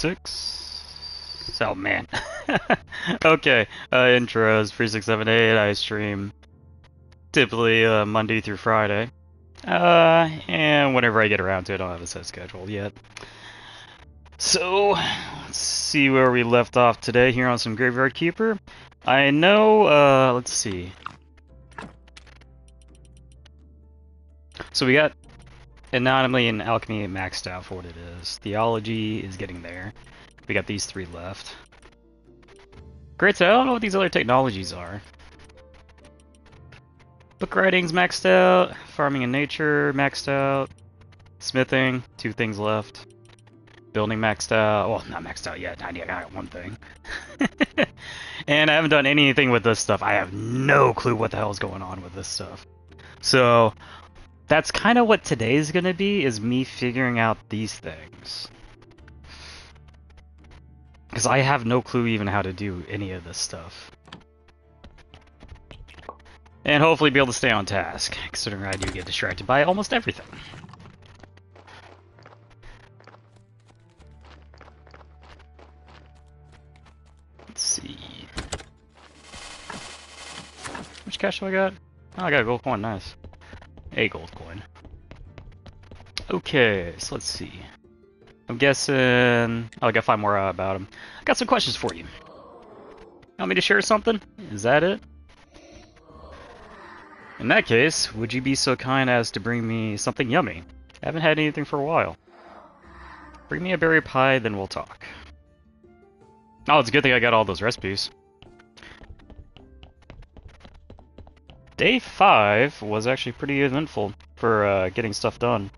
6. Oh man. Okay. Intros 3678. I stream typically Monday through Friday. And whenever I get around to it, I don't have a set schedule yet. So, let's see where we left off today here on some Graveyard Keeper. I know, let's see. So we got Anomaly and Alchemy maxed out for what it is. Theology is getting there. We got these 3 left. Great, so I don't know what these other technologies are. Book writing's maxed out. Farming and nature maxed out. Smithing, 2 things left. Building maxed out. Well, not maxed out yet. I got 1 thing. And I haven't done anything with this stuff. I have no clue what the hell is going on with this stuff. So that's kind of what today's going to be, is me figuring out these things. Because I have no clue even how to do any of this stuff. And hopefully be able to stay on task, considering I do get distracted by almost everything. Let's see. Which cash do I got? Oh, I got a gold coin, nice. A gold coin. Okay, so let's see. I'm guessing... Oh, I got 5 more about him. I got some questions for you. Want me to share something? Is that it? In that case, would you be so kind as to bring me something yummy? I haven't had anything for a while. Bring me a berry pie, then we'll talk. Oh, it's a good thing I got all those recipes. Day 5 was actually pretty eventful for getting stuff done.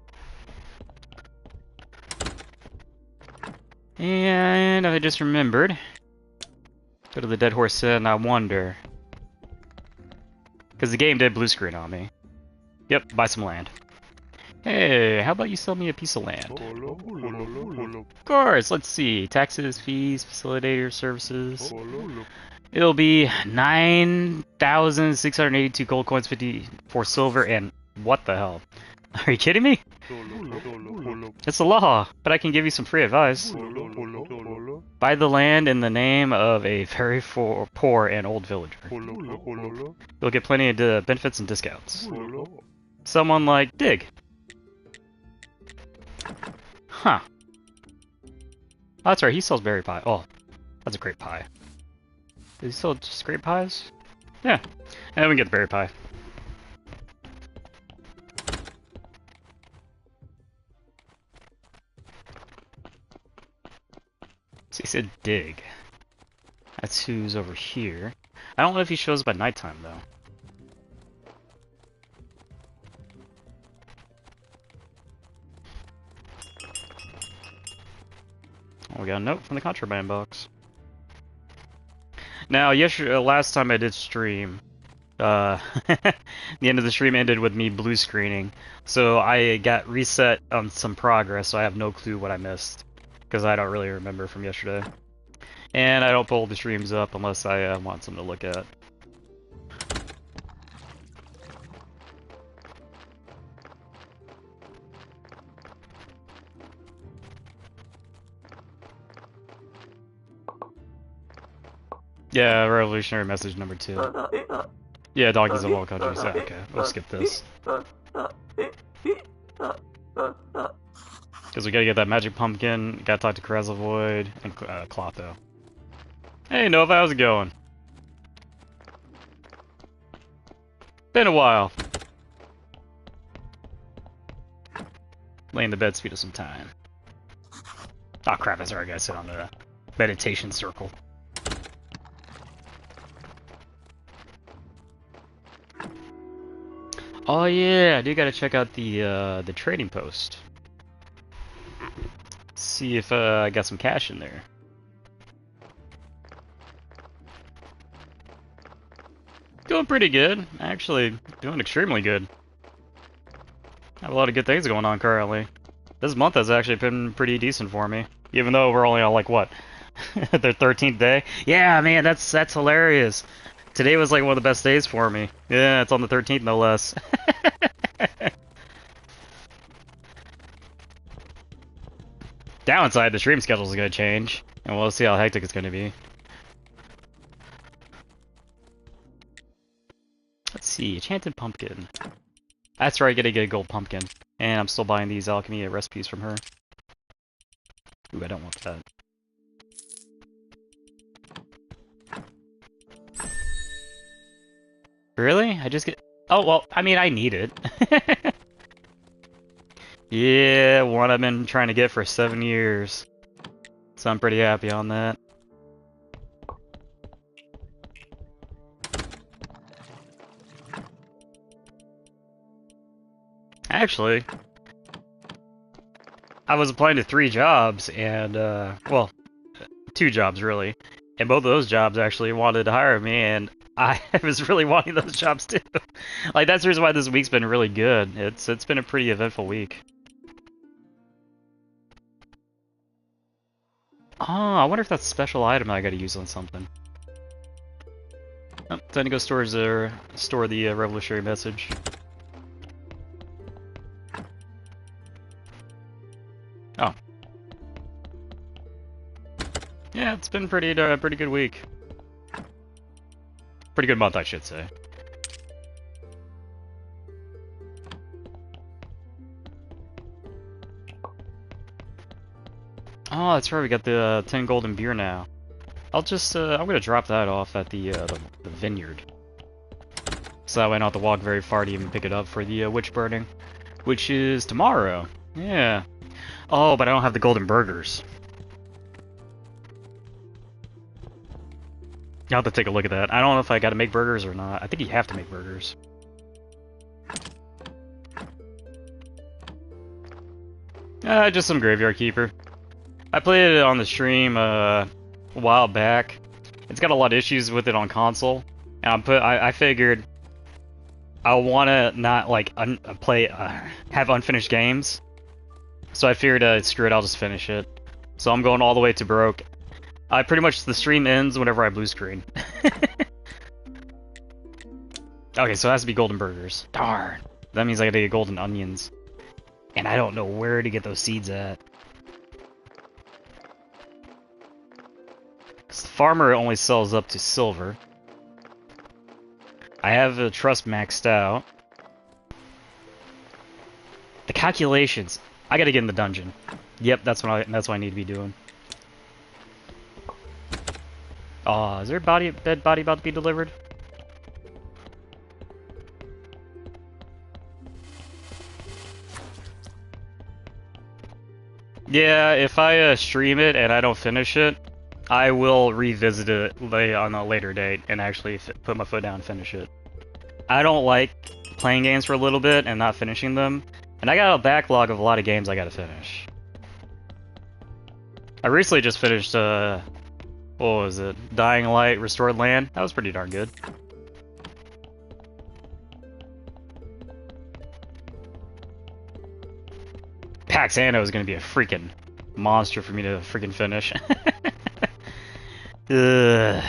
And I just remembered. Go to the Dead Horse Inn, and I wonder. Because the game did blue screen on me. Yep, buy some land. Hey, how about you sell me a piece of land? Of course, let's see. Taxes, fees, facilitator services. It'll be 9,682 gold coins, 54 silver, and what the hell? Are you kidding me? It's the law, but I can give you some free advice. Buy the land in the name of a very poor and old villager. You'll get plenty of benefits and discounts. Someone like Dig. Huh. Oh, that's right, he sells berry pie. Oh, that's a great pie. Does he sell just great pies? Yeah. And we can get the berry pie. So he said Dig. That's who's over here. I don't know if he shows up at nighttime though. Oh, we got a note from the contraband box. Now, last time I did stream, the end of the stream ended with me blue screening, so I got reset on some progress, so I have no clue what I missed, because I don't really remember from yesterday. And I don't pull the streams up unless I want something to look at. Yeah, revolutionary message number 2. Yeah, doggies of all countries. Yeah, okay, we'll skip this. Because we gotta get that magic pumpkin, gotta talk to Krezavoid, and Clotho. Hey Nova, how's it going? Been a while. Lay in the bed, speed of some time. Oh crap, that's alright, I gotta sit on the meditation circle. Oh yeah, I do gotta check out the trading post. See if I got some cash in there. Doing pretty good, actually doing extremely good. I have a lot of good things going on currently. This month has actually been pretty decent for me, even though we're only on like what, their 13th day. Yeah, man, that's hilarious. Today was like one of the best days for me. Yeah, it's on the 13th no less. Downside, the stream schedule is going to change, and we'll see how hectic it's going to be. Let's see, Enchanted Pumpkin. That's right, I gotta get a gold pumpkin. And I'm still buying these alchemy recipes from her. Ooh, I don't want that. Really? I just get... Oh, well, I mean, I need it. Yeah, one I've been trying to get for 7 years. So I'm pretty happy on that. Actually, I was applying to 3 jobs and, well, 2 jobs really. And both of those jobs actually wanted to hire me, and I was really wanting those jobs too. Like, that's the reason why this week's been really good. It's been a pretty eventful week. Oh, I wonder if that's a special item I gotta use on something. Oh, time to go store the revolutionary message. Oh. Yeah, it's been pretty good week. Pretty good month, I should say. Oh, that's right, we got the 10 golden beer now. I'll just, I'm gonna drop that off at the vineyard. So that way I don't have to walk very far to even pick it up for the witch burning. Which is tomorrow. Yeah. Oh, but I don't have the golden burgers. I'll have to take a look at that. I don't know if I gotta make burgers or not. I think you have to make burgers. Just some Graveyard Keeper. I played it on the stream a while back. It's got a lot of issues with it on console, and I figured I want to not like have unfinished games. So I figured, screw it, I'll just finish it. So I'm going all the way to broke. Pretty much the stream ends whenever I blue screen. Okay, so it has to be golden burgers. Darn. That means I gotta get golden onions. And I don't know where to get those seeds at. Because the farmer only sells up to silver. I have a trust maxed out. The calculations. I gotta get in the dungeon. Yep, that's what I need to be doing. Oh, is there a dead body about to be delivered? Yeah, if I stream it and I don't finish it, I will revisit it on a later date and actually put my foot down and finish it. I don't like playing games for a little bit and not finishing them, and I got a backlog of a lot of games I gotta finish. I recently just finished, what was it? Dying Light, Restored Land. That was pretty darn good. Pax Anno is gonna be a freaking monster for me to freaking finish. Ugh.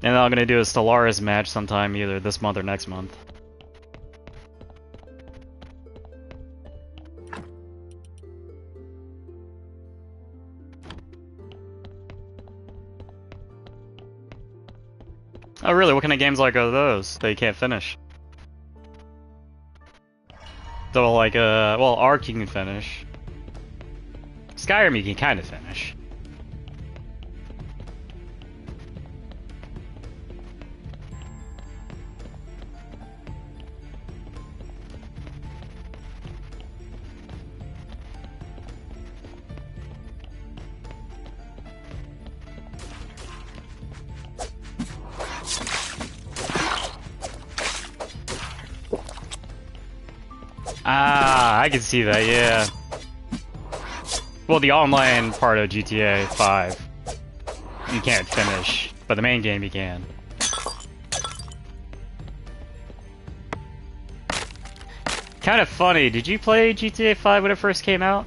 And I'm gonna do a Stellaris match sometime either this month or next month. Oh really? What kind of games like are those that you can't finish? So like, well, Ark you can finish. Skyrim you can kind of finish. Ah, I can see that, yeah. Well, the online part of GTA 5, you can't finish, but the main game you can. Kind of funny, did you play GTA 5 when it first came out?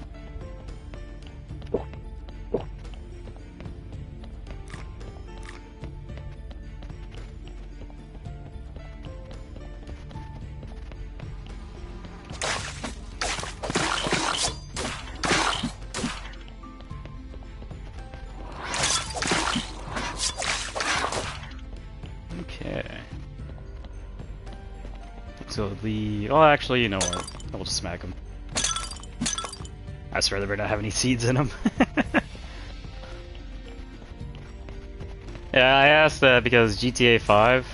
So the... Oh, actually, you know what? I'll just smack them. I swear they better not have any seeds in them. Yeah, I asked that because GTA 5...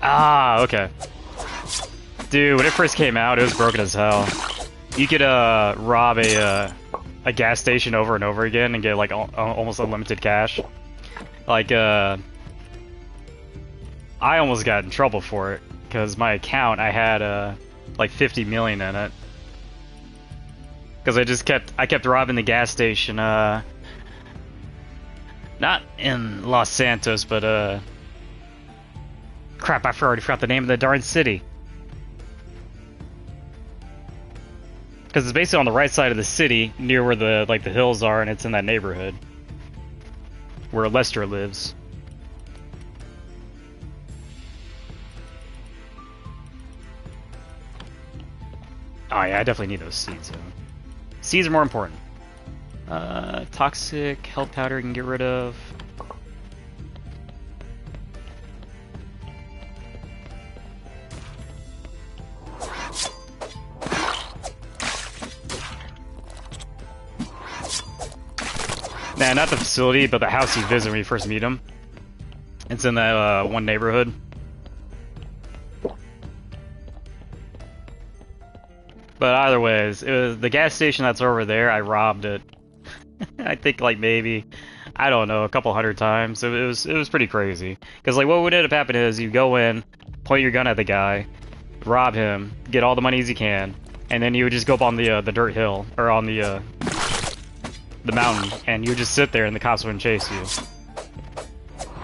Ah, okay. Dude, when it first came out, it was broken as hell. You could rob a gas station over and over again and get like almost unlimited cash. Like I almost got in trouble for it because my account I had like 50 million in it. Because I kept robbing the gas station. Not in Los Santos, but crap! I already forgot the name of the darn city. Because it's basically on the right side of the city, near where the hills are, and it's in that neighborhood where Lester lives. Oh yeah, I definitely need those seeds. Though. Seeds are more important. Toxic health powder you can get rid of. Nah, not the facility, but the house you visit when you first meet him. It's in that one neighborhood. But either ways, it was the gas station that's over there. I robbed it. I think like maybe, I don't know, a couple hundred times. It was pretty crazy. Because like what would end up happening is you go in, point your gun at the guy, rob him, get all the money as you can, and then you would just go up on the dirt hill or on the mountain, and you would just sit there and the cops wouldn't chase you.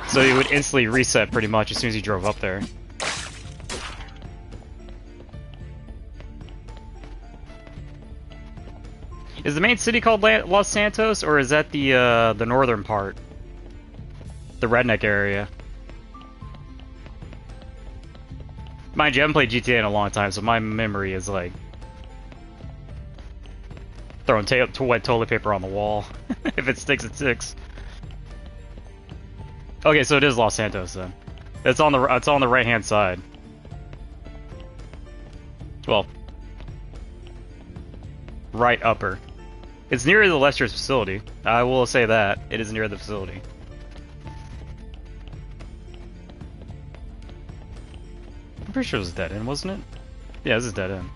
So you would instantly reset pretty much as soon as you drove up there. Is the main city called Los Santos, or is that the northern part? The redneck area? Mind you, I haven't played GTA in a long time, so my memory is like... throwing wet toilet paper on the wall. If it sticks, it sticks. Okay, so it is Los Santos then. It's on the right hand side. Well, right upper. It's near the Lester's facility. I will say that it is near the facility. I'm pretty sure it was dead end, wasn't it? Yeah, this is dead end.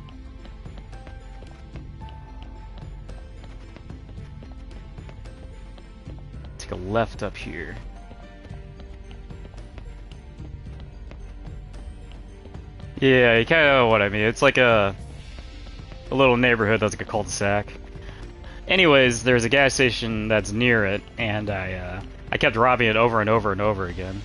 Take a left up here. Yeah, you kind of know what I mean. It's like a little neighborhood that's like a cul-de-sac. Anyways, there's a gas station that's near it, and I kept robbing it over and over and over again.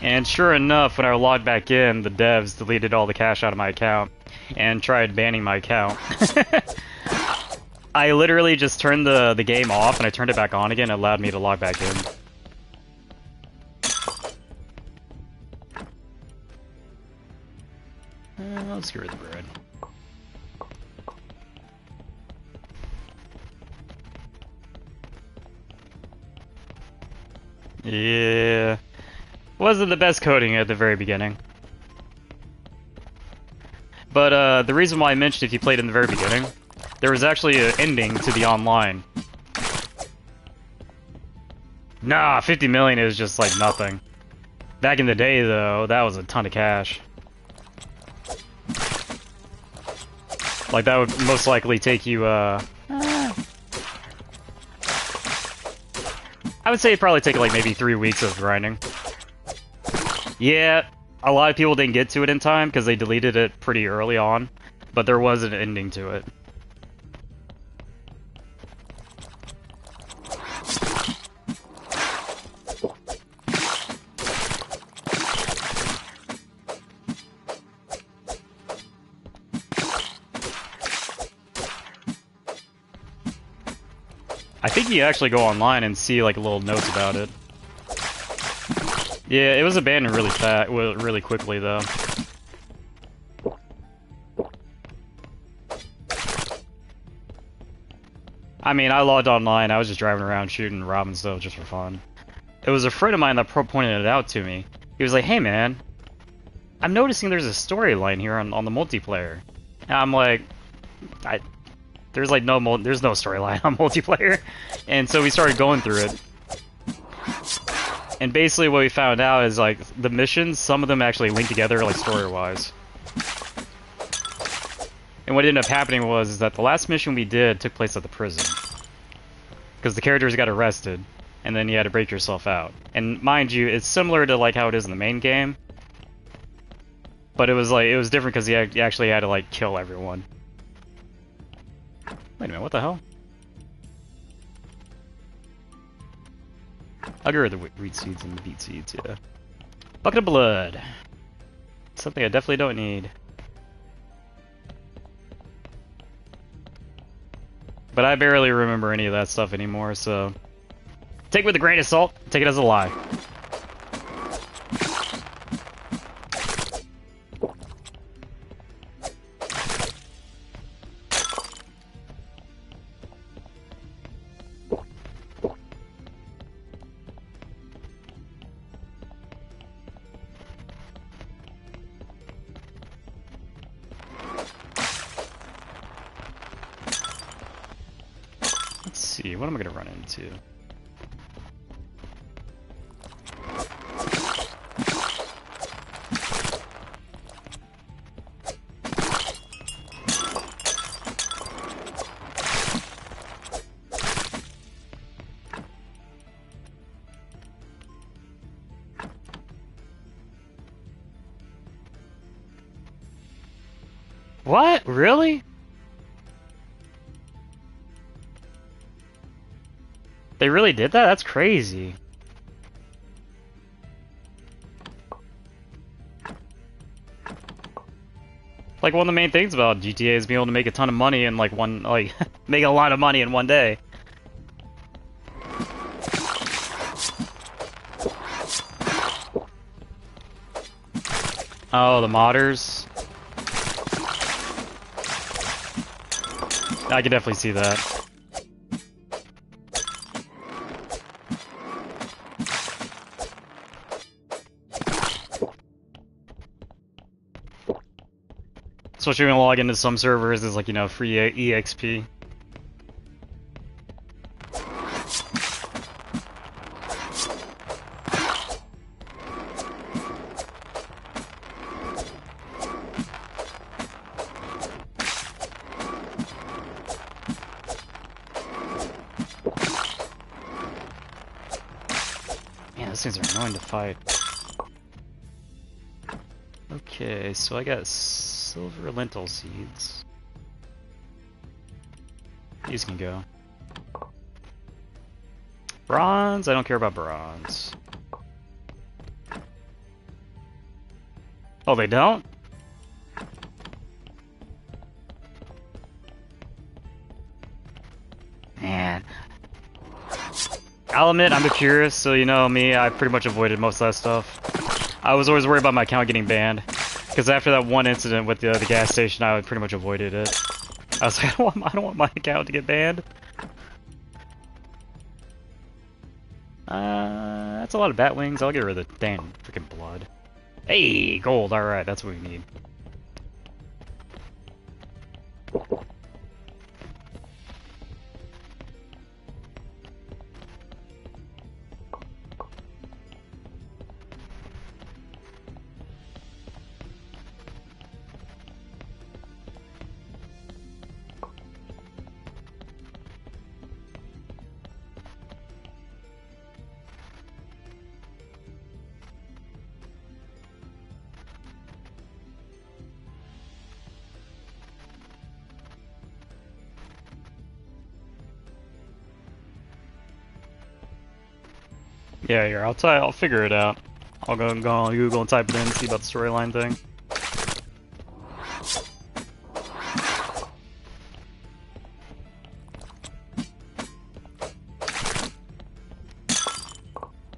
And sure enough, when I logged back in, the devs deleted all the cash out of my account and tried banning my account. I literally just turned the game off and I turned it back on again. It allowed me to log back in. Let's get rid of the bread. Yeah. Wasn't the best coding at the very beginning. But the reason why I mentioned if you played in the very beginning, there was actually an ending to the online. Nah, 50 million is just like nothing. Back in the day though, that was a ton of cash. Like that would most likely take you I would say it'd probably take like maybe 3 weeks of grinding. Yeah, a lot of people didn't get to it in time because they deleted it pretty early on, but there was an ending to it. I think you actually go online and see like little notes about it. Yeah, it was abandoned really quickly though. I mean, I logged online. I was just driving around shooting and robbing stuff just for fun. it was a friend of mine that pointed it out to me. He was like, "Hey man, I'm noticing there's a storyline here on the multiplayer." And I'm like, there's like there's no storyline on multiplayer. And so we started going through it. And basically what we found out is like the missions, some of them actually link together like story-wise. And what ended up happening was that the last mission we did took place at the prison. Because the characters got arrested, and then you had to break yourself out. And mind you, it's similar to like how it is in the main game. But it was different because you actually had to like kill everyone. Wait a minute, what the hell? I'll get rid of the wheat seeds and the beet seeds, yeah. Bucket of blood. Something I definitely don't need. But I barely remember any of that stuff anymore, so... Take it with a grain of salt, take it as a lie. Let's see, what am I gonna run into? What? Really? They really did that? That's crazy. Like one of the main things about GTA is being able to make a ton of money in like make a lot of money in one day. Oh, the modders. I can definitely see that. Especially when you log into some servers, there's like, you know, free EXP. Man, those things are annoying to fight. Okay, so I got silver lentil seeds. These can go. Bronze? I don't care about bronze. Oh, they don't? Man. I'll admit, I'm a curious, so you know me, I pretty much avoided most of that stuff. I was always worried about my account getting banned. Because after that one incident with the gas station, I pretty much avoided it. I was like, I don't want my account to get banned. That's a lot of bat wings. I'll get rid of the damn freaking blood. Hey, gold. Alright, that's what we need. Yeah, here, I'll figure it out. I'll go on Google and type it in and see about the storyline thing.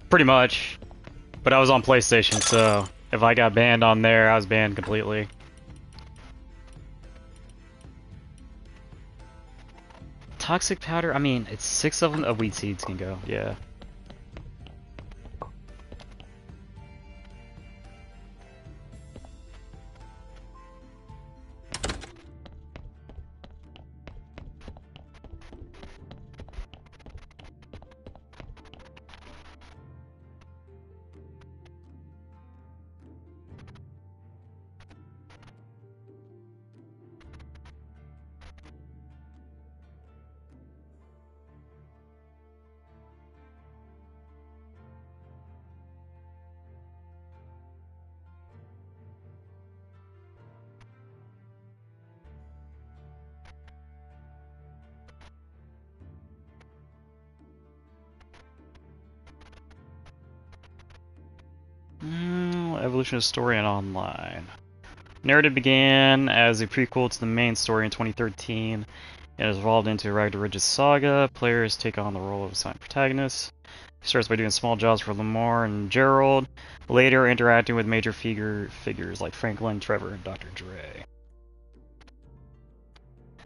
Pretty much. But I was on PlayStation, so if I got banned on there, I was banned completely. Toxic powder, I mean, it's 6 of them. Oh, wheat seeds can go, yeah. evolution of story and online. Narrative began as a prequel to the main story in 2013 and has evolved into a Ragged Ridge's saga. Players take on the role of assigned protagonists. He starts by doing small jobs for Lamar and Gerald, later interacting with major figures like Franklin, Trevor, and Dr. Dre.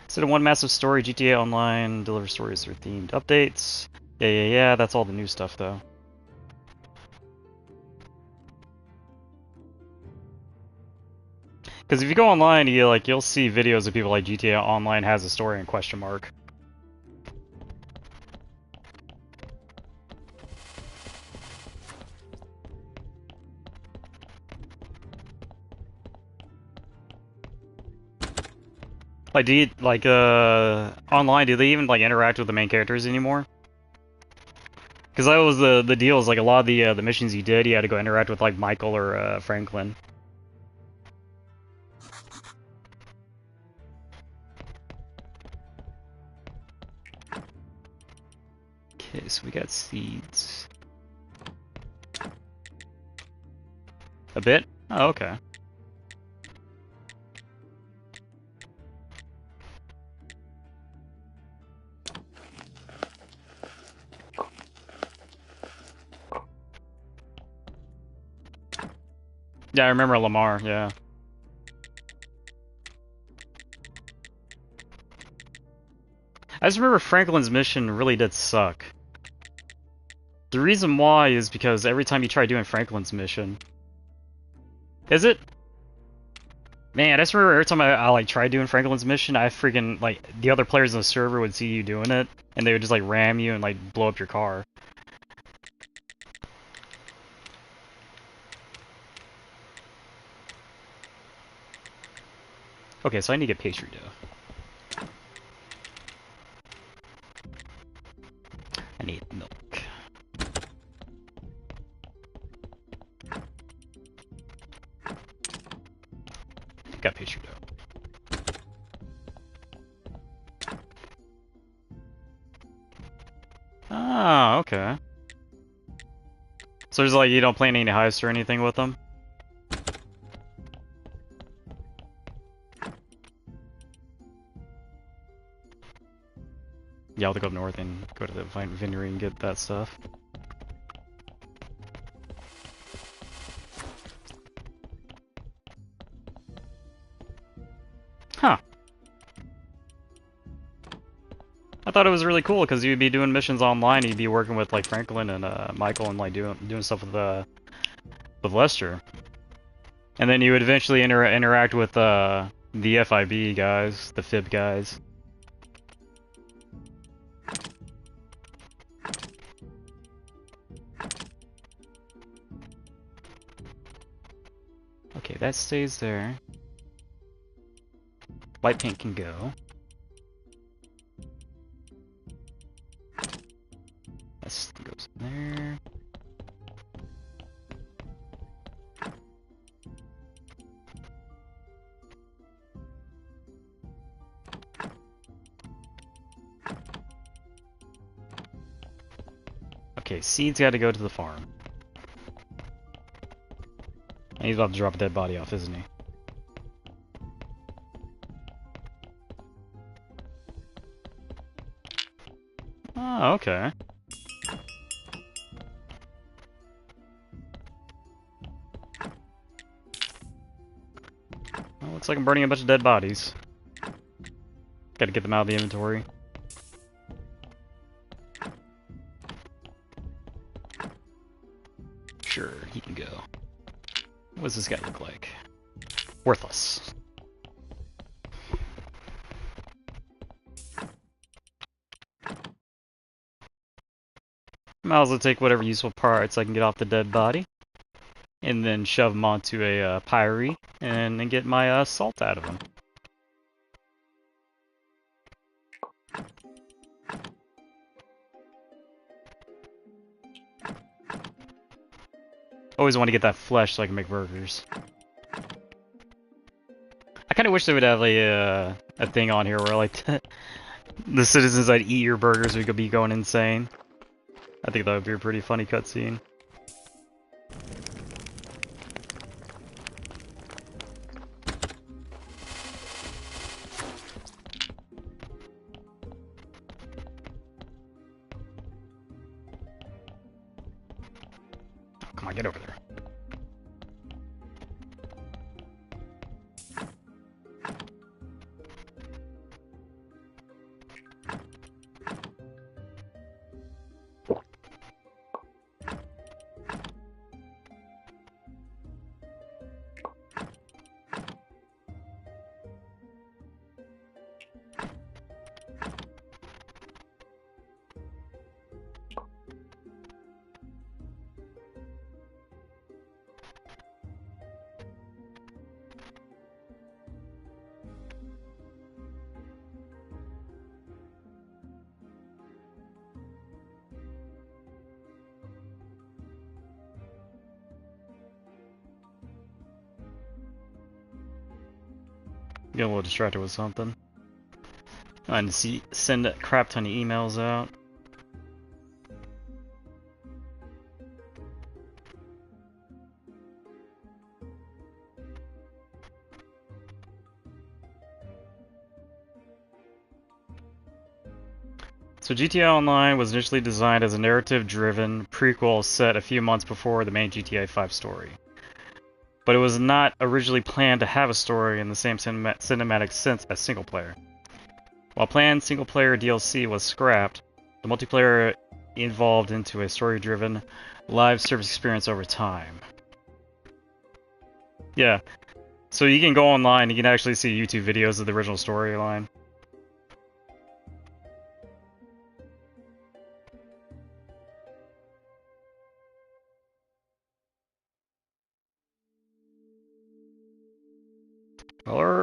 Instead of one massive story, GTA Online delivers stories through themed updates. Yeah, that's all the new stuff though. Because if you go online, you'll see videos of people like GTA Online has a story in question mark. Like, online, do they even like interact with the main characters anymore? Because that was the deal. Is like a lot of the missions you did, you had to go interact with like Michael or Franklin. Okay, so we got seeds. A bit? Oh, okay. Yeah, I remember Lamar, yeah. I just remember Franklin's mission really did suck. The reason why is because every time you try doing Franklin's mission... Is it? Man, I just remember every time I like tried doing Franklin's mission, I freaking, like, the other players in the server would see you doing it, and they would just like ram you and like blow up your car. Okay, so I need to get pastry dough. I need milk. Got pastry dough. Ah, okay. So there's like, you don't plan any heists or anything with them? Yeah, I'll have to go up north and go to the vineyard and get that stuff. Huh. I thought it was really cool because you'd be doing missions online. You'd be working with like Franklin and Michael and like doing stuff with Lester, and then you would eventually interact with the FIB guys, the FIB guys. Okay, that stays there. Light paint can go. This goes there. Okay, seeds gotta go to the farm. And he's about to drop a dead body off, isn't he? Oh, okay. Well, looks like I'm burning a bunch of dead bodies. Gotta get them out of the inventory. Sure, he can go. What does this guy look like? Worthless. Might as well take whatever useful parts I can get off the dead body, and then shove them onto a pyre, and then get my salt out of them. Always want to get that flesh so I can make burgers. I kind of wish they would have a thing on here where like the citizens that eat your burgers would be going insane. I think that would be a pretty funny cutscene. Come on, get over there. Get a little distracted with something. And send a crap ton of emails out. So GTA Online was initially designed as a narrative-driven prequel set a few months before the main GTA 5 story. But it was not originally planned to have a story in the same cinematic sense as single-player. While planned single-player DLC was scrapped, the multiplayer evolved into a story-driven, live service experience over time. Yeah, so you can go online, you can actually see YouTube videos of the original storyline.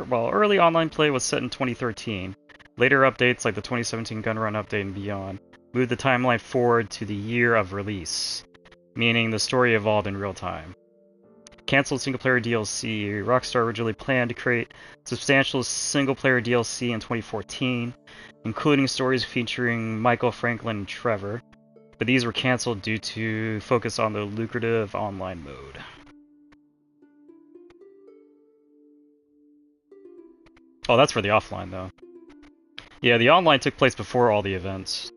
While early online play was set in 2013, later updates like the 2017 Gun Run update and beyond moved the timeline forward to the year of release, meaning the story evolved in real time. Cancelled single-player DLC, Rockstar originally planned to create substantial single-player DLC in 2014, including stories featuring Michael, Franklin, and Trevor, but these were cancelled due to focus on the lucrative online mode. Oh, that's for the offline, though. Yeah, the online took place before all the events.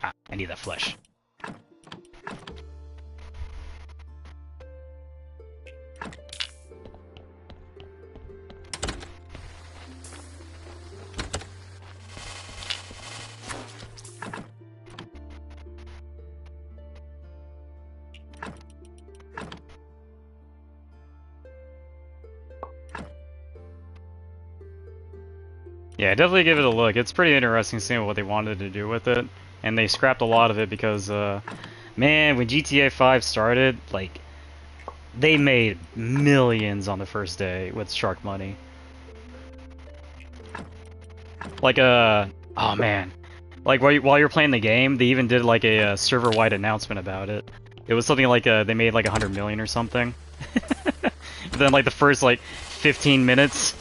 Ah, I need that flesh. Yeah, definitely give it a look. It's pretty interesting seeing what they wanted to do with it. And they scrapped a lot of it because, man, when GTA 5 started, like, they made millions on the first day with Shark Money. Like, oh man. Like, while you're playing the game, they even did, like, a server-wide announcement about it. It was something like, they made, like, 100 million or something. Then, like, the first, like, 15 minutes...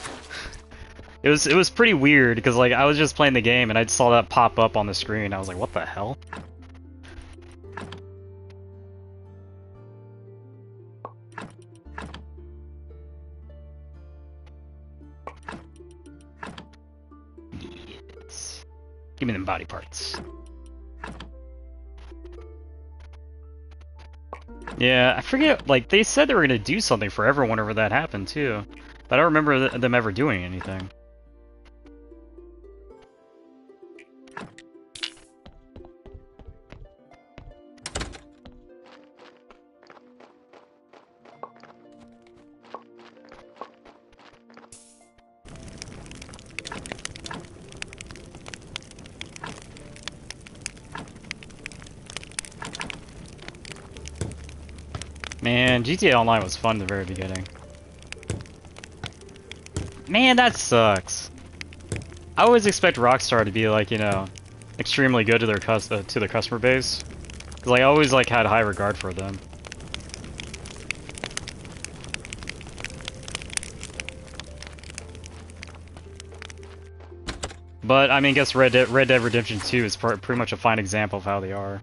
It was pretty weird because like I was just playing the game and I saw that pop up on the screen. I was like, what the hell? Yes. Give me them body parts. Yeah, I forget, like, they said they were gonna do something for everyone whenever that happened too. But I don't remember them ever doing anything. Man, GTA Online was fun in the very beginning. Man, that sucks. I always expect Rockstar to be like, you know, extremely good to their customer base. Cause like, I always like had high regard for them. But I mean, I guess Red Dead Redemption 2 is pretty much a fine example of how they are.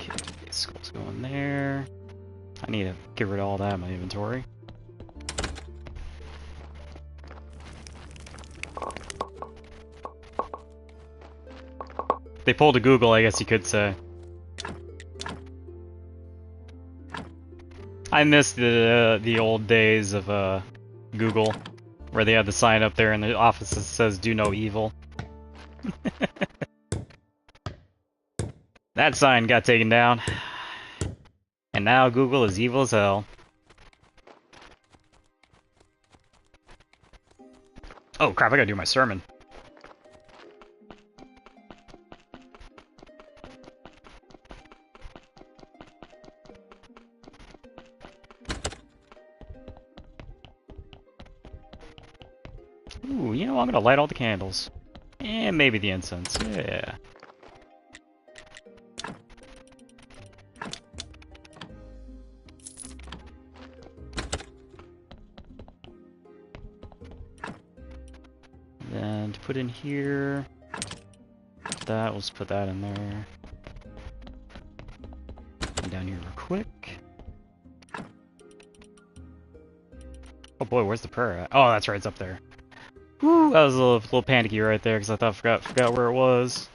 Okay, I need to get rid of all that in my inventory. They pulled a Google, I guess you could say. I miss the old days of Google, where they had the sign up there in the office that says "Do no evil." That sign got taken down, and now Google is evil as hell. Oh crap! I gotta do my sermon. Ooh, you know, I'm gonna light all the candles. And maybe the incense, yeah. Then to put in here, that, let's put that in there. And down here real quick. Oh boy, where's the prayer at? Oh, that's right, it's up there. Woo, I was a little panicky right there because I thought forgot where it was.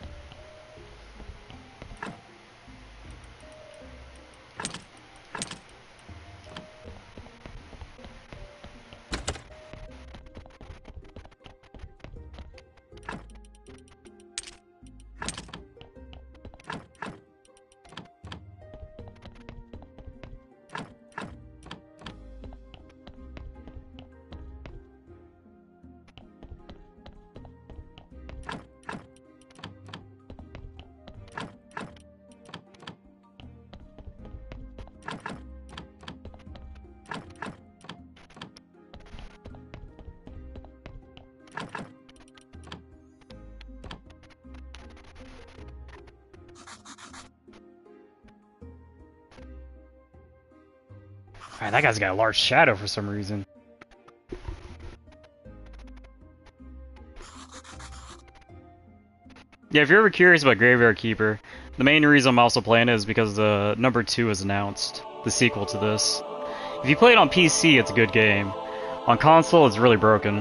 Man, that guy's got a large shadow for some reason. Yeah, if you're ever curious about Graveyard Keeper, the main reason I'm also playing it is because the number 2 is announced, the sequel to this. If you play it on PC, it's a good game. On console, it's really broken.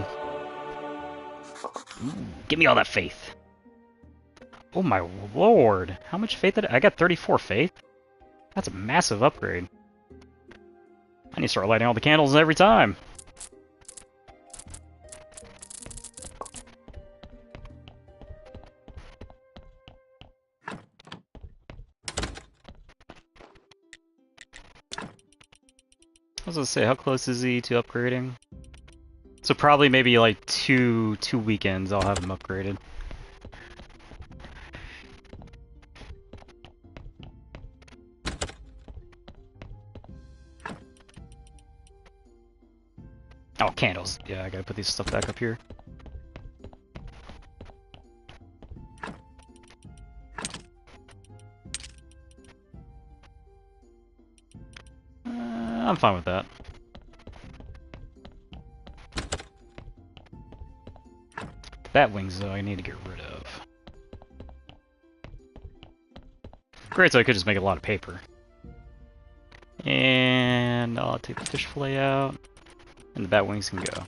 Ooh, give me all that faith. Oh my lord, how much faith did I got? 34 faith? That's a massive upgrade. I need to start lighting all the candles every time. I was gonna say, how close is he to upgrading? So probably maybe like two weekends I'll have him upgraded. Oh, candles. Yeah, I gotta put these stuff back up here. I'm fine with that. Bat wings, though, I need to get rid of. Great, so I could just make a lot of paper. And I'll take the fish fillet out. And the bat wings can go.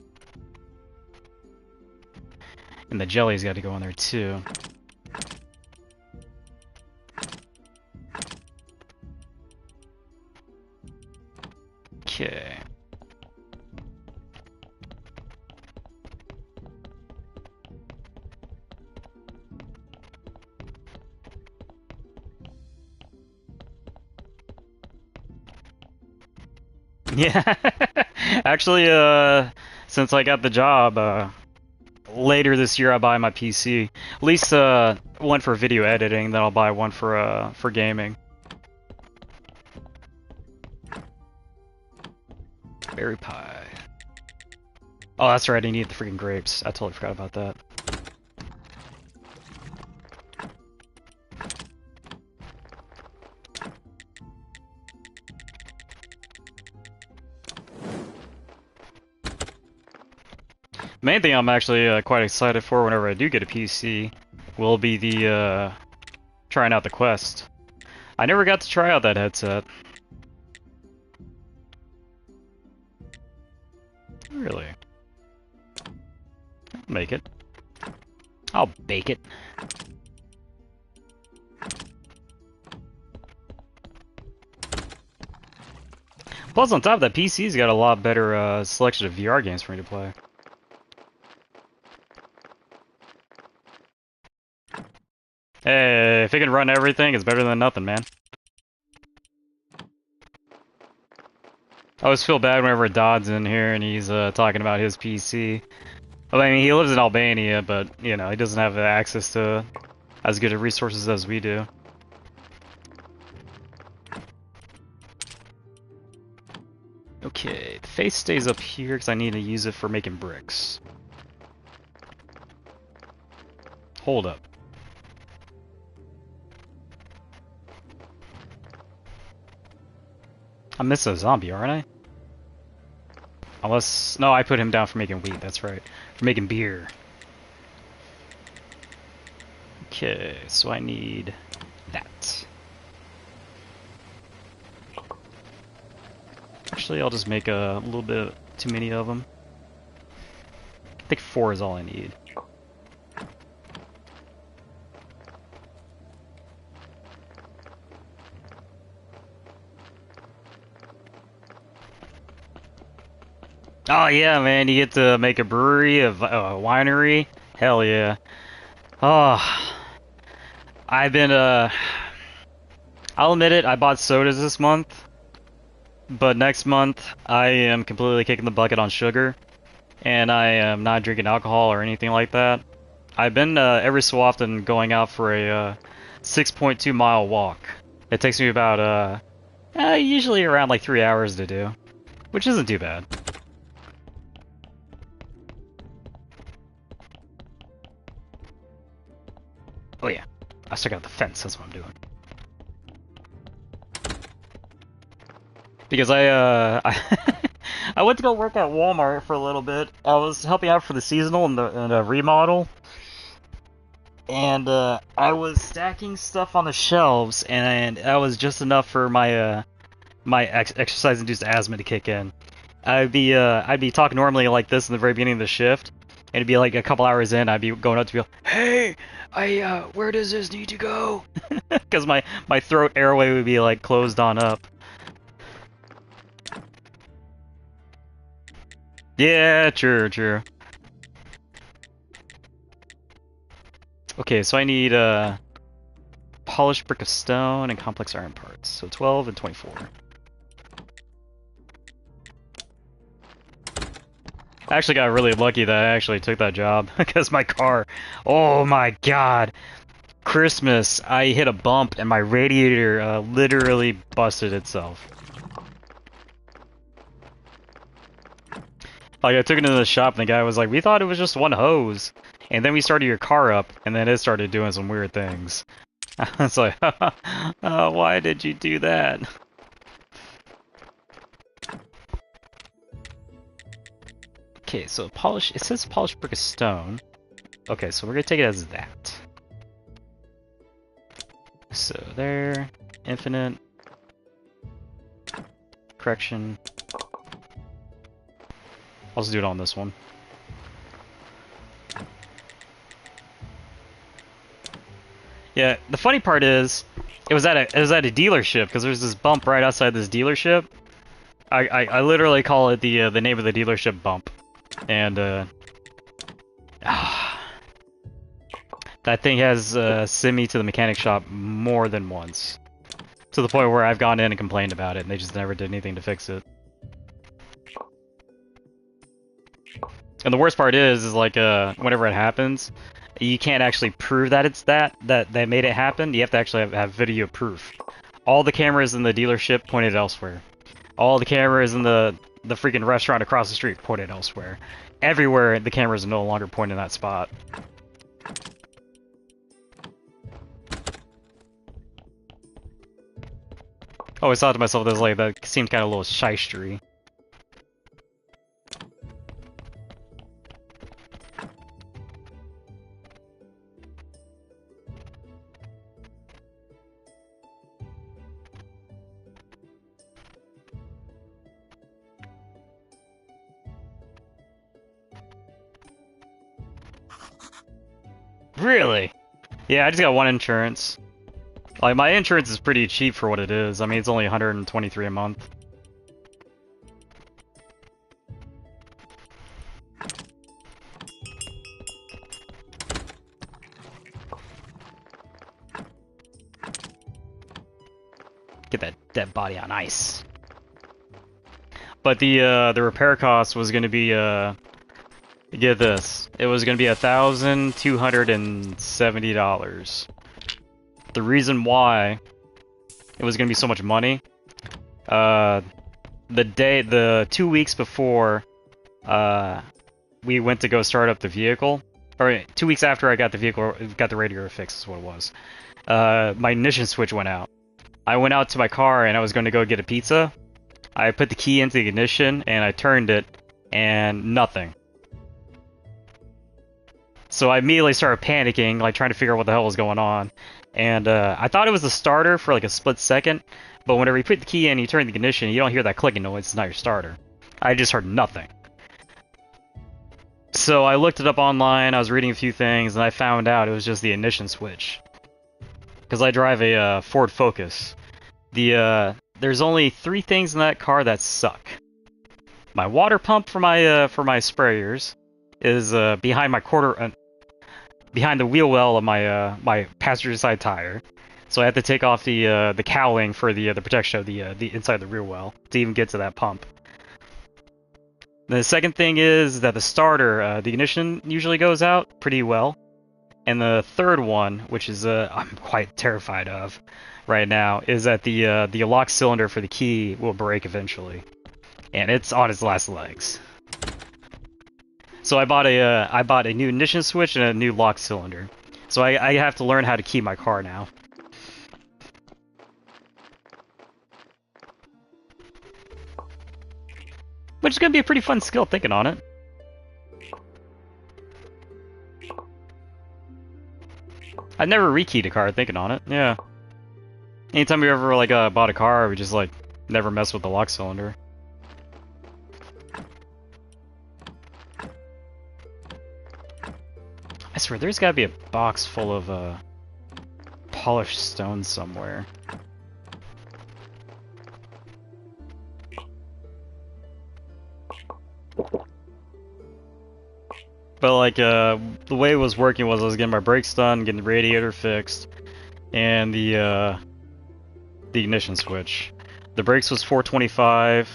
And the jelly's got to go in there too. Okay. Yeah. Actually, since I got the job, later this year I'll buy my PC. At least one for video editing, then I'll buy one for gaming. Berry pie. Oh, that's right, I need the freaking grapes. I totally forgot about that. Main thing I'm actually quite excited for whenever I do get a PC will be the trying out the Quest. I never got to try out that headset. Really? I'll make it. I'll bake it. Plus, on top of that, PC's got a lot better selection of VR games for me to play. Hey, if it can run everything, it's better than nothing, man. I always feel bad whenever Dodd's in here and he's talking about his PC. Well, I mean, he lives in Albania, but, you know, he doesn't have access to as good of resources as we do. Okay, the face stays up here because I need to use it for making bricks. Hold up. I'm missing a zombie, aren't I? Unless... No, I put him down for making wheat, that's right. For making beer. Okay, so I need that. Actually, I'll just make a little bit too many of them. I think 4 is all I need. Oh yeah, man, you get to make a brewery, a winery. Hell yeah. Oh, I've been, I'll admit it, I bought sodas this month. But next month, I am completely kicking the bucket on sugar. And I am not drinking alcohol or anything like that. I've been, every so often going out for a, 6.2 mile walk. It takes me about, usually around like 3 hours to do. Which isn't too bad. Oh yeah, I still got the fence, that's what I'm doing. Because I went to go work at Walmart for a little bit. I was helping out for the seasonal and the remodel. And I was stacking stuff on the shelves, and that was just enough for my my exercise-induced asthma to kick in. I'd be talking normally like this in the very beginning of the shift, and it'd be like a couple hours in, I'd be going up to be like, "Hey, where does this need to go?" Because my throat airway would be like closed on up. Yeah, true. Okay, so I need polished brick of stone and complex iron parts. So 12 and 24. I actually got really lucky that I actually took that job because my car, oh my god, Christmas, I hit a bump and my radiator literally busted itself. Like, I took it into the shop and the guy was like, "We thought it was just one hose." And then we started your car up and then it started doing some weird things. I was like, why did you do that? Okay, so it says polished brick of stone. Okay, so we're gonna take it as that. So there, infinite, correction. I'll just do it on this one. Yeah, the funny part is, it was at a dealership because there's this bump right outside this dealership. I literally call it the name of the dealership bump, and that thing has sent me to the mechanic shop more than once, to the point where I've gone in and complained about it, and they just never did anything to fix it. And the worst part is like whenever it happens, you can't actually prove that it's that they made it happen. You have to actually have video proof. All the cameras in the dealership pointed elsewhere. All the cameras in the freaking restaurant across the street pointed elsewhere. Everywhere the cameras are no longer pointing in that spot. I always thought to myself, that seemed kind of a little shystery. Really? Yeah, I just got one insurance. Like, my insurance is pretty cheap for what it is. I mean, it's only 123 a month. Get that dead body on ice. But the repair cost was gonna be get this. It was gonna be $1,270. The reason why it was gonna be so much money, the 2 weeks before we went to go start up the vehicle, or 2 weeks after I got the vehicle, got the radiator fixed is what it was. My ignition switch went out. I went out to my car and I was going to go get a pizza. I put the key into the ignition and I turned it and nothing. So I immediately started panicking, like trying to figure out what the hell was going on. And I thought it was the starter for like a split second, but whenever you put the key in and you turn the ignition, you don't hear that clicking noise, it's not your starter. I just heard nothing. So I looked it up online, I was reading a few things, and I found out it was just the ignition switch. Because I drive a Ford Focus. There's only 3 things in that car that suck. My water pump for my sprayers is behind my behind the wheel well of my my passenger side tire. So I have to take off the cowling for the protection of the inside the rear well to even get to that pump. The second thing is that the starter, the ignition usually goes out pretty well. And the third one, which is I'm quite terrified of right now, is that the lock cylinder for the key will break eventually, and it's on its last legs. So I bought a new ignition switch and a new lock cylinder. So I have to learn how to key my car now. Which is gonna be a pretty fun skill thinking on it. I never rekeyed a car thinking on it, yeah. Anytime we ever like bought a car, we just like never mess with the lock cylinder. I swear, there's gotta be a box full of polished stone somewhere. But like, the way it was working was I was getting my brakes done, getting the radiator fixed, and the ignition switch. The brakes was $425.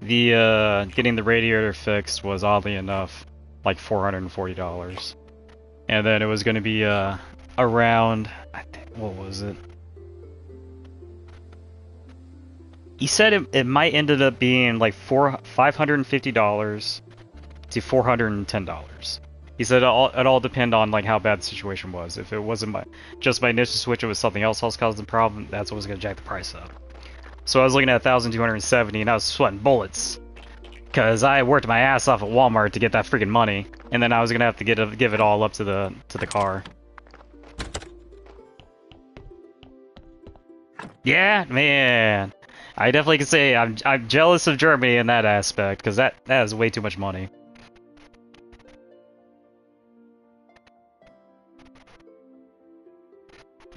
The getting the radiator fixed was oddly enough like $440. And then it was going to be around, I think, what was it? He said it might ended up being like $550 to $410. He said it all depend on like how bad the situation was. If it wasn't just my ignition switch, it was something else causing the problem. That's what was going to jack the price up. So I was looking at 1,270, and I was sweating bullets because I worked my ass off at Walmart to get that freaking money, and then I was going to have to give it all up to the car. Yeah, man. I definitely can say I'm jealous of Germany in that aspect, because that is way too much money.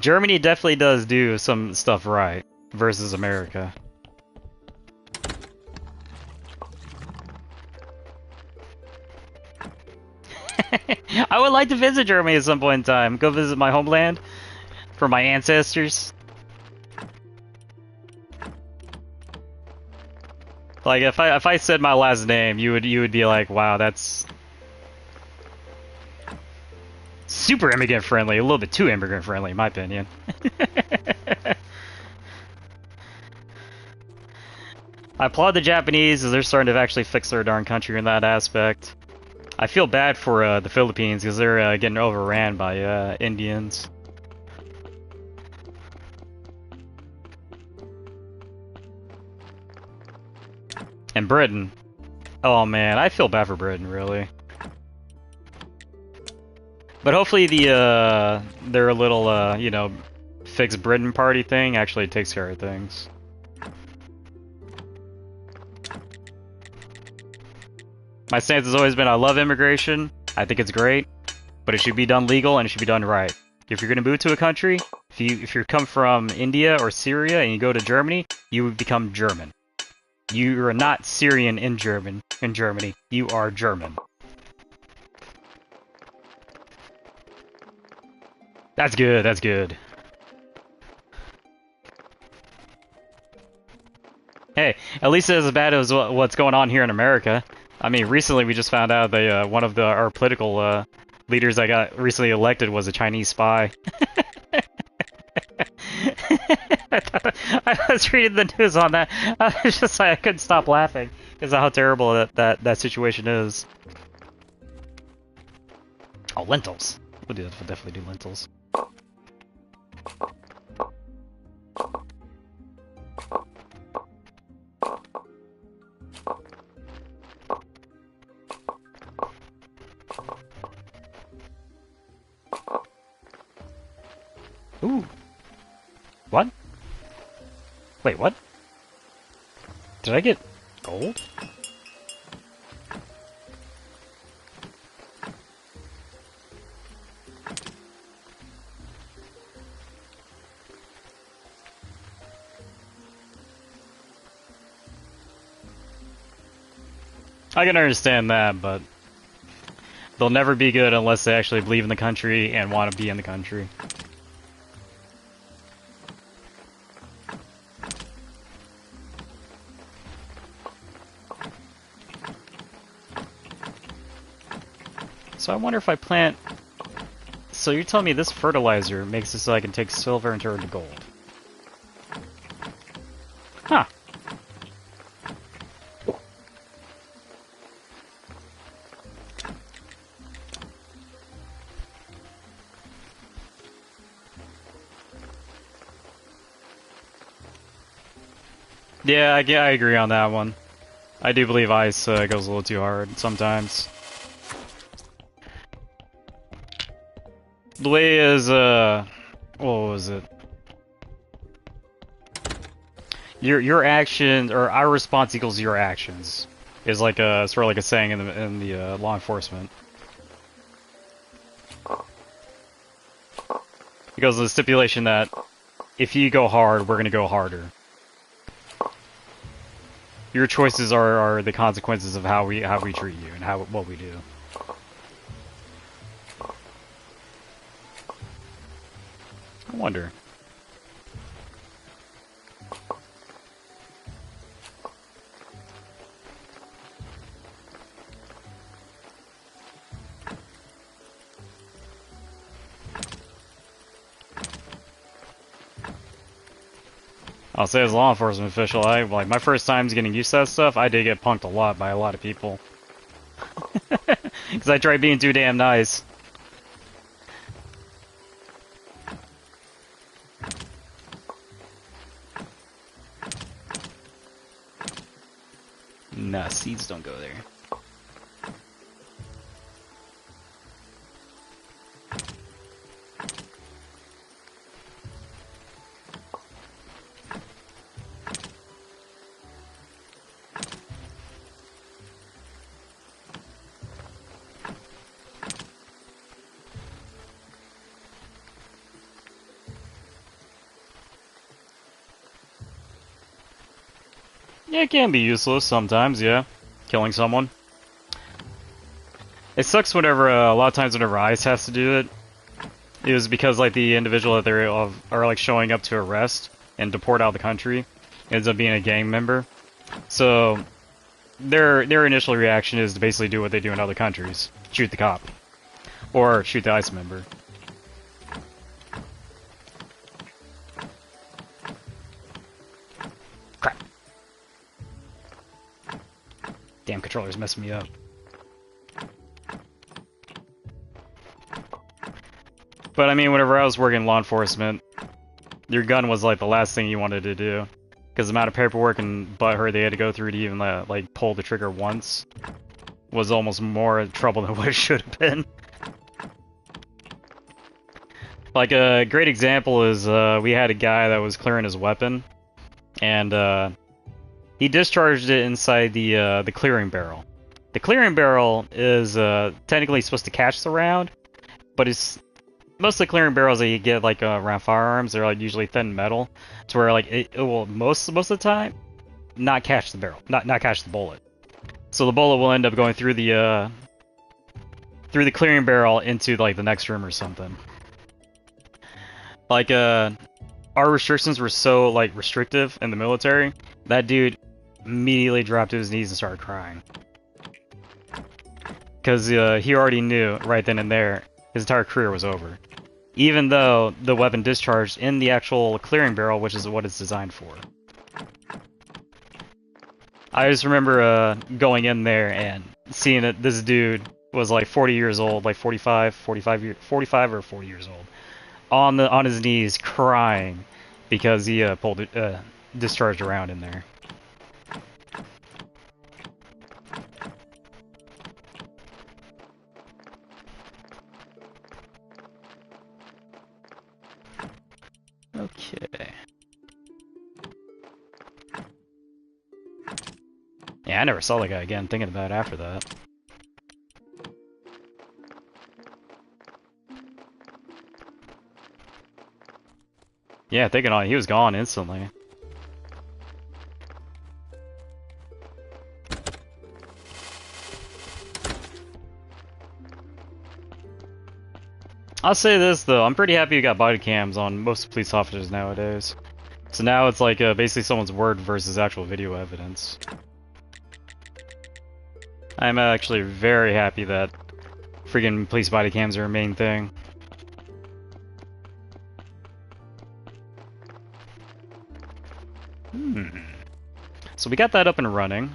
Germany definitely does do some stuff right versus America. I would like to visit Germany at some point in time. Go visit my homeland for my ancestors. Like if I said my last name, you would be like, wow, that's super immigrant friendly, a little bit too immigrant friendly, in my opinion. I applaud the Japanese as they're starting to actually fix their darn country in that aspect. I feel bad for the Philippines because they're getting overran by Indians. And Britain. Oh man, I feel bad for Britain, really. But hopefully their little, you know, Fix Britain party thing actually takes care of things. My stance has always been I love immigration. I think it's great. but it should be done legal and it should be done right. If you're gonna move to a country, if you come from India or Syria and you go to Germany, you would become German. You are not Syrian in Germany. You are German. That's good, that's good. Hey, at least it's as bad as what's going on here in America. I mean, recently we just found out that one of our political leaders that got recently elected was a Chinese spy. I was reading the news on that. I was just like, I couldn't stop laughing because of how terrible that situation is. Oh, lentils. We'll definitely do lentils. Ooh. What? Wait, what? Did I get gold? I can understand that, but they'll never be good unless they actually believe in the country and want to be in the country. So I wonder if I plant... So you're telling me this fertilizer makes it so I can take silver and turn it to gold. Huh. Yeah, I agree on that one. I do believe ice goes a little too hard sometimes. The way is, what was it? Your actions, or our response equals your actions, is like a sort of like a saying in the law enforcement. Because of the stipulation that if you go hard, we're gonna go harder. Your choices are the consequences of how we treat you and what we do. I wonder. I'll say as a law enforcement official, like my first times getting used to that stuff, I did get punked a lot by a lot of people. Because I tried being too damn nice. Nah, seeds don't go there. Yeah, it can be useless sometimes, yeah. Killing someone. It sucks whenever, a lot of times whenever ICE has to do it. It was because, like, the individual that they are, like, showing up to arrest and deport out of the country ends up being a gang member. So, their initial reaction is to basically do what they do in other countries. Shoot the cop. Or shoot the ICE member. Damn, controller's messing me up. But I mean, whenever I was working in law enforcement, your gun was like the last thing you wanted to do. Because the amount of paperwork and butthurt they had to go through to even like pull the trigger once was almost more trouble than what it should have been. Like a great example is we had a guy that was clearing his weapon, and he discharged it inside the clearing barrel. The clearing barrel is technically supposed to catch the round, but it's most of the clearing barrels that you get like around firearms, they're like usually thin metal, to where like it will most of the time not catch the barrel, not catch the bullet. So the bullet will end up going through the clearing barrel into like the next room or something. Like our restrictions were so like restrictive in the military, that dude immediately dropped to his knees and started crying. Because he already knew right then and there his entire career was over. Even though the weapon discharged in the actual clearing barrel, which is what it's designed for. I just remember going in there and seeing that this dude was like 40 years old, like 45 or 40 years old, on his knees crying because he discharged a round in there. Okay. Yeah, I never saw that guy again, thinking about it after that. Yeah, thinking on it, he was gone instantly. I'll say this though, I'm pretty happy you got body cams on most police officers nowadays. So now it's like basically someone's word versus actual video evidence. I'm actually very happy that freaking police body cams are a main thing. So we got that up and running.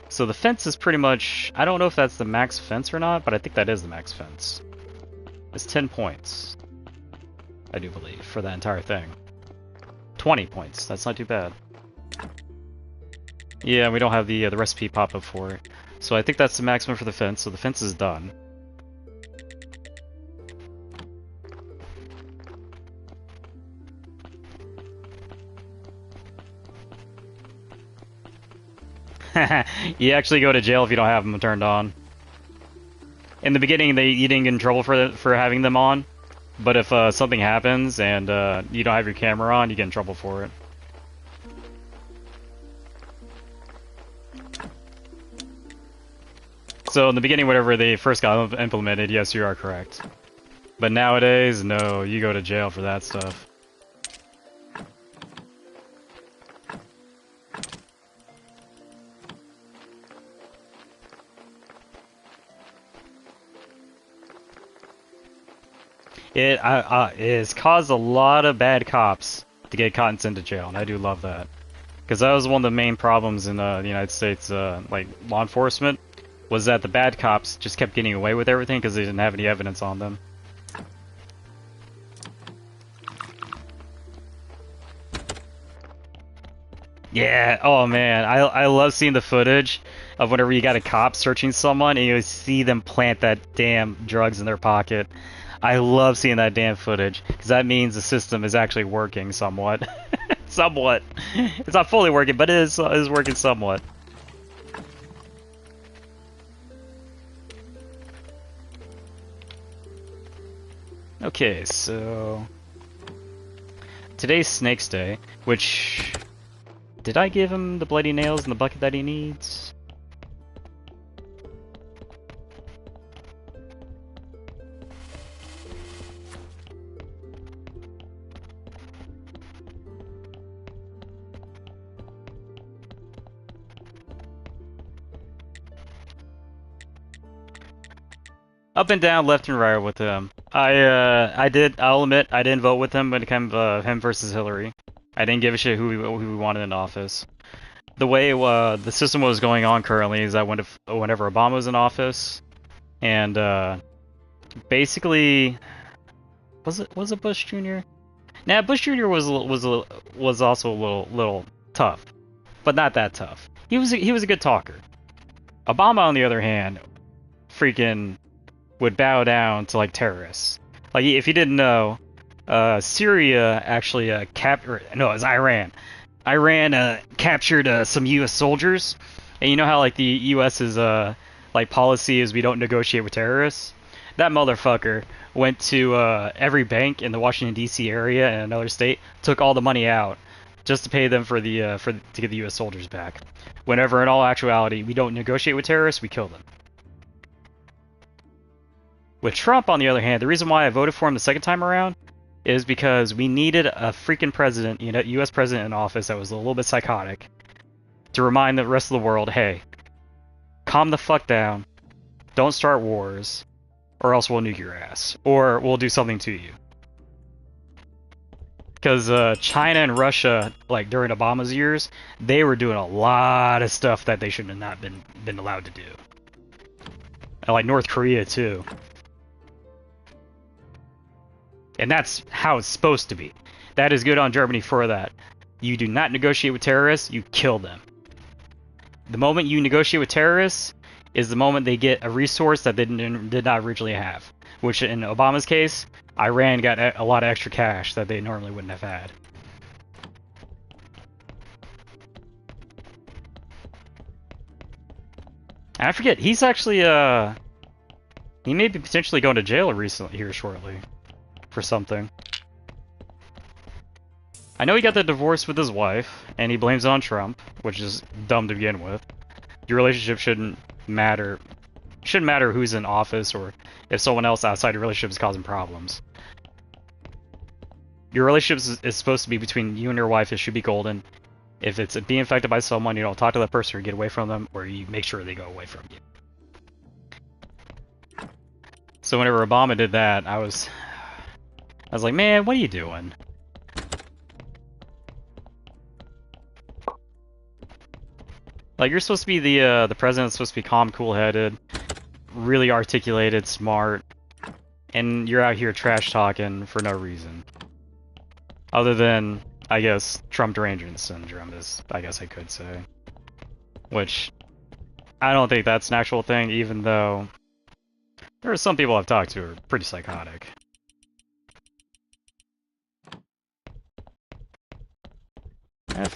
So the fence is pretty much, I don't know if that's the max fence or not, but I think that is the max fence. It's 10 points, I do believe, for that entire thing. 20 points, that's not too bad. Yeah, we don't have the recipe pop-up for it. So I think that's the maximum for the fence, so the fence is done. You actually go to jail if you don't have them turned on. In the beginning, you didn't get in trouble for having them on, but if something happens and you don't have your camera on, you get in trouble for it. So in the beginning, whenever they first got implemented, yes, you are correct. But nowadays, no, you go to jail for that stuff. It has caused a lot of bad cops to get caught and sent to jail, and I do love that. Because that was one of the main problems in the United States, like law enforcement, was that the bad cops just kept getting away with everything because they didn't have any evidence on them. Yeah, oh man, I love seeing the footage of whenever you got a cop searching someone and you see them plant that damn drugs in their pocket. I love seeing that damn footage, because that means the system is actually working somewhat. Somewhat. It's not fully working, but it is working somewhat. Okay, so... today's Snake's Day, which... did I give him the bloody nails and the bucket that he needs? Up and down, left and right with him. I'll admit, I didn't vote with him when it came to him versus Hillary. I didn't give a shit who we wanted in office. The way the system was going on currently is that whenever Obama was in office, and basically, was it Bush Jr.? Nah, Bush Jr. was also a little tough, but not that tough. He was a good talker. Obama, on the other hand, freaking would bow down to like terrorists. Like, if you didn't know, Syria actually no, it was Iran. Iran captured some U.S. soldiers, and you know how like the U.S.'s like policy is we don't negotiate with terrorists. That motherfucker went to every bank in the Washington D.C. area and another state, took all the money out just to pay them for to get the U.S. soldiers back. Whenever, in all actuality, we don't negotiate with terrorists, we kill them. With Trump, on the other hand, the reason why I voted for him the second time around is because we needed a freaking president, U.S. president in office that was a little bit psychotic, to remind the rest of the world, hey, calm the fuck down, don't start wars, or else we'll nuke your ass, or we'll do something to you. Because China and Russia, like during Obama's years, they were doing a lot of stuff that they shouldn't have not been allowed to do. And like North Korea too. And that's how it's supposed to be. That is good on Germany for that. You do not negotiate with terrorists, you kill them. The moment you negotiate with terrorists is the moment they get a resource that they did not originally have. Which in Obama's case, Iran got a lot of extra cash that they normally wouldn't have had. And I forget, he's actually, he may be potentially going to jail recently here shortly. For something. I know he got the divorce with his wife, and he blames it on Trump, which is dumb to begin with. Your relationship shouldn't matter who's in office or if someone else outside your relationship is causing problems. Your relationship is supposed to be between you and your wife. It should be golden. If it's being affected by someone, you don't talk to that person or get away from them, or you make sure they go away from you. So whenever Obama did that, I was like, man, what are you doing? Like, you're supposed to be the president's supposed to be calm, cool-headed, really articulated, smart, and you're out here trash talking for no reason. Other than, I guess, Trump derangement syndrome is, I guess I could say. Which, I don't think that's an actual thing, even though there are some people I've talked to who are pretty psychotic.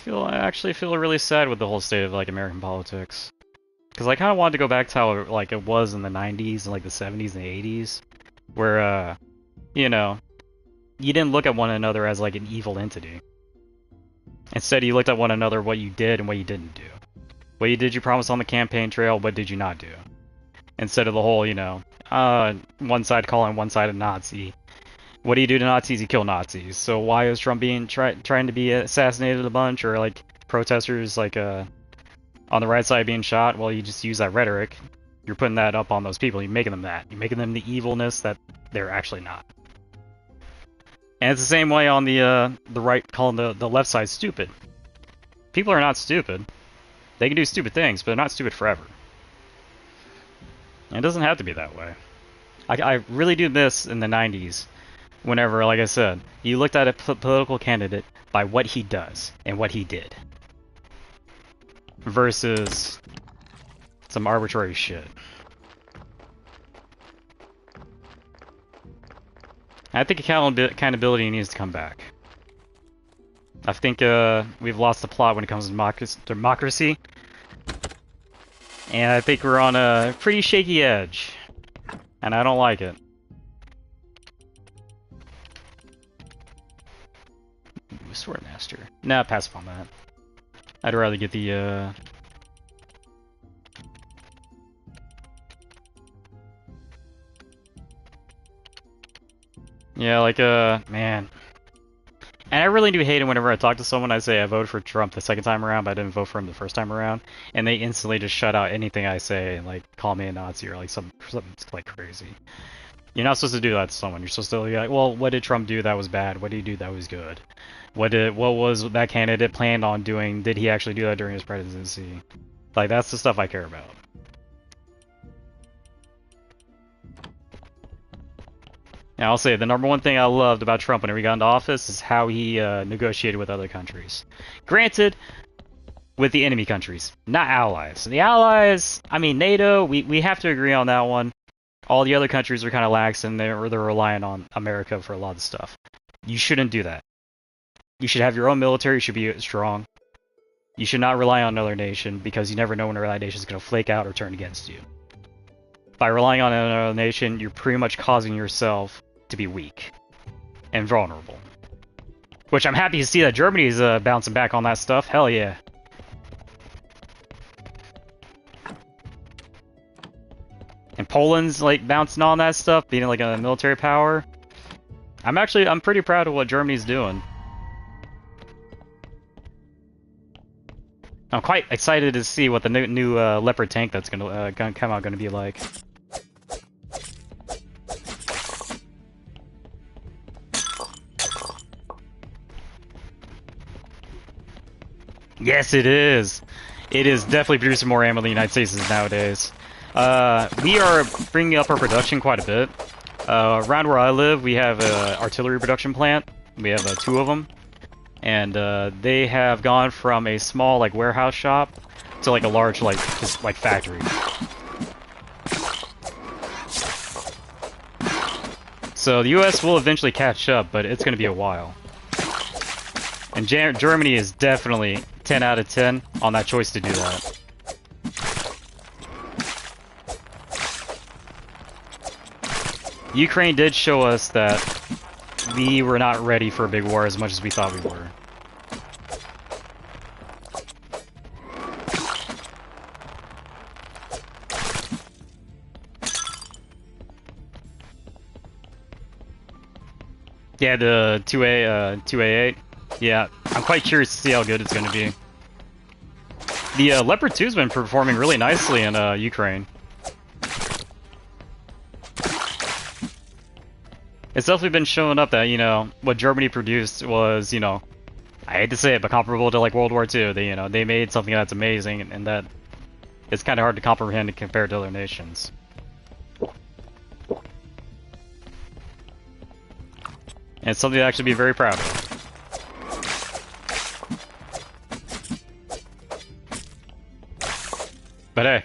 I actually feel really sad with the whole state of like American politics, because I kind of wanted to go back to how like it was in the 90s and like the 70s and the 80s, where you know, you didn't look at one another as like an evil entity. Instead, you looked at one another what you did and what you didn't do. What you did, you promised on the campaign trail. What did you not do? Instead of the whole, one side calling one side a Nazi. What do you do to Nazis? You kill Nazis. So why is Trump being trying to be assassinated a bunch, or like protesters like on the right side being shot? Well, you just use that rhetoric. You're putting that up on those people. You're making them that. You're making them the evilness that they're actually not. And it's the same way on the right, calling the left side stupid. People are not stupid. They can do stupid things, but they're not stupid forever. And it doesn't have to be that way. I really do miss in the 90s. Whenever, like I said, you looked at a political candidate by what he does and what he did. Versus some arbitrary shit. I think accountability needs to come back. I think we've lost the plot when it comes to democracy. And I think we're on a pretty shaky edge. And I don't like it. Swordmaster. Nah, pass up on that. I'd rather get the yeah, like man. And I really do hate it whenever I talk to someone, I say I voted for Trump the second time around, but I didn't vote for him the first time around, and they instantly just shut out anything I say and like call me a Nazi or like something like crazy. You're not supposed to do that to someone. You're supposed to be like, well, what did Trump do that was bad? What did he do that was good? What was that candidate planned on doing? Did he actually do that during his presidency? Like, that's the stuff I care about. And I'll say, the number one thing I loved about Trump whenever he got into office is how he negotiated with other countries. Granted, with the enemy countries, not allies. The allies, I mean, NATO, we have to agree on that one. All the other countries are kind of lax and they're relying on America for a lot of stuff. You shouldn't do that. You should have your own military, you should be strong. You should not rely on another nation because you never know when that nation is going to flake out or turn against you. by relying on another nation, you're pretty much causing yourself to be weak and vulnerable. Which I'm happy to see that Germany's bouncing back on that stuff. Hell yeah. And Poland's like bouncing on that stuff, being like a military power. I'm pretty proud of what Germany's doing. I'm quite excited to see what the new Leopard tank that's gonna come out gonna be like. Yes, it is. It is definitely producing more ammo than the United States is nowadays. We are bringing up our production quite a bit. Around where I live, we have an artillery production plant. We have 2 of them. And they have gone from a small like warehouse shop to like a large like factory. So the US will eventually catch up, but it's going to be a while. And Germany is definitely 10 out of 10 on that choice to do that. Ukraine did show us that we were not ready for a big war as much as we thought we were. Yeah, the 2A8. Yeah, I'm quite curious to see how good it's going to be. The Leopard 2's been performing really nicely in Ukraine. It's definitely been showing up that, you know, what Germany produced was, you know, I hate to say it, but comparable to like World War II. They, you know, they made something that's amazing, and that it's kind of hard to comprehend and compare to other nations. And it's something to actually be very proud of. But hey,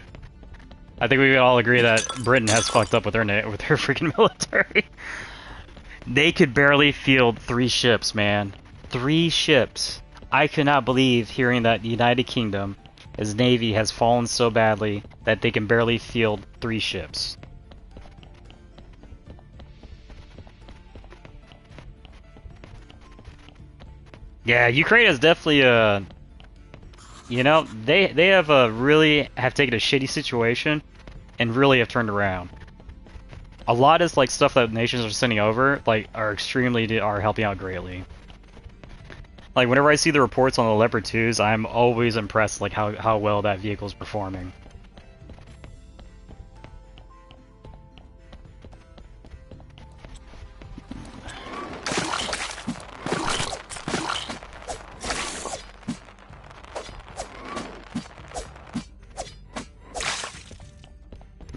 I think we can all agree that Britain has fucked up with their freaking military. They could barely field 3 ships, man. 3 ships. I could not believe hearing that the United Kingdom, his navy has fallen so badly that they can barely field 3 ships. Yeah, Ukraine is definitely you know, they have really have taken a shitty situation and really have turned around. A lot of like stuff that nations are sending over like are helping out greatly. Like whenever I see the reports on the Leopard 2s, I'm always impressed like how well that vehicle is performing.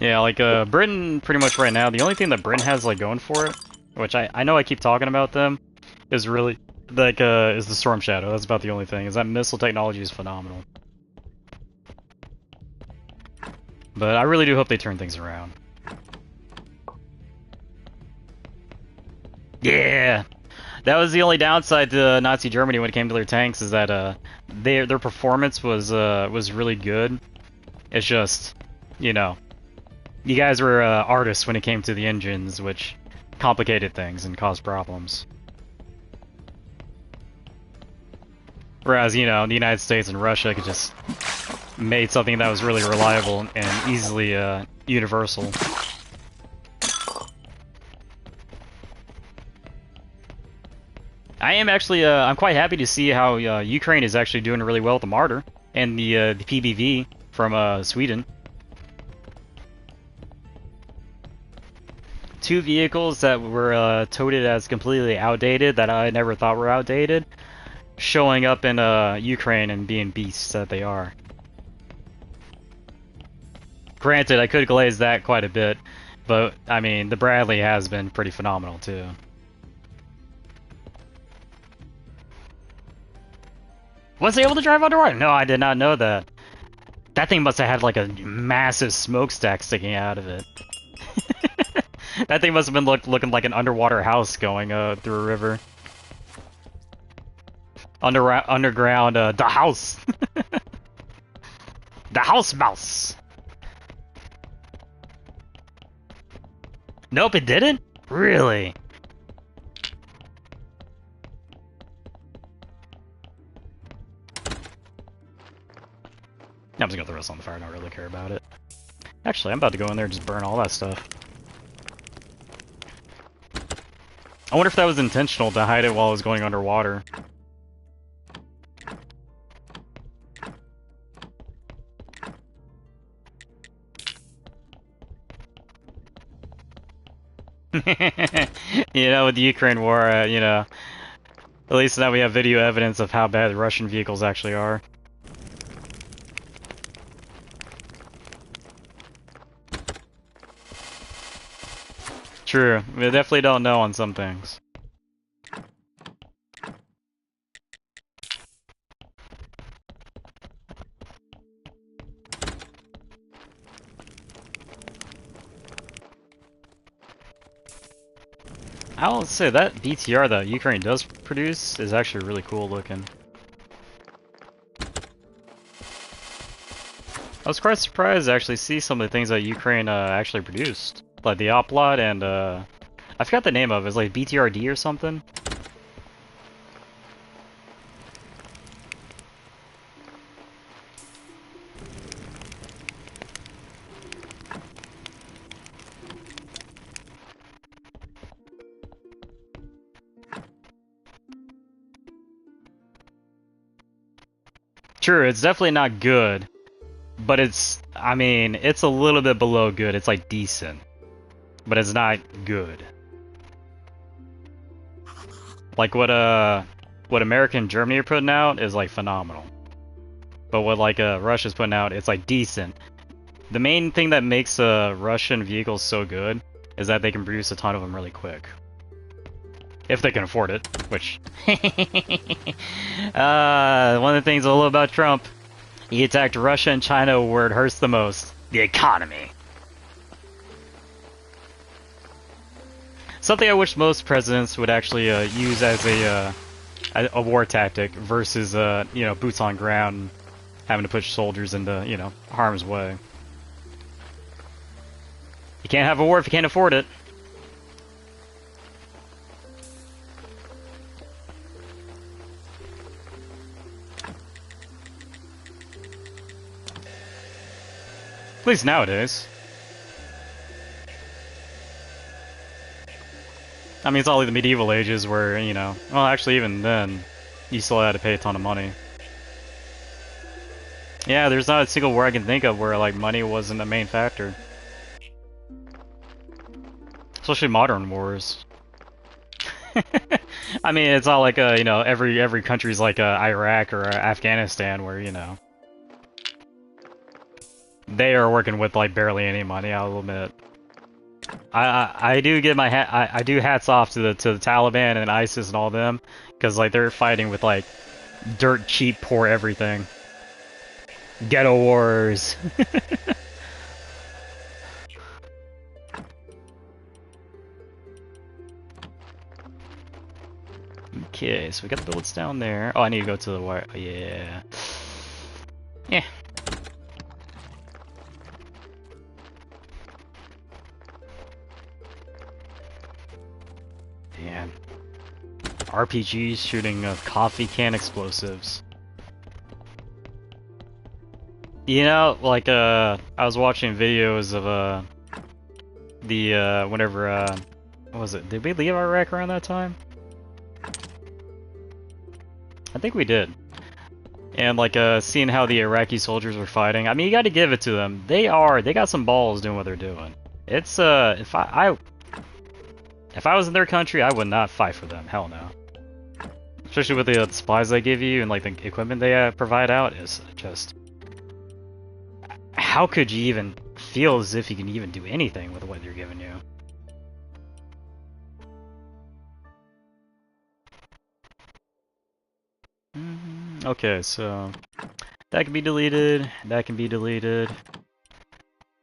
Yeah, like Britain pretty much right now, the only thing that Britain has like going for it, which I know I keep talking about them, is really like is the Storm Shadow. That's about the only thing. Is that missile technology is phenomenal. But I really do hope they turn things around. Yeah. That was the only downside to Nazi Germany when it came to their tanks, is that their performance was really good. It's just, you know, you guys were artists when it came to the engines, which complicated things and caused problems. Whereas, you know, the United States and Russia could just made something that was really reliable and easily universal. I am actually, I'm quite happy to see how Ukraine is actually doing really well with the Martyr and the PBV from Sweden. 2 vehicles that were touted as completely outdated, that I never thought were outdated, showing up in Ukraine and being beasts that they are. Granted, I could glaze that quite a bit, but I mean, the Bradley has been pretty phenomenal too. Was he able to drive underwater? No, I did not know that. That thing must have had like a massive smokestack sticking out of it. That thing must have been looking like an underwater house going through a river. Underground, the house. The house mouse. Nope, it didn't? Really? I'm just gonna throw this on the fire, I don't really care about it. Actually, I'm about to go in there and just burn all that stuff. I wonder if that was intentional to hide it while it was going underwater. You know, with the Ukraine war, you know, at least now we have video evidence of how bad the Russian vehicles actually are. True, we definitely don't know on some things. I will say that BTR that Ukraine does produce is actually really cool looking. I was quite surprised to actually see some of the things that Ukraine actually produced. Like the Oplot and I forgot the name of it, it's like BTRD or something. True, it's definitely not good, but it's, I mean, it's a little bit below good. It's like decent, but it's not good. Like what America and Germany are putting out is like phenomenal, but what like Russia's putting out, it's like decent. The main thing that makes Russian vehicles so good is that they can produce a ton of them really quick. If they can afford it, which... one of the things I love about Trump, he attacked Russia and China where it hurts the most. The economy. Something I wish most presidents would actually use as a war tactic versus, you know, boots on ground, having to push soldiers into, you know, harm's way. You can't have a war if you can't afford it. At least nowadays. I mean, it's all the medieval ages where, you know, well, actually, even then, you still had to pay a ton of money. Yeah, there's not a single war I can think of where, like, money wasn't the main factor. Especially modern wars. I mean, it's not like, you know, every country's like Iraq or Afghanistan where, you know, they are working with like barely any money, I'll admit. I do get my I do hats off to the Taliban and ISIS and all them, because like they're fighting with like dirt cheap poor everything. Ghetto wars. Okay, so we got the bullets down there. Oh, I need to go to the wire. Oh, yeah. Yeah. Damn. RPGs shooting coffee can explosives. You know, like, I was watching videos of, whenever, what was it? Did we leave Iraq around that time? I think we did. And, like, seeing how the Iraqi soldiers were fighting, I mean, you gotta give it to them. They got some balls doing what they're doing. It's, if I was in their country, I would not fight for them. Hell no. Especially with the supplies they give you and, like, the equipment they provide out is just... How could you even feel as if you can even do anything with what they're giving you? Okay, so that can be deleted, that can be deleted,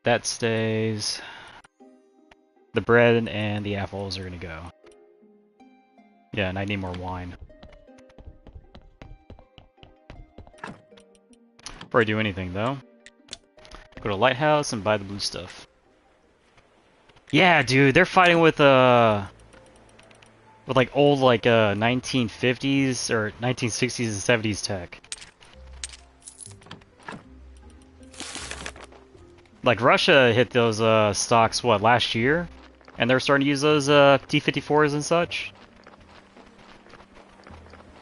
that stays, the bread and the apples are gonna go. Yeah, and I need more wine. Before I do anything though, go to Lighthouse and buy the blue stuff. Yeah, dude, they're fighting with like old 1950s or 1960s and 70s tech. Like Russia hit those stocks what last year, and they're starting to use those T-54s and such.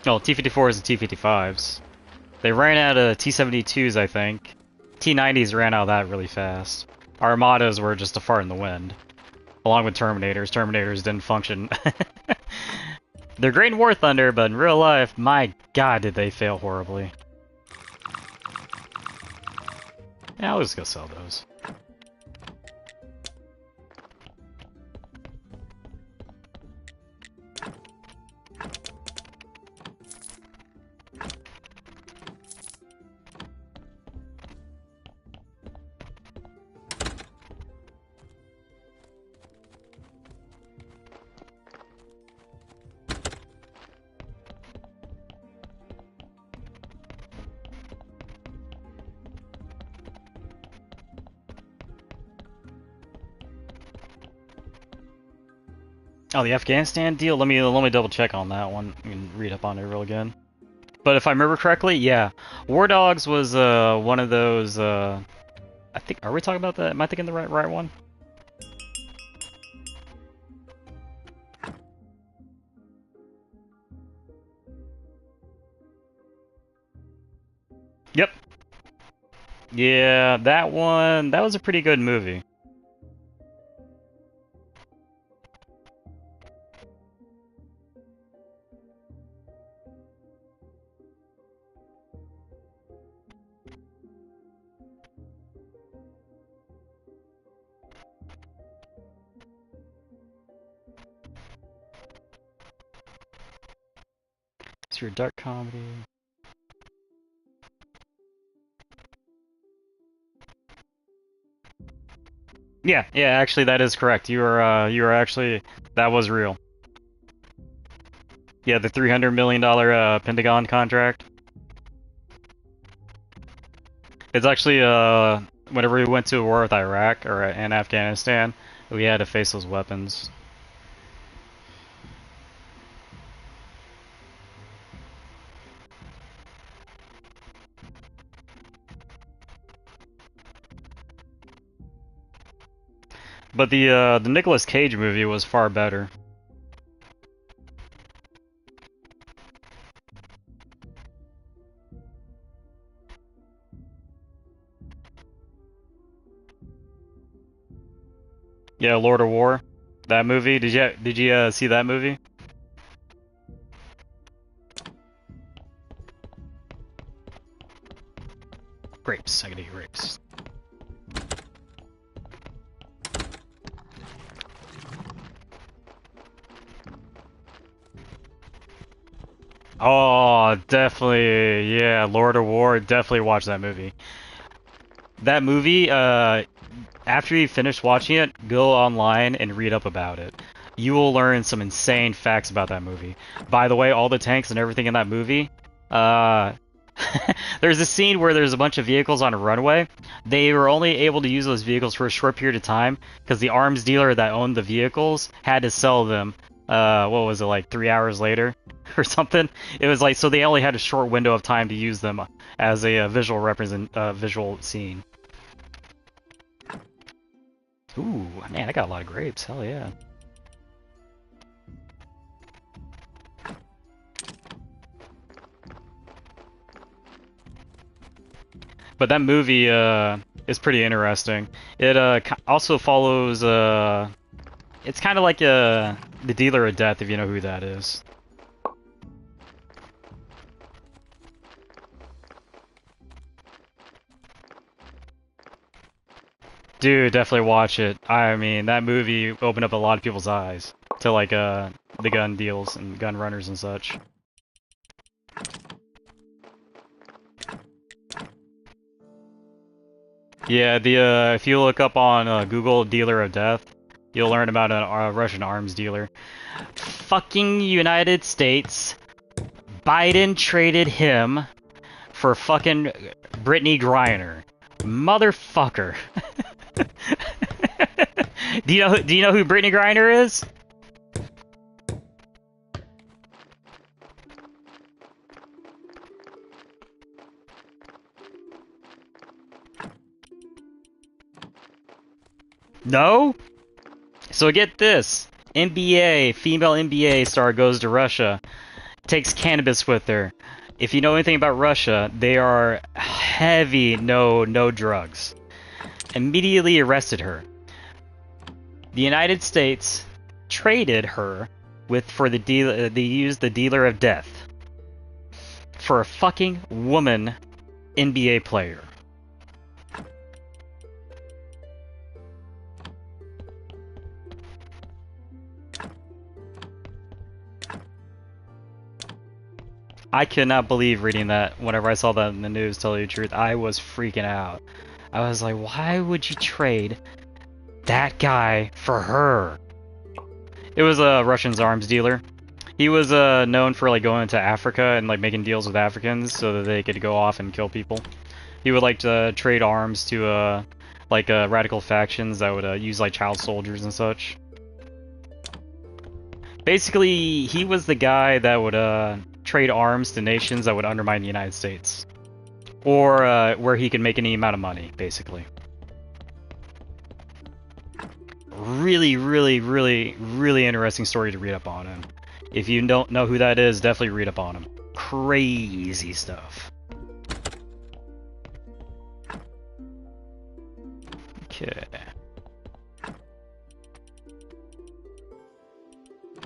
Oh, T-54s and T-55s. They ran out of T-72s, I think. T-90s ran out of that really fast. Armadas were just a fart in the wind. Along with Terminators. Terminators didn't function. They're great in War Thunder, but in real life, my god, did they fail horribly. Yeah, I'll just go sell those. Oh, the Afghanistan deal? Let me double check on that one. You can read up on it real again. But if I remember correctly, yeah, War Dogs was one of those. I think. Are we talking about that? Am I thinking the right one? Yep. Yeah, that one. That was a pretty good movie. It's your dark comedy. Yeah, yeah. Actually, that is correct. You are actually that was real. Yeah, the $300 million Pentagon contract. It's actually whenever we went to a war with Iraq or in Afghanistan, we had to face those weapons. But the Nicolas Cage movie was far better. Yeah, Lord of War, that movie. Did you see that movie? Grapes. I gotta eat grapes. Oh, definitely. Yeah, Lord of War. Definitely watch that movie. That movie, after you finish watching it, go online and read up about it. You will learn some insane facts about that movie. By the way, all the tanks and everything in that movie, there's a scene where there's a bunch of vehicles on a runway. They were only able to use those vehicles for a short period of time because the arms dealer that owned the vehicles had to sell them. What was it, like 3 hours later or something? It was like, so they only had a short window of time to use them as a visual scene. Ooh, man, I got a lot of grapes. Hell yeah. But that movie is pretty interesting. It also follows it's kind of like the Dealer of Death, if you know who that is. Dude, definitely watch it. I mean, that movie opened up a lot of people's eyes to like the gun deals and gun runners and such. Yeah, the if you look up on Google Dealer of Death, you'll learn about a Russian arms dealer. Fucking United States. Biden traded him for fucking Brittany Griner. Motherfucker. Do you know who Brittany Griner is? No? So get this. female NBA star goes to Russia, takes cannabis with her. If you know anything about Russia, they are heavy no drugs. Immediately arrested her. The United States traded her for the deal. They used the dealer of death for a fucking woman NBA player. I could not believe reading that whenever I saw that in the news, to tell you the truth. I was freaking out. I was like, why would you trade that guy for her? It was a Russian's arms dealer. He was known for like going to Africa and like making deals with Africans so that they could go off and kill people. He would like to trade arms to radical factions that would use like child soldiers and such. Basically, he was the guy that would trade arms to nations that would undermine the United States. Or where he could make any amount of money, basically. Really, really, really, really interesting story to read up on him. If you don't know who that is, definitely read up on him. Crazy stuff. Okay.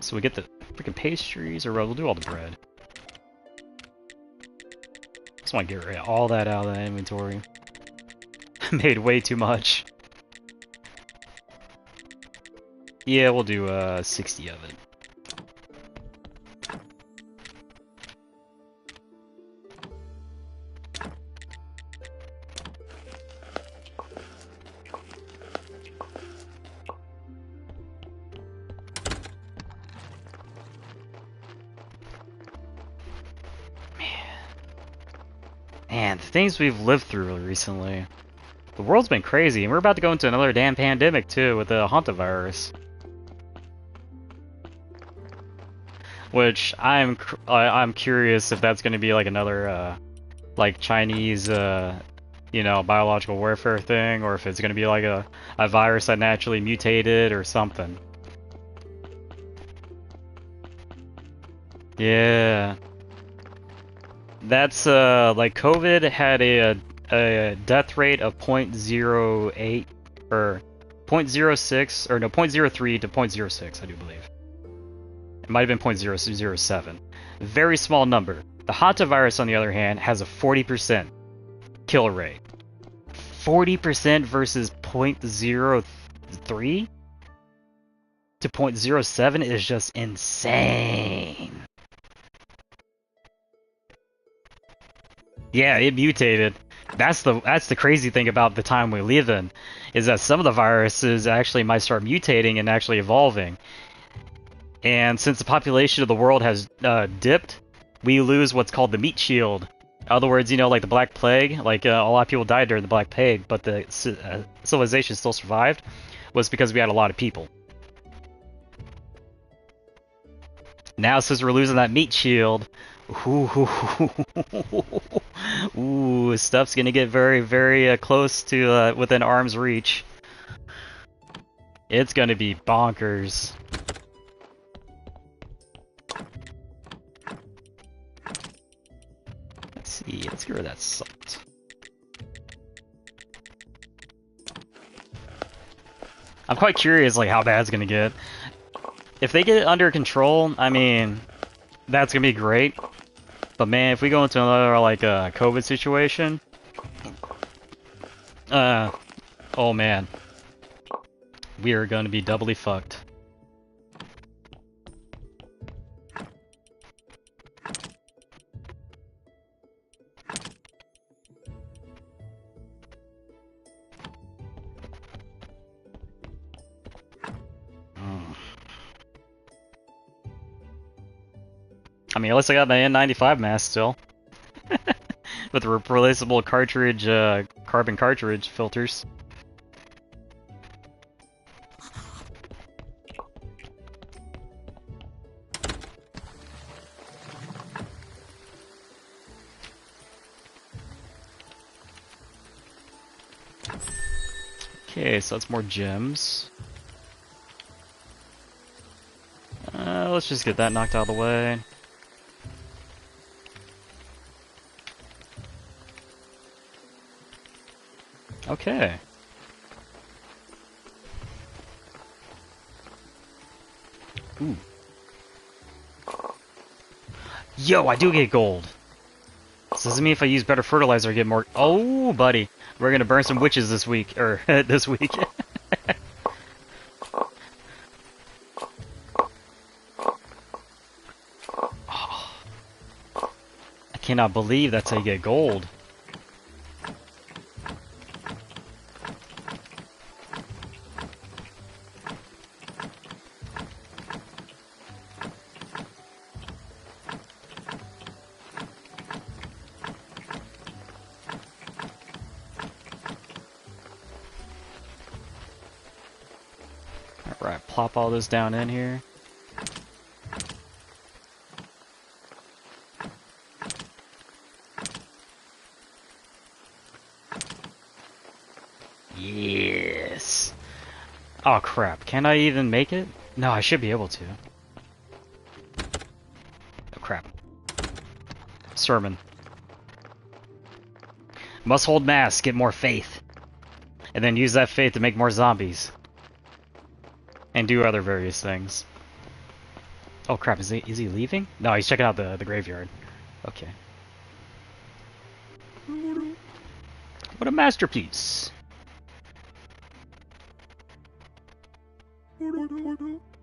So we get the freaking pastries, or we'll do all the bread. Just want to get rid of all that out of that inventory. Made way too much. Yeah, we'll do 60 of it. Man, the things we've lived through recently. The world's been crazy, and we're about to go into another damn pandemic too with the hantavirus. Which I'm curious if that's going to be like another like Chinese you know, biological warfare thing, or if it's going to be like a virus that naturally mutated or something. Yeah. That's like COVID had a death rate of 0.08 or 0.06 or no 0.03 to 0.06, I do believe. It might have been 0.007. Very small number. The hantavirus, on the other hand, has a 40% kill rate. 40% versus 0.03 to 0.07 is just insane. Yeah, it mutated. That's the crazy thing about the time we live in, is that some of the viruses actually might start mutating and actually evolving. And since the population of the world has dipped, we lose what's called the meat shield. In other words, you know, like the Black Plague, like a lot of people died during the Black Plague, but the civilization still survived, was because we had a lot of people. Now, since we're losing that meat shield, ooh, stuff's gonna get very, very close to within arm's reach. It's gonna be bonkers. Let's see, let's get rid of that salt. I'm quite curious, like, how bad it's gonna get. If they get it under control, I mean, that's gonna be great. But man, if we go into another, like, COVID situation, oh man, we are gonna be doubly fucked. I mean, at least I got my N95 mask still. With the replaceable cartridge, carbon cartridge filters. Okay, so that's more gems. Let's just get that knocked out of the way. Okay. Ooh. Yo, I do get gold. This doesn't mean if I use better fertilizer I get more. Oh, buddy. We're gonna burn some witches this week. Or, this week. Oh, I cannot believe that's how you get gold. Alright, plop all this down in here. Yes! Oh crap, can I even make it? No, I should be able to. Oh crap. Sermon. Must hold mass, get more faith. And then use that faith to make more zombies. And do other various things. Oh crap, is he leaving? No, he's checking out the graveyard. Okay. What a masterpiece!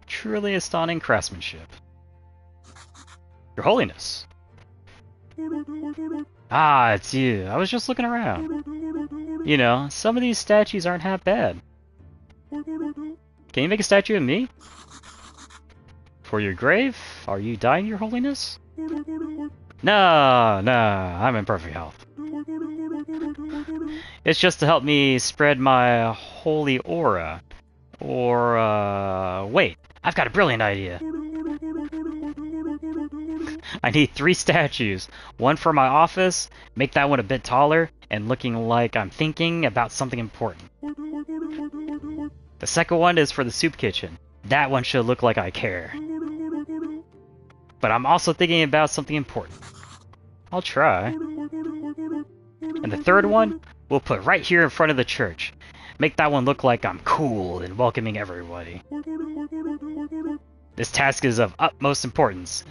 Truly astounding craftsmanship. Your Holiness! Ah, it's you. I was just looking around. You know, some of these statues aren't half bad. Can you make a statue of me? For your grave? Are you dying, Your Holiness? No, I'm in perfect health. It's just to help me spread my holy aura. Or, wait, I've got a brilliant idea. I need 3 statues. One for my office, make that one a bit taller, and looking like I'm thinking about something important. The second one is for the soup kitchen. That one should look like I care. But I'm also thinking about something important. I'll try. And the third one, we'll put right here in front of the church. Make that one look like I'm cool and welcoming everybody. This task is of utmost importance.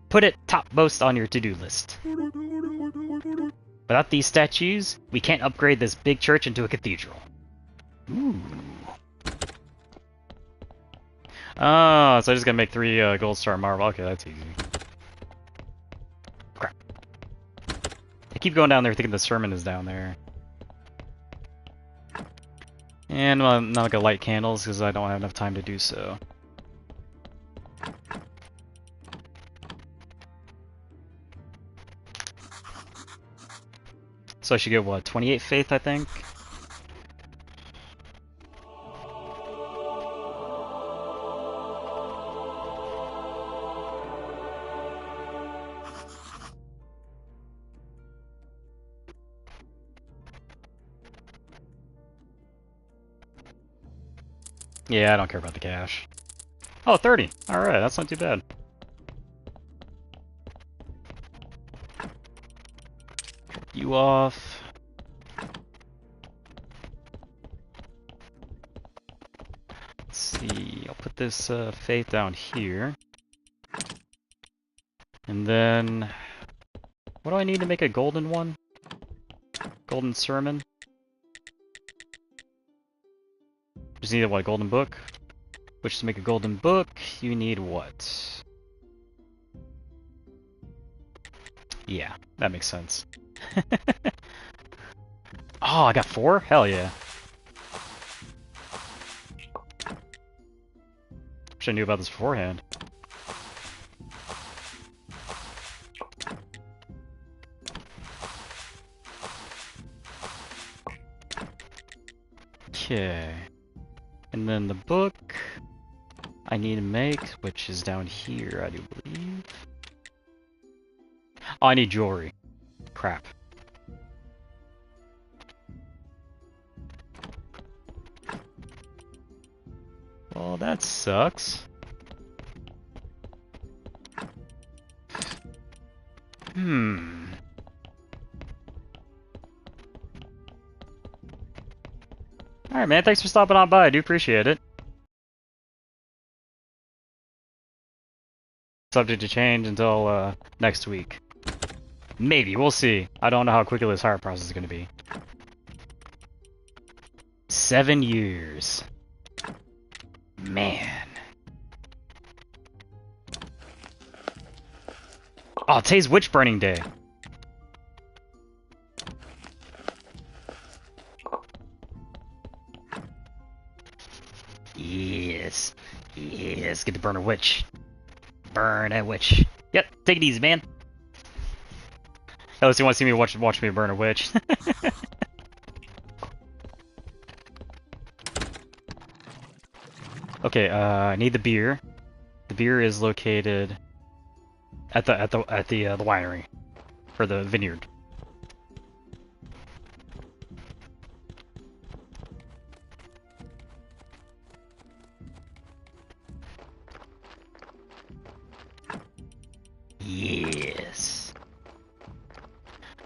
Put it topmost on your to-do list. Without these statues, we can't upgrade this big church into a cathedral. Ooh. Oh, so I just gotta make 3 gold star marble. Okay, that's easy. Crap. I keep going down there thinking the sermon is down there. And I'm not gonna light candles because I don't have enough time to do so. So I should get, what, 28 faith, I think? Yeah, I don't care about the cash. Oh, 30! Alright, that's not too bad. Drop you off. Let's see, I'll put this faith down here. And then... what do I need to make a golden one? Golden sermon? Just need a, what, golden book? Which to make a golden book, you need what? Yeah, that makes sense. Oh, I got 4? Hell yeah. Wish I knew about this beforehand. Okay. And then the book I need to make, which is down here, I do believe. Oh, I need jewelry. Crap. that sucks. Alright, man, thanks for stopping on by. I do appreciate it. Subject to change until next week. Maybe, we'll see. I don't know how quickly this hire process is going to be. 7 years. Man. Oh, today's Witch Burning Day. Yes. Yes, get to burn a witch. Burn a witch. Yep, take it easy, man. Unless you want to see me watch me burn a witch. Okay, I need the beer. The beer is located at the winery, or the vineyard. Yes.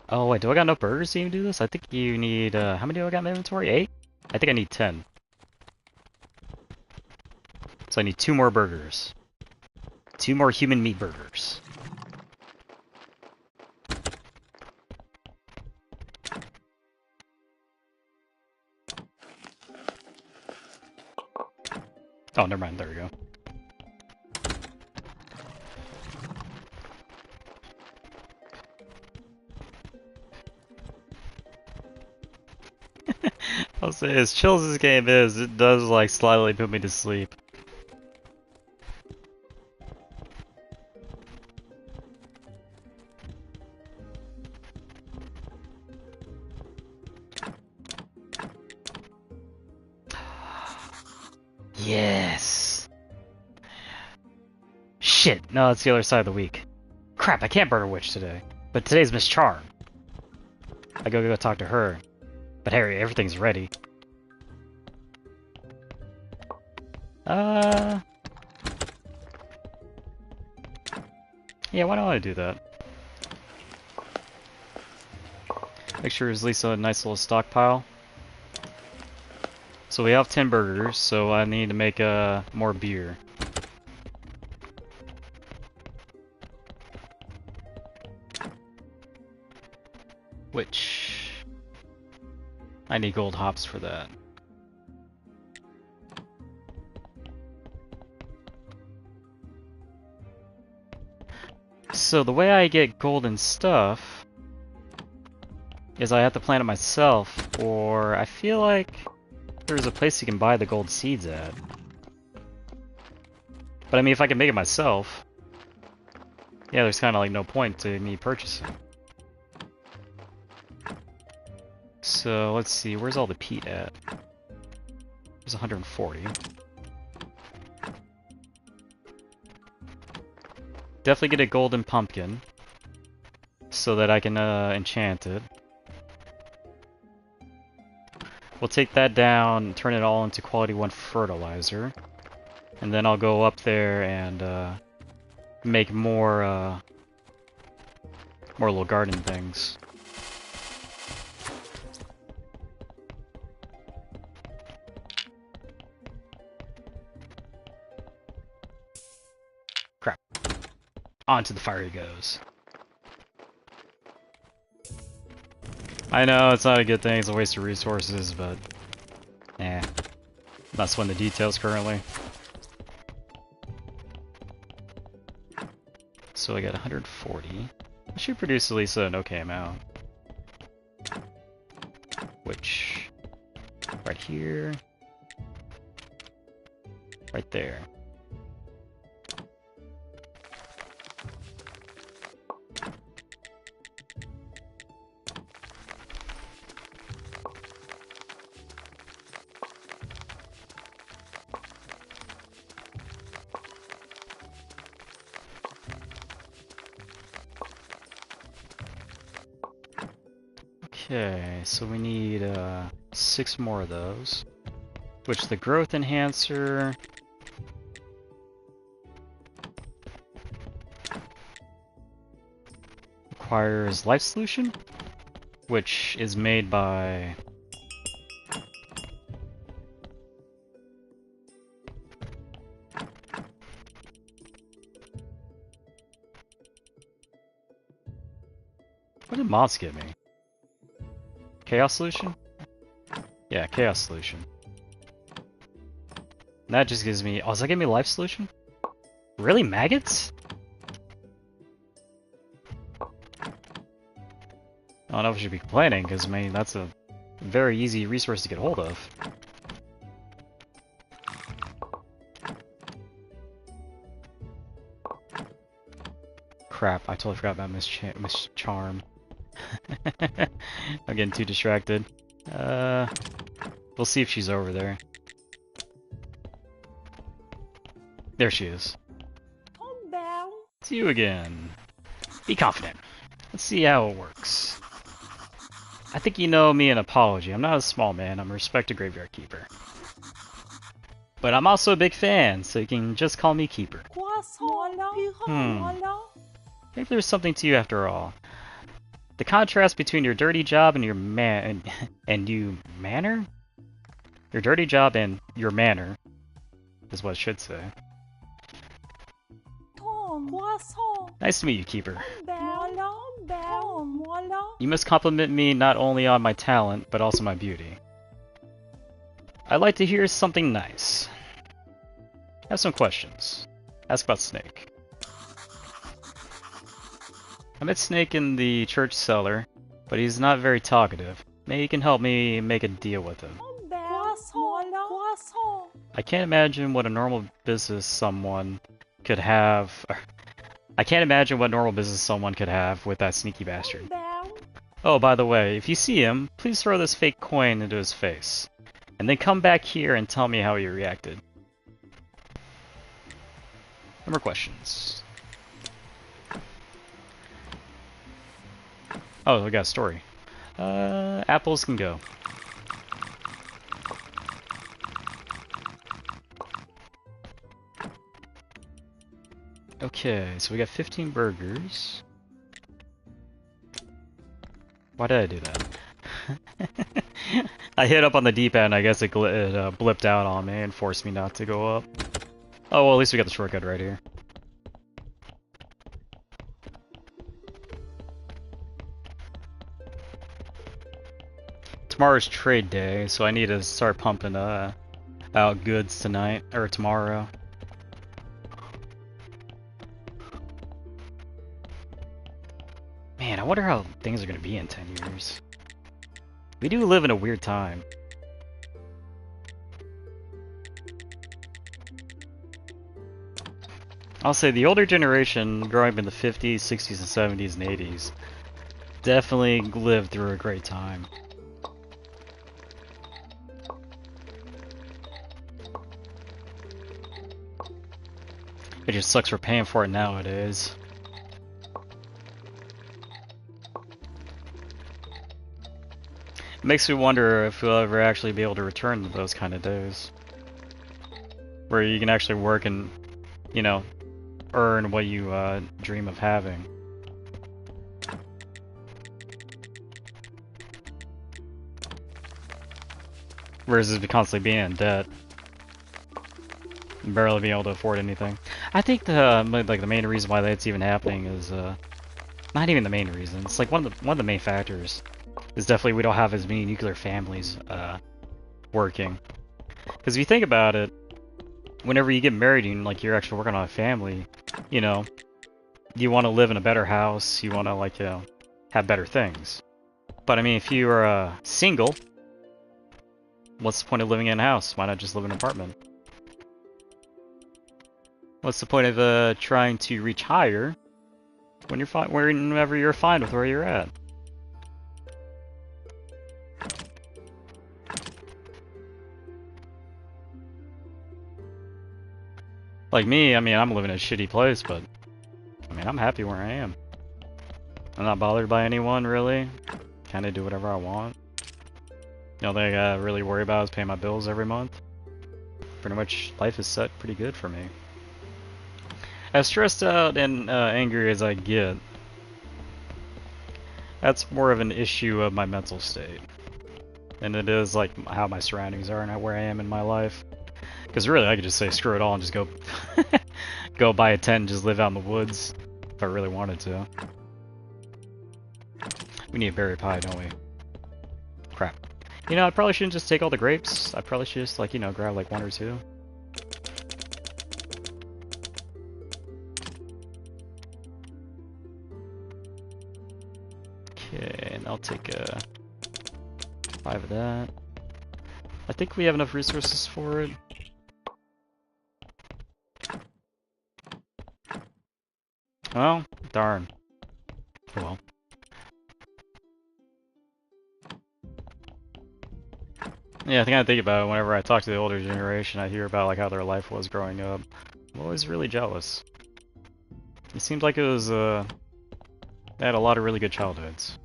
Oh wait, do I got enough burgers to even do this? I think you need, how many do I got in my inventory? 8? I think I need 10. So I need 2 more burgers. 2 more human meat burgers. Oh, never mind, there we go. I'll say, as chill as this game is, it does like slightly put me to sleep. Yes. Shit, no, it's the other side of the week. Crap, I can't burn a witch today. But today's Miss Charm. I go talk to her. But Harry, everything's ready. Yeah, why don't I do that? Make sure there's at least a nice little stockpile. So we have 10 burgers, so I need to make more beer. Which I need gold hops for that. So the way I get golden stuff is I have to plant it myself, or I feel like there's a place you can buy the gold seeds at. But I mean, if I can make it myself, yeah, there's kind of like no point to me purchasing. So let's see, where's all the peat at? There's 140. Definitely get a golden pumpkin so that I can enchant it. We'll take that down, turn it all into quality 1 fertilizer, and then I'll go up there and make more little garden things. Crap. Onto the fire he goes. I know, it's not a good thing, it's a waste of resources, but... eh. Not sweating the details currently. So I got 140. I should produce at least an okay amount. Which... right here... right there. Okay, so we need 6 more of those. Which the growth enhancer requires life solution, which is made by... What did mods give me? Chaos solution? Yeah, chaos solution. And that just gives me... Oh, does that give me life solution? Really? Maggots? I don't know if I should be complaining, because, I mean, that's a very easy resource to get hold of. Crap, I totally forgot about Miss Charm. I'm getting too distracted. We'll see if she's over there. There she is. It's you again. Be confident. Let's see how it works. I think you know me an apology. I'm not a small man. I'm a respected graveyard keeper. But I'm also a big fan, so you can just call me Keeper. Maybe there's something to you after all. The contrast between your dirty job and your manner? Your dirty job and your manner is what it should say. Nice to meet you, Keeper. You must compliment me not only on my talent, but also my beauty. I'd like to hear something nice. I have some questions. Ask about Snake. I met Snake in the church cellar, but he's not very talkative. Maybe you can help me make a deal with him. I can't imagine what a normal business someone could have. I can't imagine what normal business someone could have with that sneaky bastard. Oh, by the way, if you see him, please throw this fake coin into his face. And then come back here and tell me how he reacted. No more questions. Oh, we got a story. Apples can go. Okay, so we got 15 burgers. Why did I do that? I hit up on the D-pad and I guess it blipped out on me and forced me not to go up. Oh, well, at least we got the shortcut right here. Tomorrow's trade day, so I need to start pumping out goods tonight, or tomorrow. Man, I wonder how things are going to be in 10 years. We do live in a weird time. I'll say the older generation, growing up in the 50s, 60s, and 70s, and 80s, definitely lived through a great time. It just sucks we're paying for it nowadays. It makes me wonder if we'll ever actually be able to return to those kind of days. Where you can actually work and, you know, earn what you dream of having. Versus constantly being in debt. And barely being able to afford anything. I think the main reason why that's even happening is not even the main reason. It's like one of the main factors is definitely we don't have as many nuclear families working. Because if you think about it, whenever you get married and like you're actually working on a family, you know, you want to live in a better house, you want to like, you know, have better things. But I mean, if you are single, what's the point of living in a house? Why not just live in an apartment? What's the point of trying to reach higher when you're fine, whenever you're fine with where you're at? Like me, I mean, I'm living in a shitty place, but I mean, I'm happy where I am. I'm not bothered by anyone, really. Kind of do whatever I want. The only thing I gotta really worry about is paying my bills every month. Pretty much, life is set pretty good for me. As stressed out and angry as I get, That's more of an issue of my mental state than it is like how my surroundings are and where I am in my life. Because really, I could just say screw it all and just go go buy a tent and just live out in the woods if I really wanted to. We need a berry pie, don't we? Crap. You know, I probably shouldn't just take all the grapes. I probably should just, like, you know, grab like one or two. Okay, and I'll take 5 of that. I think we have enough resources for it. Well, darn. Oh well. Yeah, I think I think about it whenever I talk to the older generation. I hear about like how their life was growing up. I'm always really jealous. It seems like it was they had a lot of really good childhoods.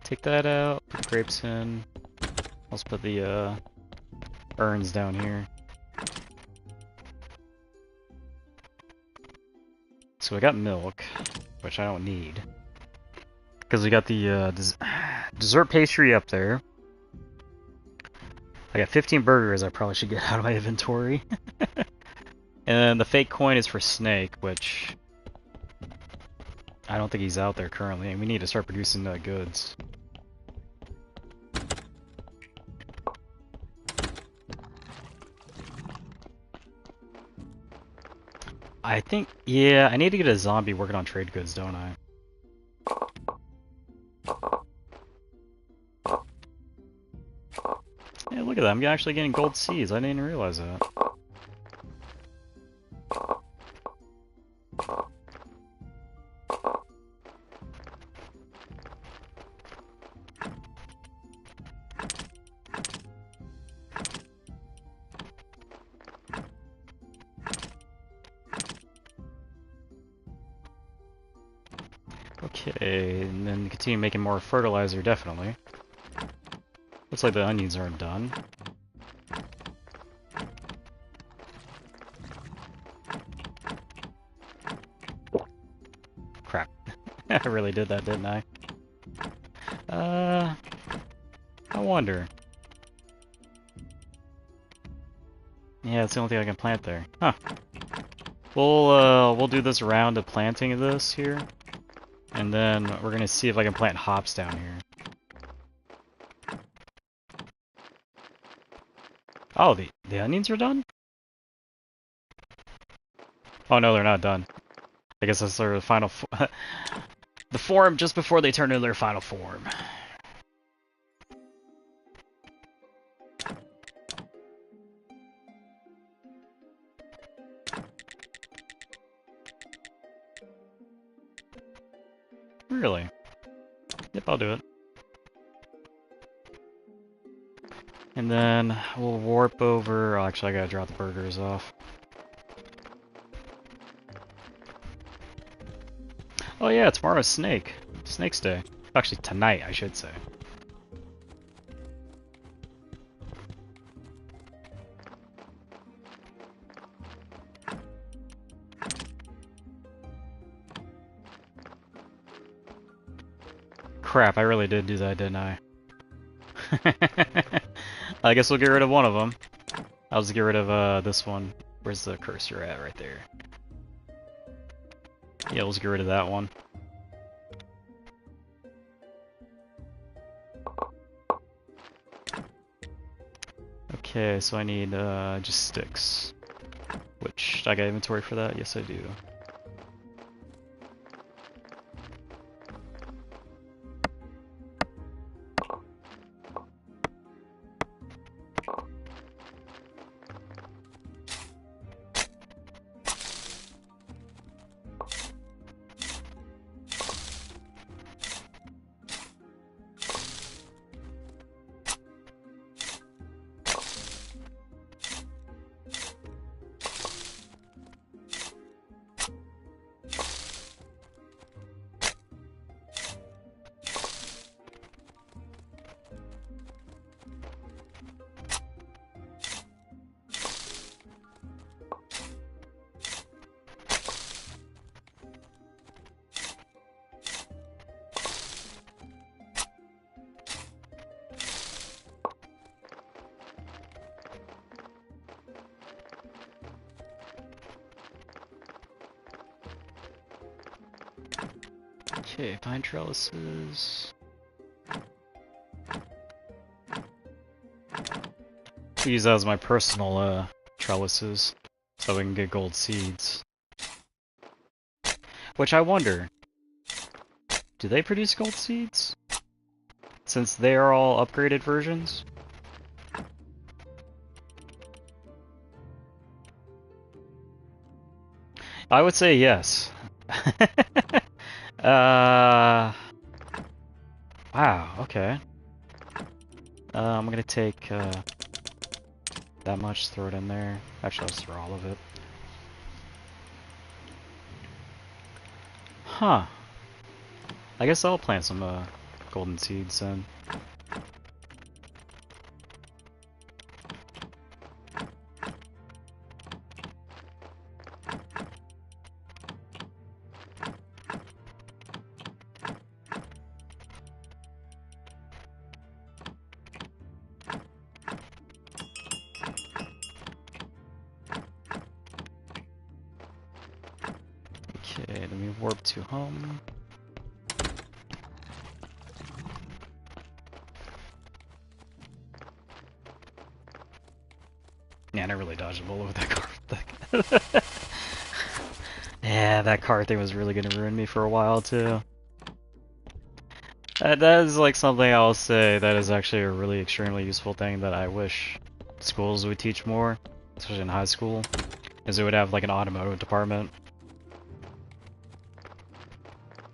Take that out, put grapes in. Let's put the urns down here. So we got milk, which I don't need. Because we got the dessert pastry up there. I got 15 burgers I probably should get out of my inventory. And then the fake coin is for Snake, which I don't think he's out there currently, and we need to start producing goods. I think, yeah, I need to get a zombie working on trade goods, don't I? Yeah, look at that, I'm actually getting gold seeds, I didn't even realize that. Okay, and then continue making more fertilizer, definitely. Looks like the onions aren't done. Crap. I really did that, didn't I? I wonder. Yeah, it's the only thing I can plant there. Huh. We'll do this round of planting of this here. And then we're gonna see if I can plant hops down here. Oh, the onions are done? Oh no, they're not done. I guess that's their final the form just before they turn into their final form. Really? Yep, I'll do it. And then we'll warp over. Oh, actually, I gotta drop the burgers off. Oh yeah, tomorrow's Snake's Day. Actually, tonight, I should say. Crap, I really did do that, didn't I? I guess we'll get rid of one of them. I'll just get rid of this one. Where's the cursor at? Right there. Yeah, we'll just get rid of that one. Okay, so I need just sticks. Which, I got inventory for that? Yes, I do. Okay, pine trellises. Use that as my personal trellises, so we can get gold seeds. Which I wonder, do they produce gold seeds? Since they are all upgraded versions? I would say yes. Wow, okay. I'm gonna take that much, throw it in there. Actually, let's throw all of it. Huh. I guess I'll plant some golden seeds then. Okay, let me warp to home. Yeah, I really dodged a bullet with that car. Yeah, that car thing was really gonna ruin me for a while too. That is like something I'll say that is actually a really extremely useful thing that I wish schools would teach more, especially in high school, is it would have like an automotive department.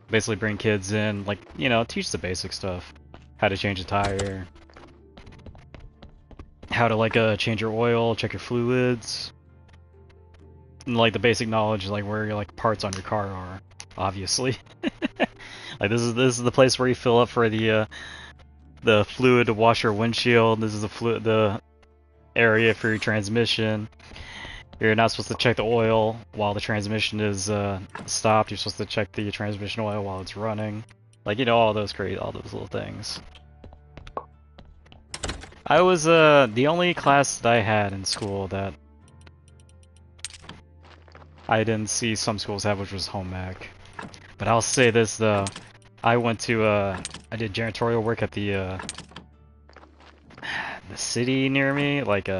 Basically bring kids in, like, you know, teach the basic stuff. How to change a tire. How to, like, change your oil, check your fluids. And, like, the basic knowledge, like, where your, like, parts on your car are, obviously. Like, this is the place where you fill up for the fluid to wash your windshield. This is the area for your transmission. You're not supposed to check the oil while the transmission is stopped. You're supposed to check the transmission oil while it's running. Like, you know, all those little things. I was the only class that I had in school that I didn't see some schools have, which was home ec. But I'll say this though, I went to I did janitorial work at the city near me, like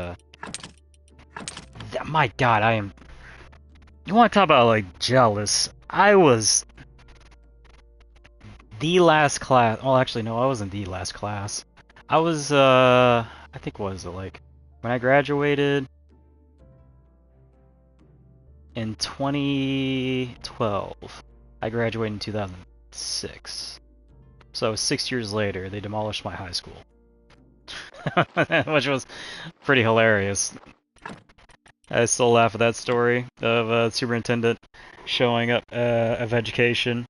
my god, I am... You want to talk about, like, jealous? I was... the last class... Well, actually, no, I wasn't the last class. I was, I think, what was it, like... When I graduated... in 2012. I graduated in 2006. So, 6 years later, they demolished my high school. Which was pretty hilarious. I still laugh at that story of a superintendent showing up of education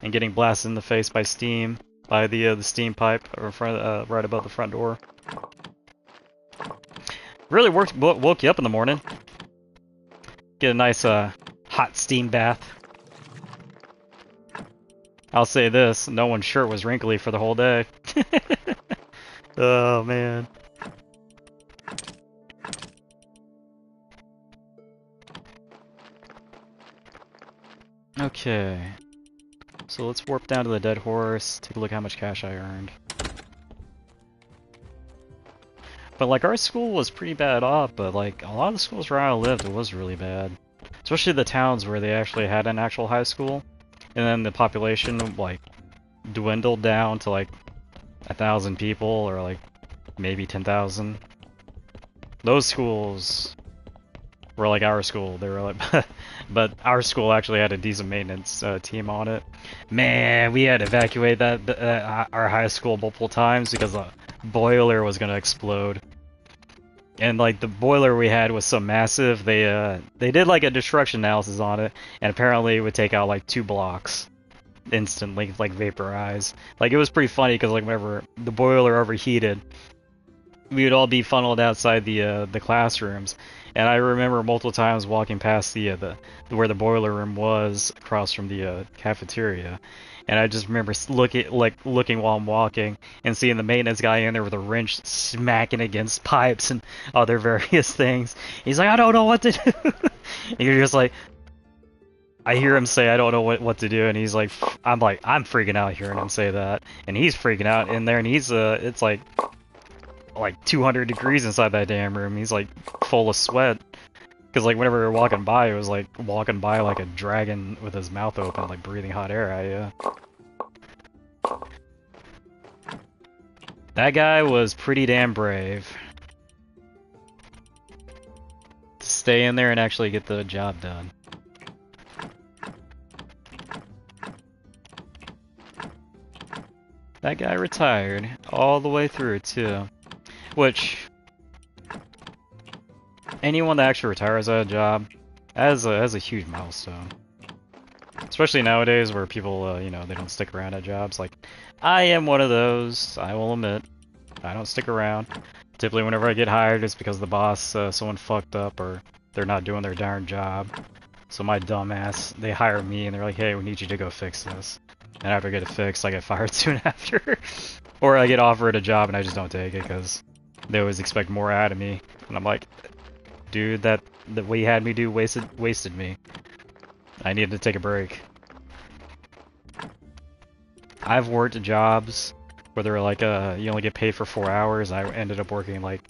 and getting blasted in the face by steam, by the steam pipe in front, right above the front door. Really woke you up in the morning. Get a nice hot steam bath. I'll say this: no one's shirt was wrinkly for the whole day. Oh man. Okay, so let's warp down to the dead horse, take a look at how much cash I earned. But like, our school was pretty bad off, but like, a lot of the schools where I lived, it was really bad. Especially the towns where they actually had an actual high school, and then the population like dwindled down to like 1,000 people, or like maybe 10,000. Those schools were like our school. They were like, but our school actually had a decent maintenance team on it. Man, we had to evacuate our high school multiple times because the boiler was gonna explode. And like the boiler we had was so massive, they did like a destruction analysis on it, and apparently it would take out like 2 blocks instantly, like vaporize. Like, it was pretty funny because like whenever the boiler overheated, we would all be funneled outside the classrooms. And I remember multiple times walking past the where the boiler room was across from the cafeteria, and I just remember looking while I'm walking and seeing the maintenance guy in there with a wrench smacking against pipes and other various things. He's like, I don't know what to do. And you're just like, I hear him say I don't know what to do, and he's like, I'm freaking out hearing him say that, and he's freaking out in there, and he's it's like 200 degrees inside that damn room. He's like full of sweat, because like whenever we were walking by, it was like walking by like a dragon with his mouth open, like breathing hot air at you. That guy was pretty damn brave. To stay in there and actually get the job done. That guy retired all the way through too, which anyone that actually retires at a job has a huge milestone. Especially nowadays where people, you know, they don't stick around at jobs. Like, I am one of those, I will admit. I don't stick around. Typically whenever I get hired, it's because the boss, someone fucked up or they're not doing their darn job. So my dumb ass, they hire me and they're like, hey, we need you to go fix this. And after I get it fixed, I get fired soon after. Or I get offered a job and I just don't take it because they always expect more out of me. And I'm like, dude, that what you had me do wasted me. I needed to take a break. I've worked jobs where they're like, you only get paid for 4 hours. I ended up working like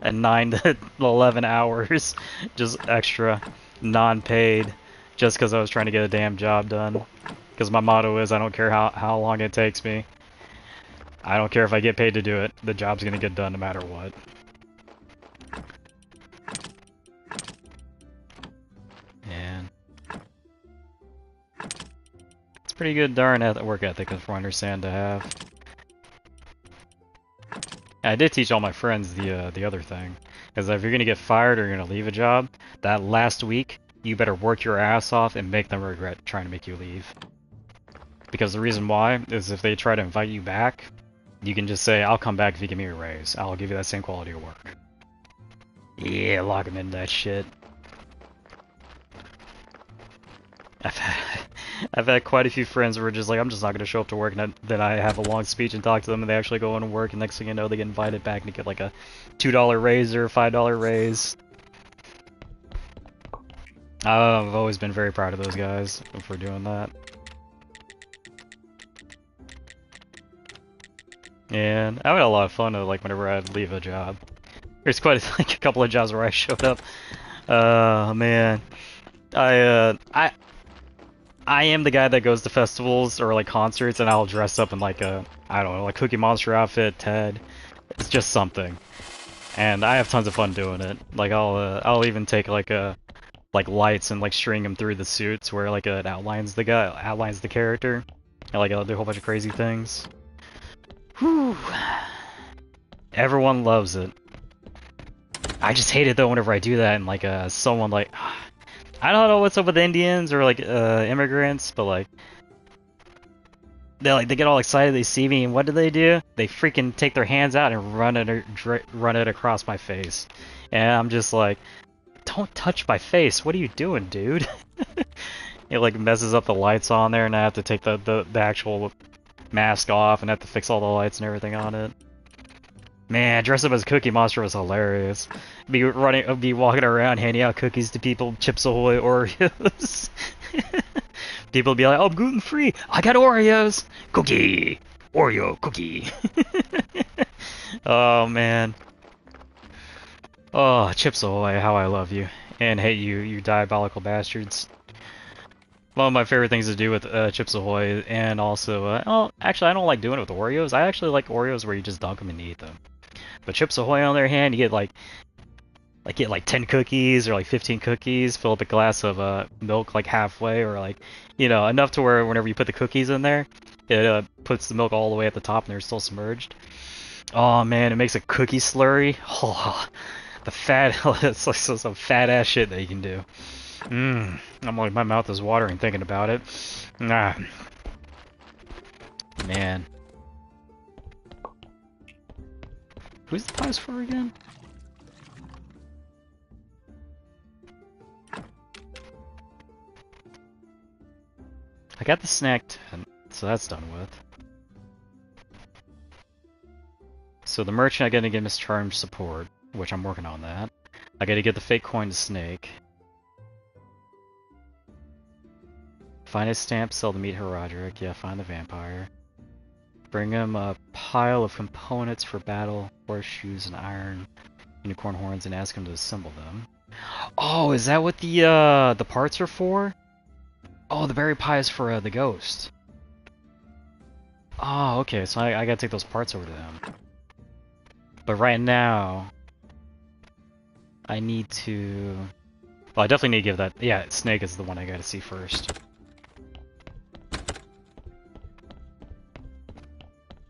9 to 11 hours, just extra, non-paid, just because I was trying to get a damn job done. Because my motto is, I don't care how long it takes me. I don't care if I get paid to do it. The job's gonna get done no matter what. And it's pretty good darn work ethic, from what I understand, to have. And I did teach all my friends the other thing, is that if you're gonna get fired or you're gonna leave a job, that last week you better work your ass off and make them regret trying to make you leave. Because the reason why is if they try to invite you back, you can just say, I'll come back if you give me a raise. I'll give you that same quality of work. Yeah, lock them into that shit. I've had quite a few friends who are just like, I'm just not going to show up to work, and then I have a long speech and talk to them, and they actually go in and work, and next thing you know, they get invited back and get like a $2 raise or a $5 raise. I've always been very proud of those guys for doing that. And I had a lot of fun like whenever I'd leave a job. There's quite a couple of jobs where I showed up. Man, I am the guy that goes to festivals or like concerts, and I'll dress up in like a, I don't know, like Cookie Monster outfit, Ted. It's just something, and I have tons of fun doing it. Like I'll even take like lights and like string them through the suits where like it outlines the character, and like I'll do a whole bunch of crazy things. Whew. Everyone loves it. I just hate it though whenever I do that and like someone like, I don't know what's up with Indians or like immigrants, but like they get all excited, they see me, and what do? They freaking take their hands out and run it across my face, and I'm just like, don't touch my face. What are you doing, dude? It like messes up the lights on there, and I have to take the actual mask off and have to fix all the lights and everything on it. Man, dress up as Cookie Monster was hilarious. Be walking around handing out cookies to people, Chips Ahoy, Oreos. People be like, "Oh, I'm gluten free. I got Oreos. Cookie, Oreo, cookie." Oh man. Oh, Chips Ahoy, how I love you and hate you, you diabolical bastards. One of my favorite things to do with Chips Ahoy, and also, oh, actually, I don't like doing it with Oreos. I actually like Oreos where you just dunk them and eat them. But Chips Ahoy, on the other hand, you get like 10 cookies or like 15 cookies, fill up a glass of milk like halfway, or like, you know, enough to where whenever you put the cookies in there, it puts the milk all the way at the top and they're still submerged. Oh man, it makes a cookie slurry. Oh, the fat, it's like some fat ass shit that you can do. I'm like, my mouth is watering thinking about it. Ah. Man. Who's the prize for again? I got the snack tent, so that's done with. So the merchant, I gotta get mischarged support, which I'm working on that. I gotta get the fake coin to Snake. Find a stamp, sell to meet Roderick. Yeah, find the vampire. Bring him a pile of components for battle, horseshoes and iron, unicorn horns, and ask him to assemble them. Oh, is that what the parts are for? Oh, the berry pie is for the ghost. Oh, okay, so I gotta take those parts over to him. But right now, I need to... Well, I definitely need to give that... Yeah, Snake is the one I gotta see first.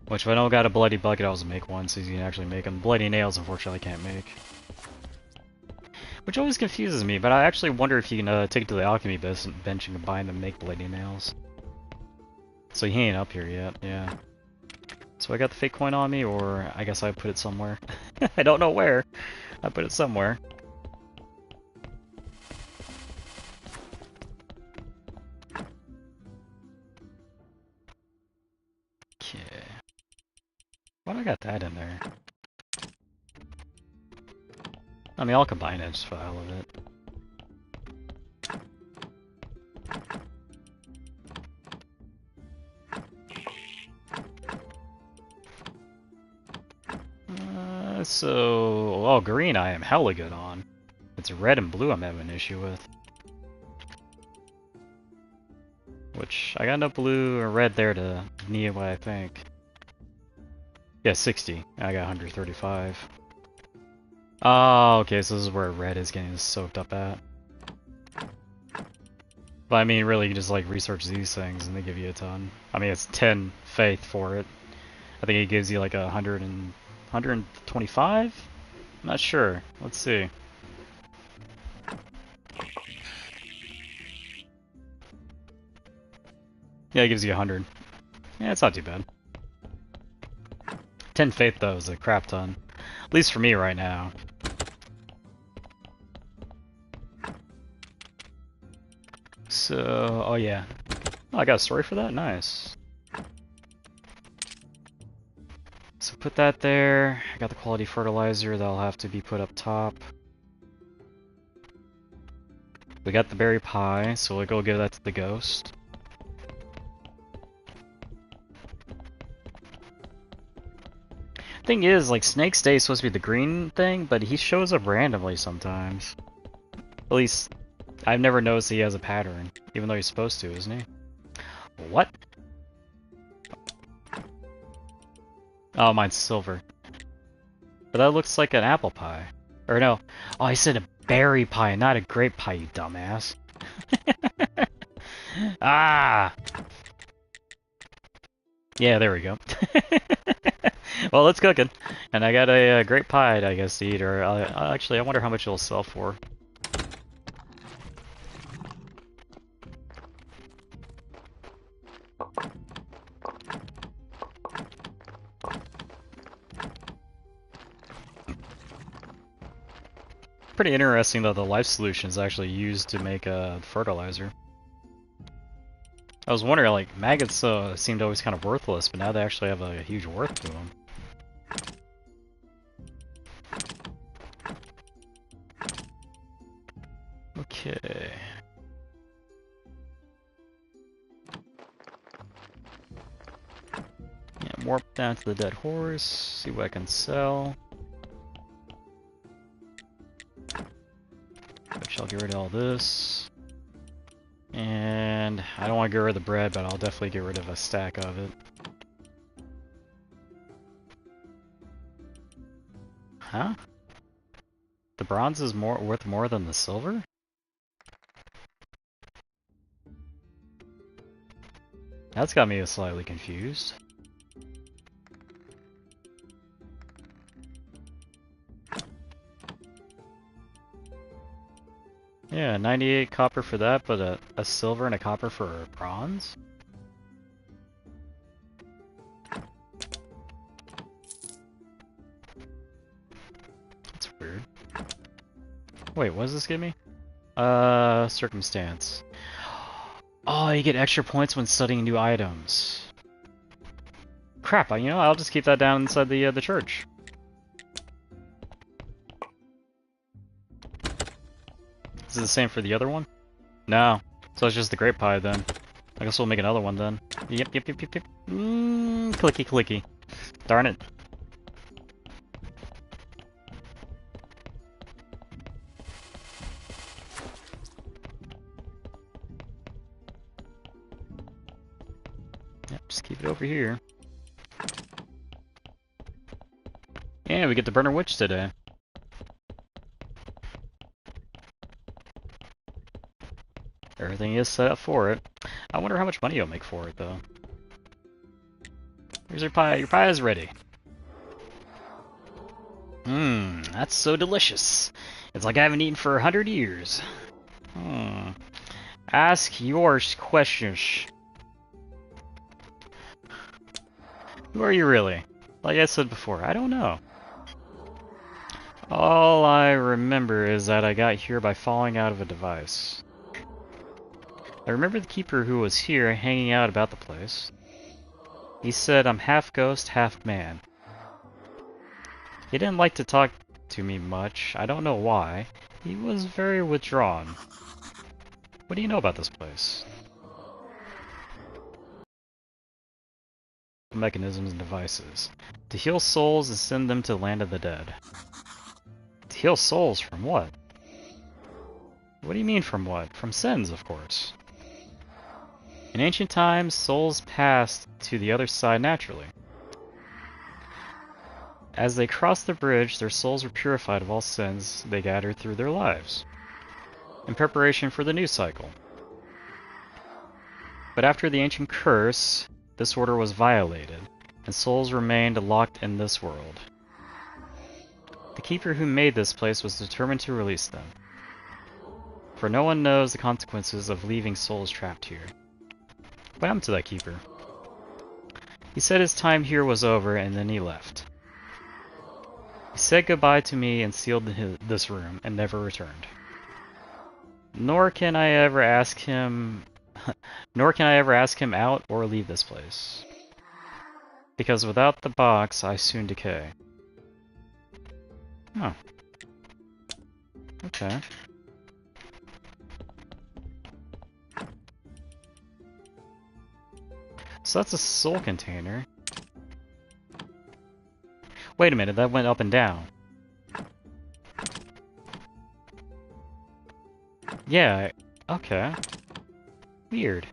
Which, if I don't got a bloody bucket, I'll just make one so you can actually make them. Bloody nails, unfortunately, I can't make. Which always confuses me, but I actually wonder if you can take it to the alchemy bench and combine them and make bloody nails. So he ain't up here yet, yeah. So I got the fake coin on me, or I guess I put it somewhere. I don't know where. I put it somewhere. Okay. Why do I got that in there? I mean, I'll combine it, just for the hell of it. Oh, green I am hella good on. It's red and blue I'm having an issue with. Which, I got enough blue or red there to need what I think. Yeah, 60. I got 135. Oh, okay, so this is where red is getting soaked up at. But I mean, really, you just like research these things and they give you a ton. I mean, it's 10 faith for it. I think it gives you like 125? I'm not sure. Let's see. Yeah, it gives you 100. Yeah, it's not too bad. 10 faith, though, is a crap ton. At least for me right now. So, oh yeah. Oh, I got a story for that? Nice. So put that there. I got the quality fertilizer, that'll have to be put up top. We got the berry pie, so we'll go give that to the ghost. Thing is, like, Snake's Day is supposed to be the green thing, but he shows up randomly sometimes. At least, I've never noticed he has a pattern, even though he's supposed to, isn't he? What? Oh, mine's silver. But that looks like an apple pie. Or no. Oh, I said a berry pie, not a grape pie, you dumbass. Ah! Yeah, there we go. Well, it's cooking. And I got a grape pie, I guess, to eat. Or actually, I wonder how much it'll sell for. Pretty interesting though, the life solution is actually used to make a fertilizer. I was wondering, like, maggots seemed always kind of worthless, but now they actually have a huge worth to them. Okay. Yeah, warp down to the dead horse, see what I can sell. Which I'll get rid of all this. And I don't want to get rid of the bread, but I'll definitely get rid of a stack of it. Huh? The bronze is worth more than the silver? That's got me slightly confused. Yeah, 98 copper for that, but a silver and a copper for bronze? That's weird. Wait, what does this give me? Circumstance. Oh, you get extra points when studying new items. Crap, you know, I'll just keep that down inside the church. Is it the same for the other one? No. So it's just the grape pie then. I guess we'll make another one then. Yep. Clicky clicky. Darn it. Yep, just keep it over here. Yeah, we get to burn a witch today. Everything is set up for it. I wonder how much money you'll make for it, though. Here's your pie. Your pie is ready. Mmm, that's so delicious. It's like I haven't eaten for 100 years. Ask your questions. Who are you really? Like I said before, I don't know. All I remember is that I got here by falling out of a device. I remember the keeper who was here hanging out about the place. He said I'm half ghost, half man. He didn't like to talk to me much. I don't know why. He was very withdrawn. What do you know about this place? Mechanisms and devices. To heal souls and send them to the land of the dead. To heal souls from what? What do you mean from what? From sins, of course. In ancient times, souls passed to the other side naturally. As they crossed the bridge, their souls were purified of all sins they gathered through their lives, in preparation for the new cycle. But after the ancient curse, this order was violated, and souls remained locked in this world. The keeper who made this place was determined to release them, for no one knows the consequences of leaving souls trapped here. What happened to that keeper? He said his time here was over, and then he left. He said goodbye to me and sealed this room, and never returned. Nor can I ever ask him out or leave this place. Because without the box, I soon decay. Oh. Okay. So that's a soul container. Wait a minute, that went up and down. Yeah, okay. Weird.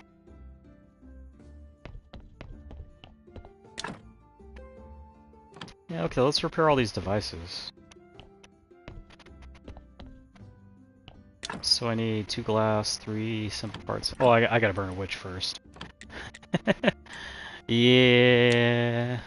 Yeah, okay, let's repair all these devices. So I need 2 glass, 3 simple parts. Oh, I gotta burn a witch first. Yeah.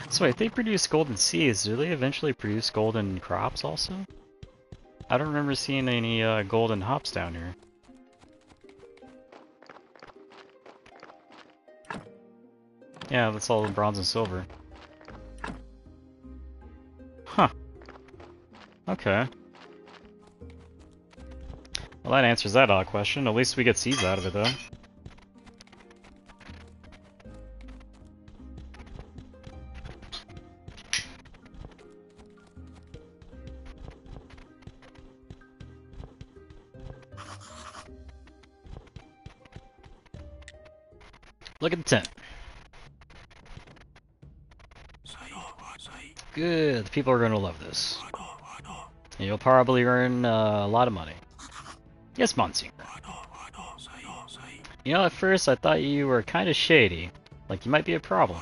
So wait, they produce golden seeds. Do they eventually produce golden crops also? I don't remember seeing any golden hops down here. Yeah, that's all bronze and silver. Huh. Okay. Well, that answers that odd question. At least we get seeds out of it, though. Look at the tent. Good, the people are going to love this. And you'll probably earn a lot of money. Yes, Monsignor. You know, at first I thought you were kind of shady, like you might be a problem.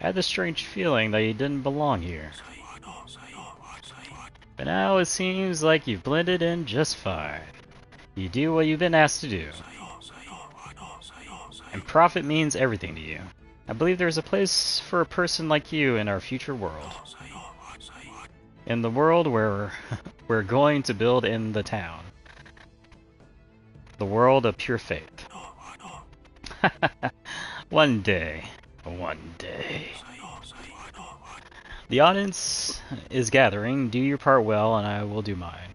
I had this strange feeling that you didn't belong here. But now it seems like you've blended in just fine. You do what you've been asked to do. And profit means everything to you. I believe there's a place for a person like you in our future world. In the world where we're going to build in the town. The world of pure faith. One day. One day. The audience is gathering. Do your part well, and I will do mine.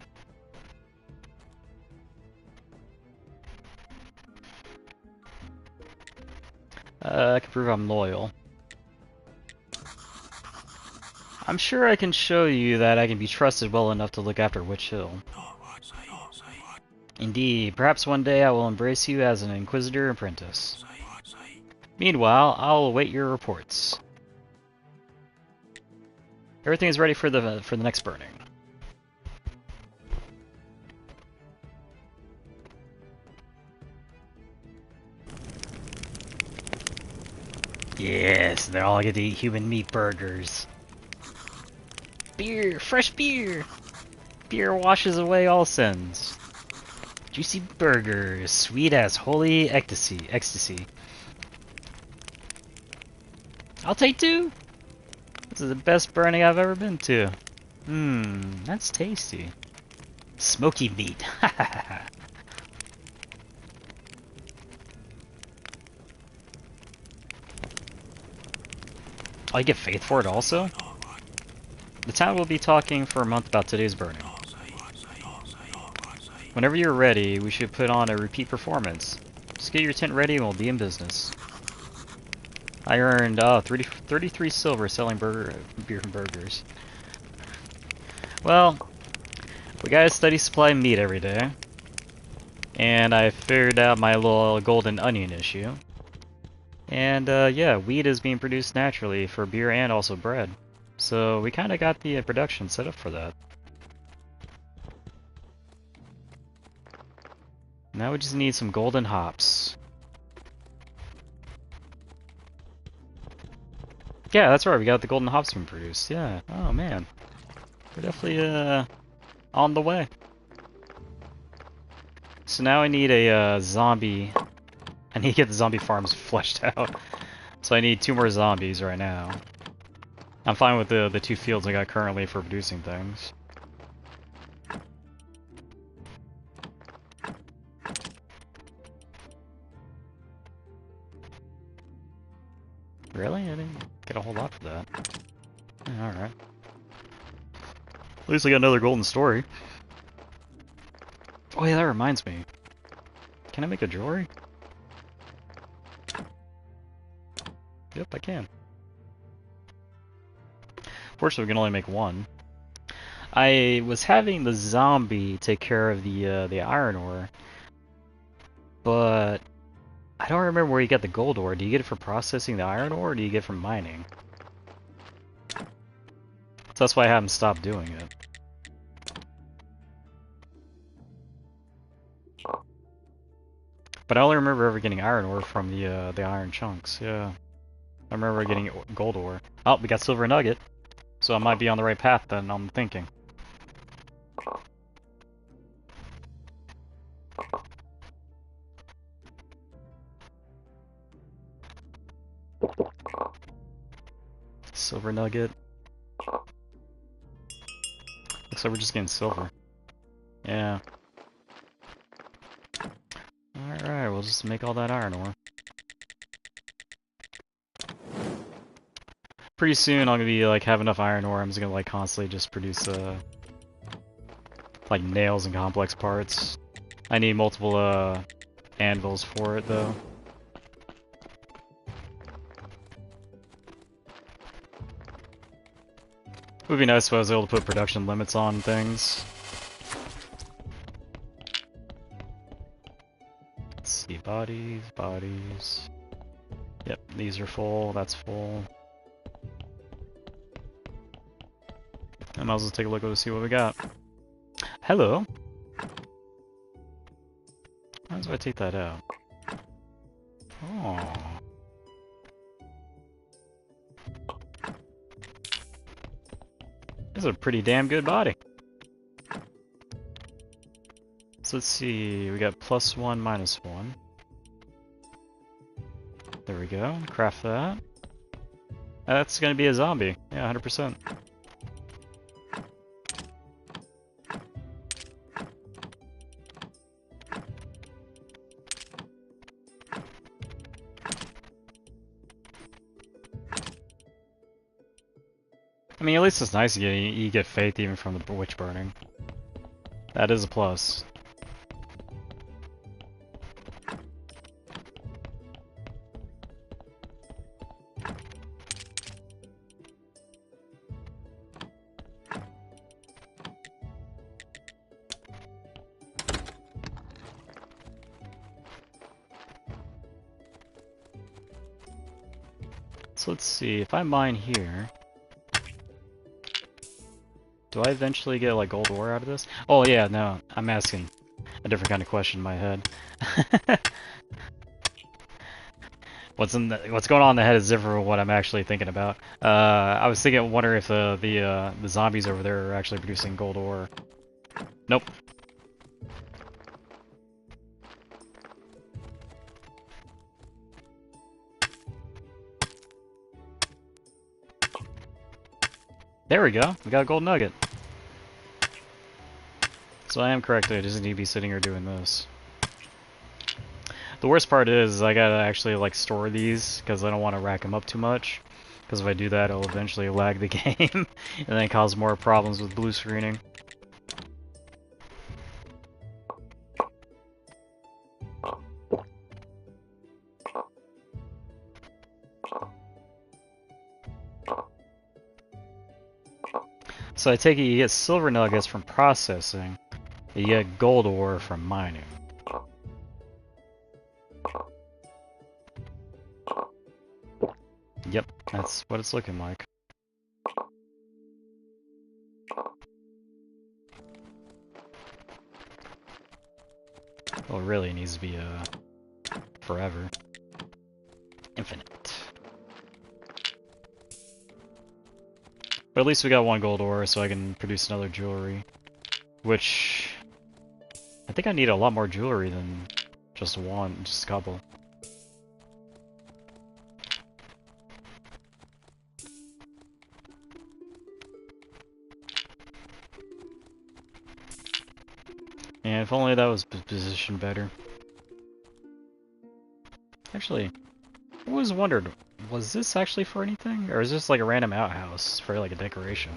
I can prove I'm loyal. I'm sure I can show you that I can be trusted well enough to look after Witch Hill. Indeed, perhaps one day I will embrace you as an Inquisitor apprentice. Meanwhile, I'll await your reports. Everything is ready for the next burning. Yes, they all get to eat human meat burgers. Beer! Fresh beer! Beer washes away all sins. Juicy burgers, sweet as holy ecstasy. I'll take 2! This is the best burning I've ever been to. That's tasty. Smoky meat. Oh, you get faith for it also? The town will be talking for a month about today's burning. Whenever you're ready, we should put on a repeat performance. Just get your tent ready and we'll be in business. I earned 33 silver selling beer and burgers. Well, we got a steady supply of meat every day. And I figured out my little golden onion issue. And yeah, wheat is being produced naturally for beer and also bread. So we kind of got the production set up for that. Now we just need some golden hops. Yeah, that's right, we got the golden hops being produced, yeah. Oh man. We're definitely on the way. So now I need a zombie. I need to get the zombie farms fleshed out. So I need 2 more zombies right now. I'm fine with the 2 fields I got currently for producing things. Really? I didn't get a whole lot for that. Yeah, alright. At least I got another golden story. Oh yeah, that reminds me. Can I make a jewelry? Yep, I can. Fortunately, we can only make 1. I was having the zombie take care of the iron ore, but I don't remember where you get the gold ore. Do you get it for processing the iron ore, or do you get it from mining? So that's why I haven't stopped doing it. But I only remember ever getting iron ore from the iron chunks. Yeah, I remember getting gold ore. Oh, we got silver nugget, so I might be on the right path then. I'm thinking. Silver nugget. Looks like we're just getting silver. Yeah. Alright, we'll just make all that iron ore. Pretty soon I'm gonna be like have enough iron ore, I'm just gonna like constantly just produce like nails and complex parts. I need multiple anvils for it though. It would be nice if I was able to put production limits on things. Let's see, bodies. Yep, these are full, that's full. I might as well take a look to see what we got. Hello! How do I take that out? Oh. This is a pretty damn good body. So let's see, we got +1, -1. There we go, craft that. That's gonna be a zombie, yeah, 100%. I mean, at least it's nice you get faith even from the witch burning. That is a plus. So let's see, if I mine here, do I eventually get like gold ore out of this? Oh yeah, no, I'm asking a different kind of question in my head. What's going on in the head is different from what I'm actually thinking about. I was thinking, wonder if the zombies over there are actually producing gold ore. Nope. There we go. We got a gold nugget. So I am correct. I just need to be sitting here doing this. The worst part is I gotta actually like store these because I don't want to rack them up too much. Because if I do that, it'll eventually lag the game and then cause more problems with blue screening. So I take it you get silver nuggets from processing, you get gold ore from mining. Yep, that's what it's looking like. Well, it really needs to be forever. Infinite. But at least we got one gold ore, so I can produce another jewelry. Which... I think I need a lot more jewelry than just one, just a couple. And if only that was positioned better. Actually, I always wondered, was this actually for anything? Or is this like a random outhouse for like a decoration?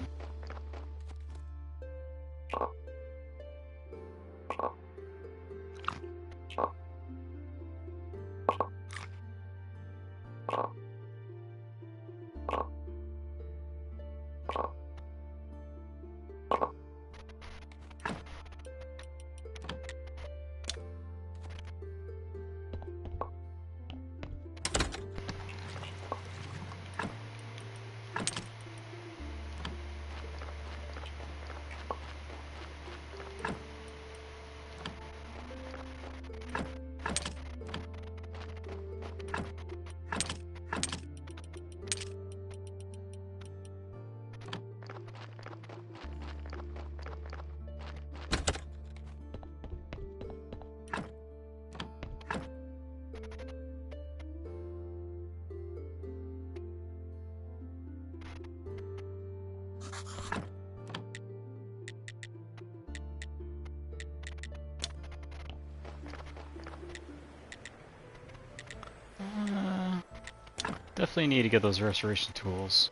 Definitely need to get those restoration tools.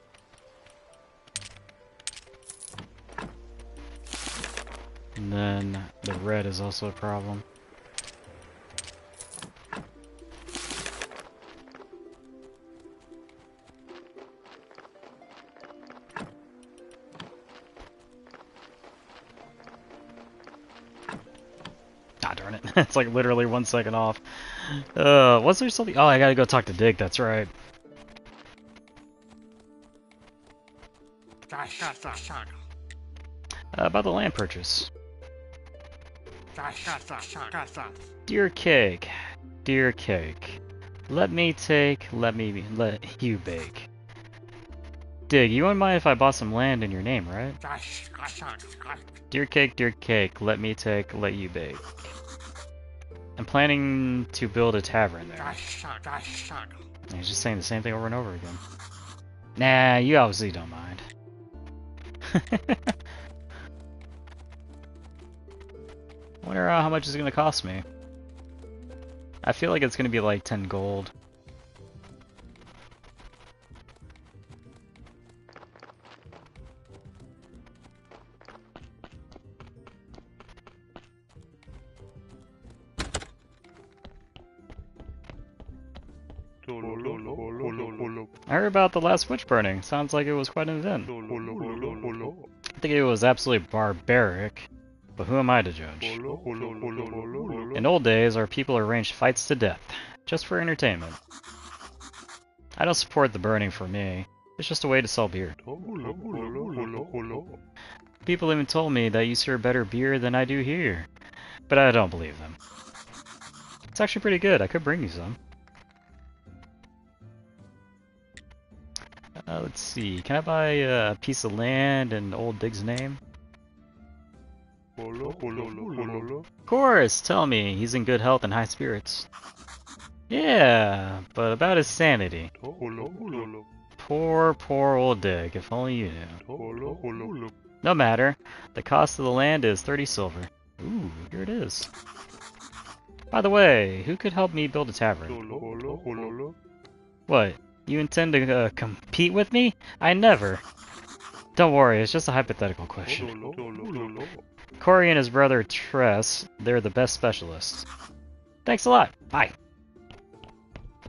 And then the red is also a problem. Ah, darn it. It's like literally 1 second off. Was there something? Oh, I gotta go talk to Dig, that's right. About the land purchase. Dear Cake, dear Cake, let you bake. Dig, you wouldn't mind if I bought some land in your name, right? Dear Cake, let you bake. I'm planning to build a tavern there. He's just saying the same thing over and over again. Nah, you obviously don't mind. Wonder how much it's gonna cost me. I feel like it's gonna be like 10 gold. I heard about the last witch burning. Sounds like it was quite an event. I think it was absolutely barbaric, but who am I to judge? In old days, our people arranged fights to death, just for entertainment. I don't support the burning for me. It's just a way to sell beer. People even told me that you serve better beer than I do here. But I don't believe them. It's actually pretty good. I could bring you some. Let's see. Can I buy a piece of land in Old Dig's name? Of course! Tell me. He's in good health and high spirits. Yeah, but about his sanity. Poor, poor Old Dig. If only you knew. No matter. The cost of the land is 30 silver. Ooh, here it is. By the way, who could help me build a tavern? What? You intend to compete with me? I never. Don't worry, it's just a hypothetical question. Corey and his brother Tress, they're the best specialists. Thanks a lot. Bye.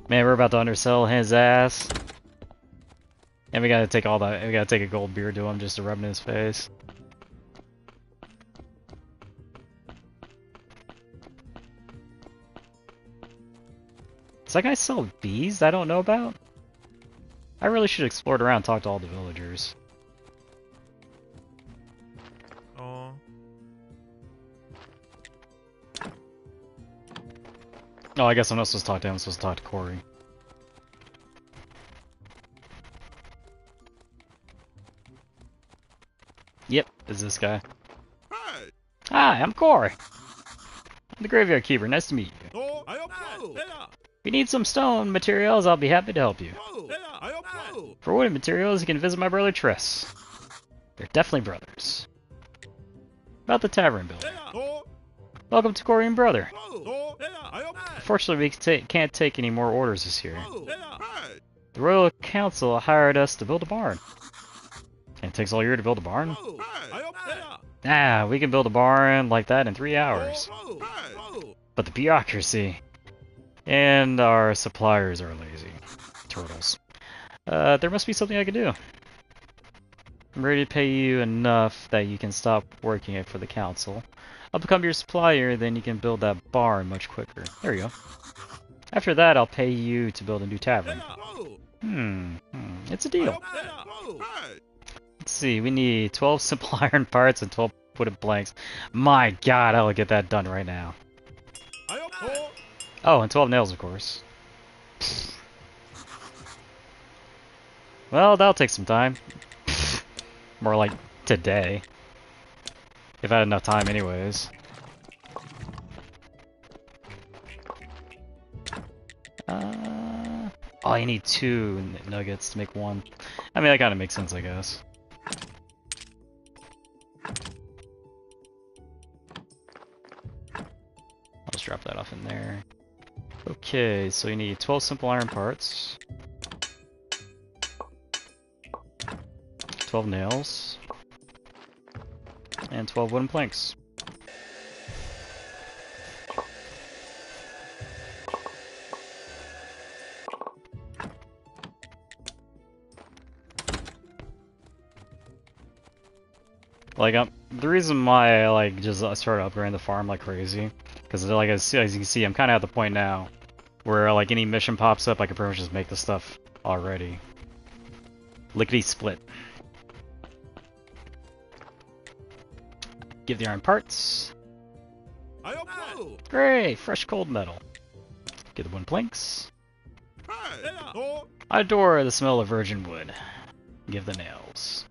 Man, we're about to undersell his ass. And we gotta take all that. We gotta take a gold beer to him just to rub in his face. Does that guy sell bees I don't know about? I really should explore it around and talk to all the villagers. Oh. Oh, I guess I'm not supposed to talk to him. I'm supposed to talk to Corey. Yep, is this guy. Hi. Hi, I'm Corey. I'm the graveyard keeper. Nice to meet you. Oh, If you need some stone materials, I'll be happy to help you. For wooden materials, you can visit my brother Tress. They're definitely brothers. About the tavern building. Welcome to Corey and Brother. Unfortunately, we can't take any more orders this year. The Royal Council hired us to build a barn. And it takes all year to build a barn? Ah, we can build a barn like that in 3 hours. But the bureaucracy and our suppliers are lazy. Turtles. There must be something I can do. I'm ready to pay you enough that you can stop working it for the council. I'll become your supplier, then you can build that barn much quicker. There you go. After that, I'll pay you to build a new tavern. It's a deal. Let's see, we need 12 simple iron parts and 12 wooden planks. My god, I'll get that done right now. Oh, and 12 nails, of course. Well, that'll take some time. More like today. If I had enough time anyways. Oh, you need 2 nuggets to make 1. I mean, that kind of makes sense, I guess. I'll just drop that off in there. Okay, so you need 12 simple iron parts. 12 nails. And 12 wooden planks. Like, the reason why I just started upgrading the farm like crazy, because like as you can see, I'm kind of at the point now where like any mission pops up, I can pretty much just make the stuff already. Lickety split. Give the iron parts. Great, fresh cold metal. Get the wooden planks. I adore the smell of virgin wood. Give the nails.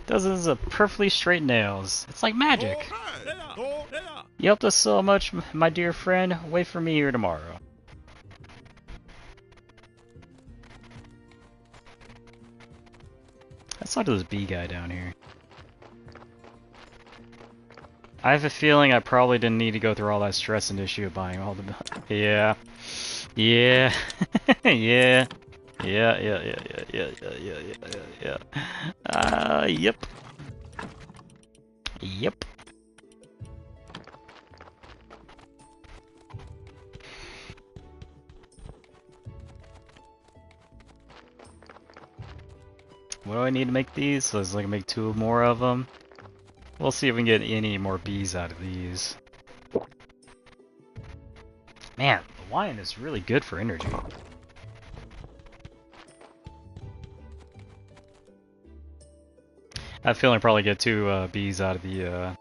Dozens of perfectly straight nails. It's like magic. You helped us so much, my dear friend. Wait for me here tomorrow. Let's talk to this bee guy down here. I have a feeling I probably didn't need to go through all that stress and issue of buying all the... Yeah. Yeah. Yeah. Yeah. Yep. Yep. What do I need to make these? So let's make 2 more of them. We'll see if we can get any more bees out of these. Man, the wine is really good for energy. I have a feeling I'll probably get 2 bees out of the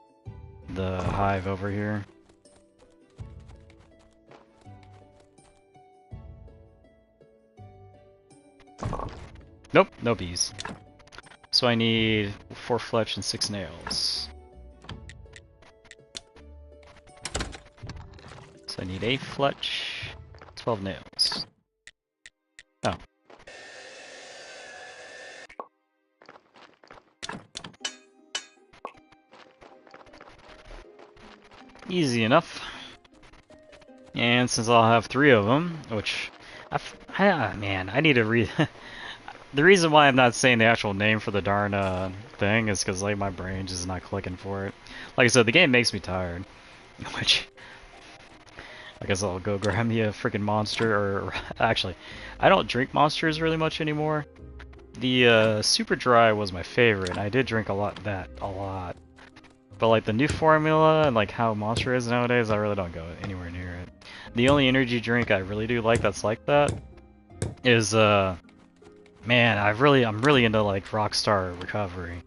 hive over here. Nope, no bees. So I need 4 fletch and 6 nails. So I need 8 fletch, 12 nails. Oh. Easy enough. And since I'll have 3 of them, which man, I need to read. The reason why I'm not saying the actual name for the darn thing is because like my brain just is not clicking for it. Like I said, the game makes me tired. Which I guess I'll go grab me a freaking monster, or actually, I don't drink monsters really much anymore. The super dry was my favorite. I did drink a lot. But like the new formula and like how Monster is nowadays, I really don't go anywhere near it. The only energy drink I really do like that's like that is man, I'm really into like Rockstar Recovery.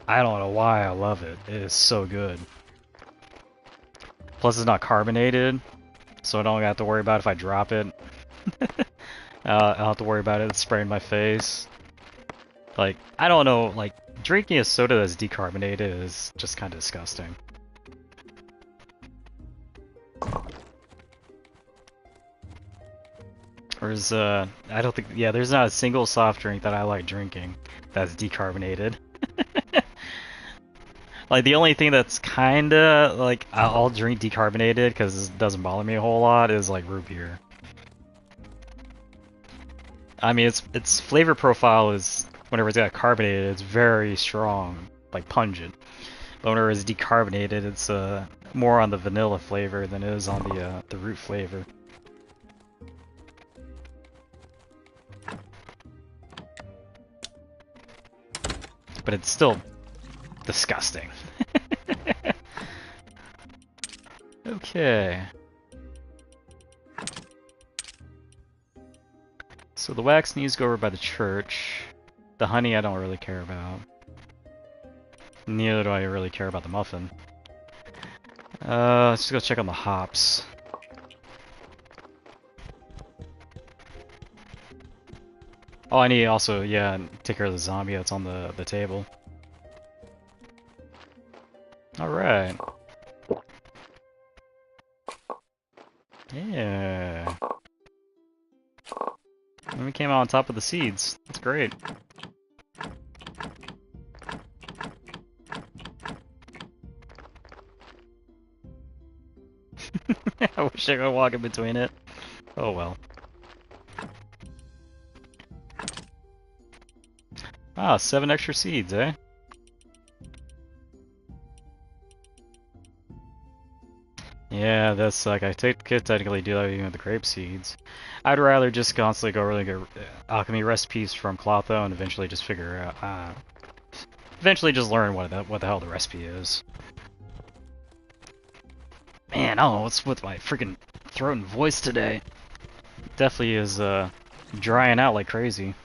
I don't know why I love it. It is so good. Plus it's not carbonated, so I don't have to worry about if I drop it. I don't have to worry about it spraying my face. Like, I don't know, like, drinking a soda that's decarbonated is just kind of disgusting. Whereas, I don't think, yeah, there's not a single soft drink that I like drinking that's decarbonated. Like, the only thing that's kinda, like, I'll drink decarbonated because it doesn't bother me a whole lot is, like, root beer. I mean, its flavor profile is, whenever it's got carbonated, it's very strong, like pungent. But whenever it's decarbonated, it's more on the vanilla flavor than it is on the root flavor. But it's still disgusting. Okay. So the wax needs to go over by the church. The honey I don't really care about. Neither do I really care about the muffin. Let's just go check on the hops. Oh, I need also, yeah, take care of the zombie that's on the table. Alright. Yeah. And we came out on top of the seeds. That's great. I wish I could walk in between it. Oh well. Ah, 7 extra seeds, eh? Yeah, that's like, I could technically do that even with the grape seeds. I'd rather just constantly go really good alchemy recipes from Clotho and eventually just figure out, eventually just learn what the hell the recipe is. Man, I don't know what's with my freaking throat and voice today. Definitely is drying out like crazy.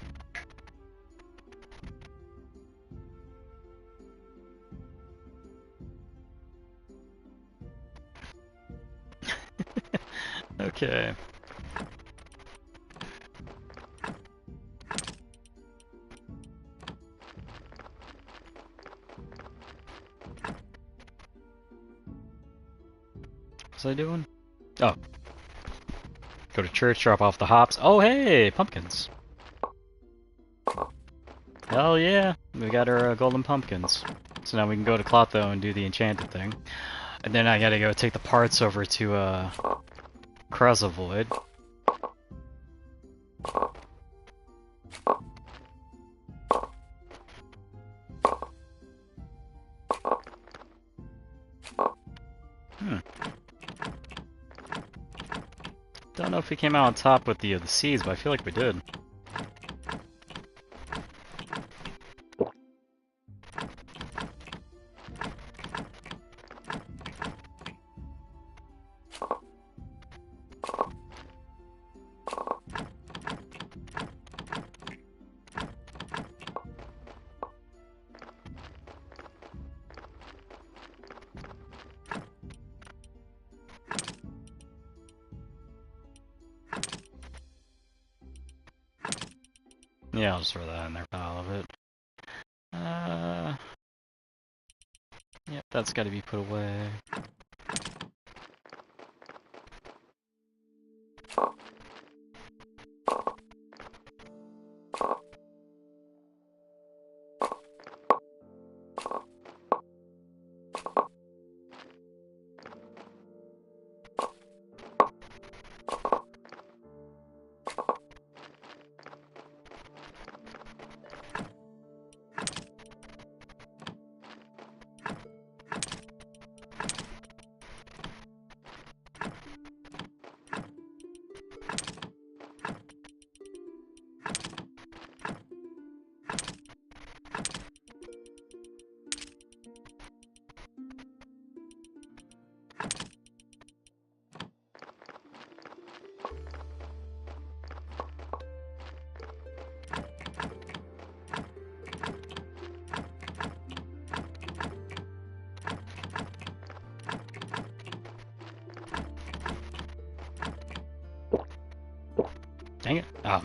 Okay. What's I doing? Oh. Go to church, drop off the hops. Oh, hey! Pumpkins. Hell yeah! We got our golden pumpkins. So now we can go to Clotho and do the enchanted thing. And then I gotta go take the parts over to, Krasavoid. Don't know if we came out on top with the seeds, but I feel like we did. Yeah, I'll just throw that in there for all of it. Yep, that's got to be put away. Dang it. Oh.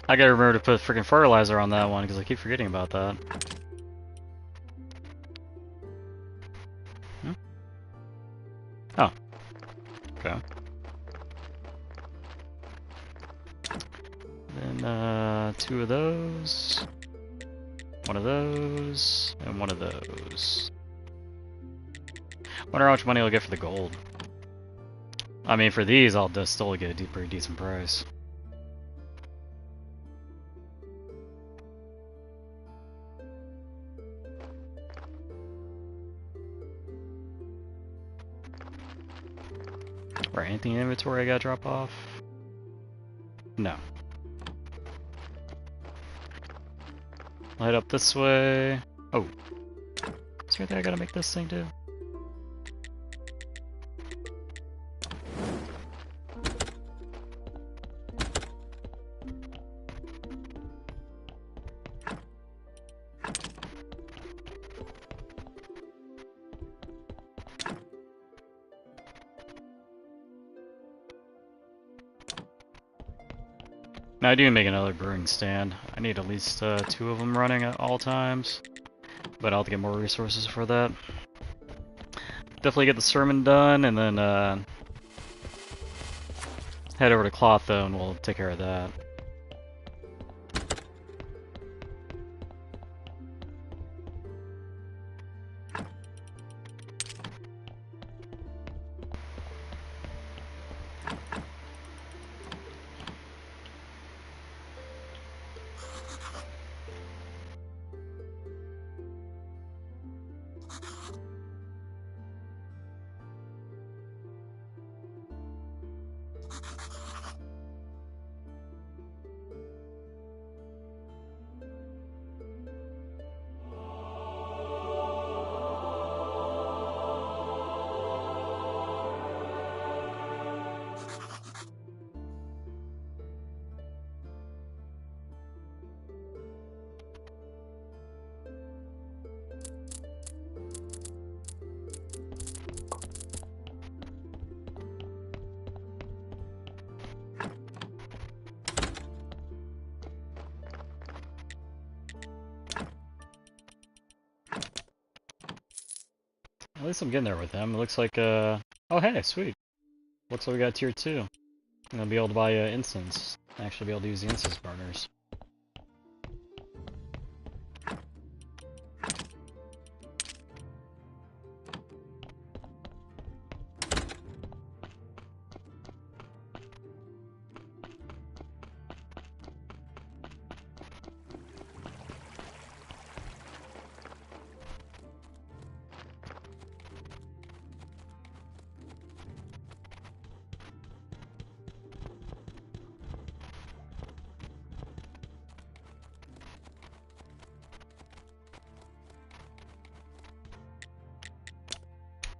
I gotta remember to put freaking fertilizer on that one because I keep forgetting about that. Hmm? Oh. Okay. Then, 2 of those. 1 of those. And 1 of those. Wonder how much money I'll get for the gold. I mean, for these, I'll just still get a pretty decent price. Right, anything in inventory I gotta drop off? No. Light up this way. Oh. Is there anything I gotta make this thing do? Now I do make another brewing stand. I need at least 2 of them running at all times, but I'll have to get more resources for that. Definitely get the sermon done, and then head over to Clotho and we'll take care of that. At least I'm getting there with them. It looks like, oh hey, sweet. Looks like we got tier 2. And I'll be able to buy incense. Actually be able to use the incense burners.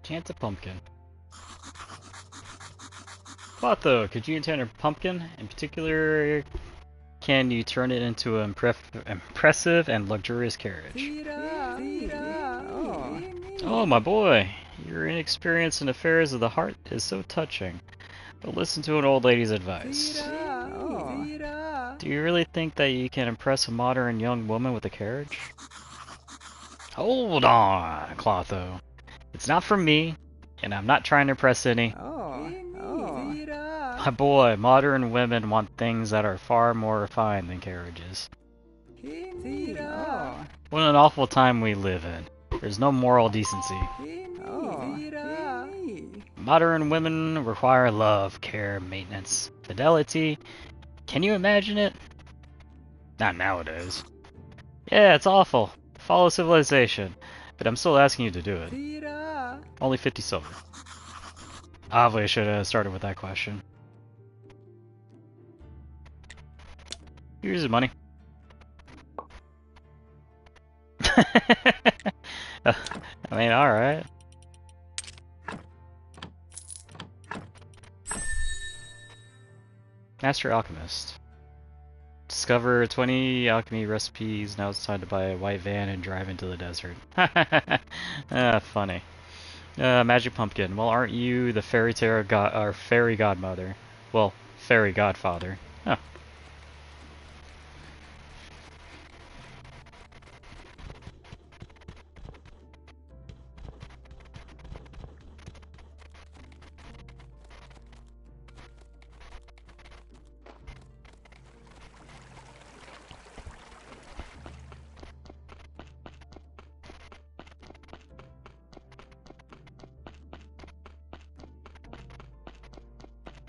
Chance a pumpkin. What though? Could you intend a pumpkin? In particular, can you turn it into an impressive and luxurious carriage? Oh my boy, your inexperience in affairs of the heart is so touching. But listen to an old lady's advice. Do you really think that you can impress a modern young woman with a carriage? Hold on, Clotho. It's not from me, and I'm not trying to impress any. My boy, modern women want things that are far more refined than carriages. What an awful time we live in. There's no moral decency. Modern women require love, care, maintenance, fidelity. Can you imagine it? Not nowadays. Yeah, it's awful. Follow civilization. But I'm still asking you to do it. Only 50 silver. Obviously, I should have started with that question. Here's the money. I mean, alright. Master Alchemist. Discover 20 alchemy recipes. Now it's time to buy a white van and drive into the desert. Funny. Magic Pumpkin. Well, aren't you the fairy tale god or fairy godmother? Well, fairy godfather. Huh.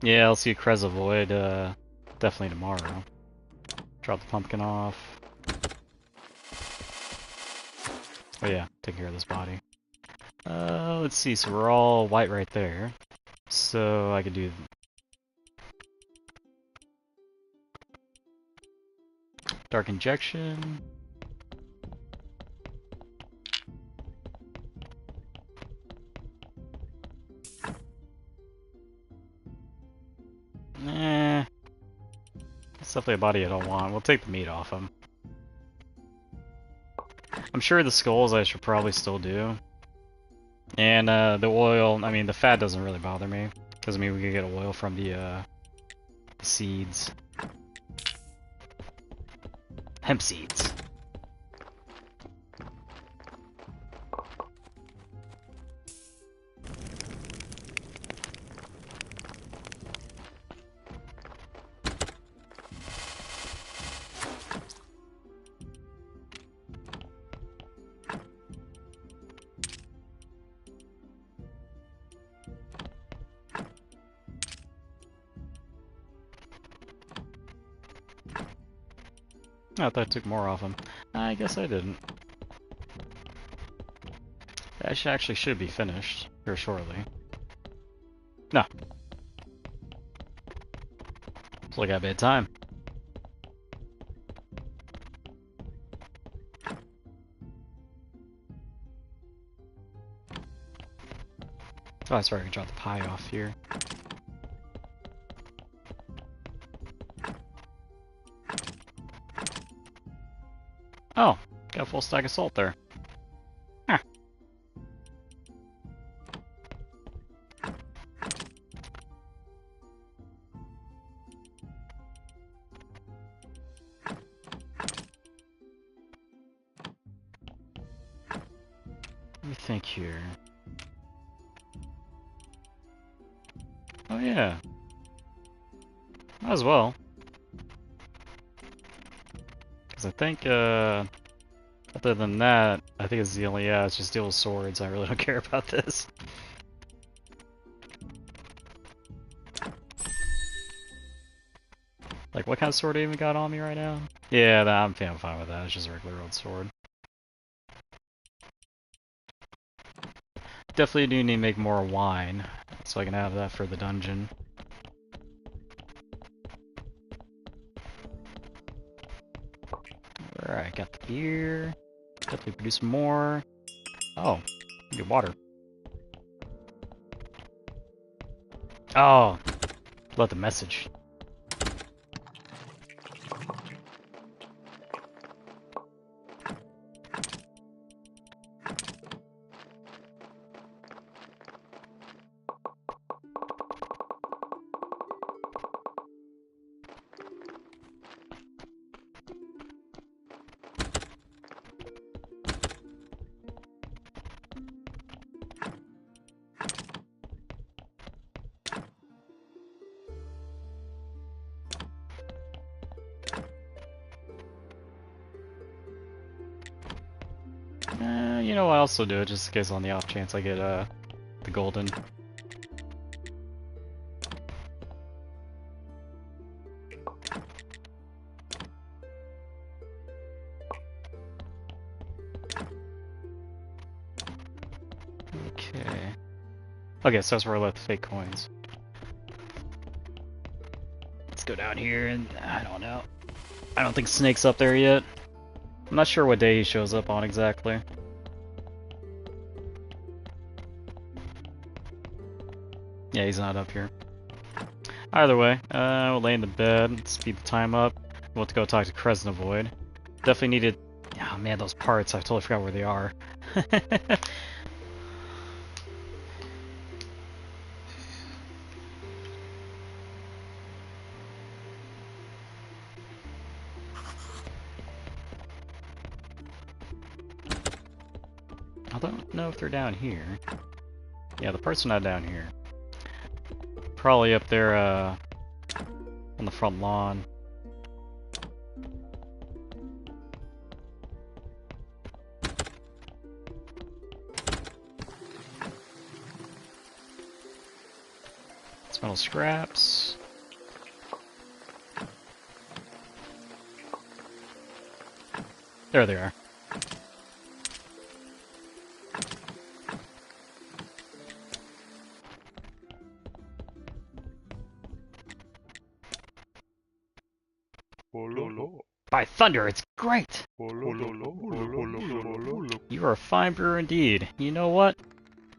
Yeah, I'll see Kreza Void, definitely tomorrow. Drop the pumpkin off. Oh yeah, take care of this body. Let's see, so we're all white right there. So I could do... Dark Injection. It's definitely a body I don't want. We'll take the meat off him. I'm sure the skulls I should probably still do. And the oil, I mean the fat doesn't really bother me. Because I mean we could get oil from the seeds. Hemp seeds. I thought I took more off him. I guess I didn't. That actually should be finished here shortly. No. It's like I got a bit of time. Oh, that's right, I can drop the pie off here. Oh, got a full stack of salt there. Huh. Let me think here. Oh yeah. Might as well. Because I think, other than that, I think it's the only, yeah, it's just deal with swords. I really don't care about this. Like, what kind of sword I even got on me right now? Yeah, I'm fine with that. It's just a regular old sword. Definitely do need to make more wine, so I can have that for the dungeon. Alright, got the beer. Definitely produce more. Oh, get water. Oh, left the message. You know what, I'll also do it just in case on the off chance I get the golden. Okay. Okay, so that's where I left the fake coins. Let's go down here and I don't know. I don't think Snake's up there yet. I'm not sure what day he shows up on exactly. Yeah, he's not up here. Either way, we'll lay in the bed, speed the time up. We'll have to go talk to Kresnavoid. Definitely needed... Oh man, those parts, I totally forgot where they are. I don't know if they're down here. Yeah, the parts are not down here. Probably up there, on the front lawn. Metal scraps. There they are. By thunder, it's great! You are a fine brewer indeed. You know what?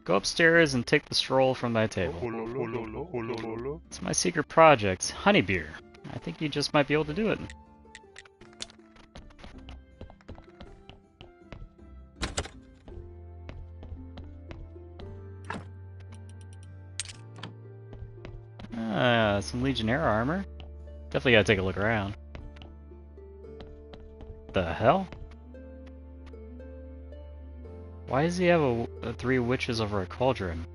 Go upstairs and take the stroll from thy table. It's my secret project, honey beer. I think you just might be able to do it. Some Legionnaire armor. Definitely gotta take a look around. The hell? Why does he have a 3 witches over a cauldron?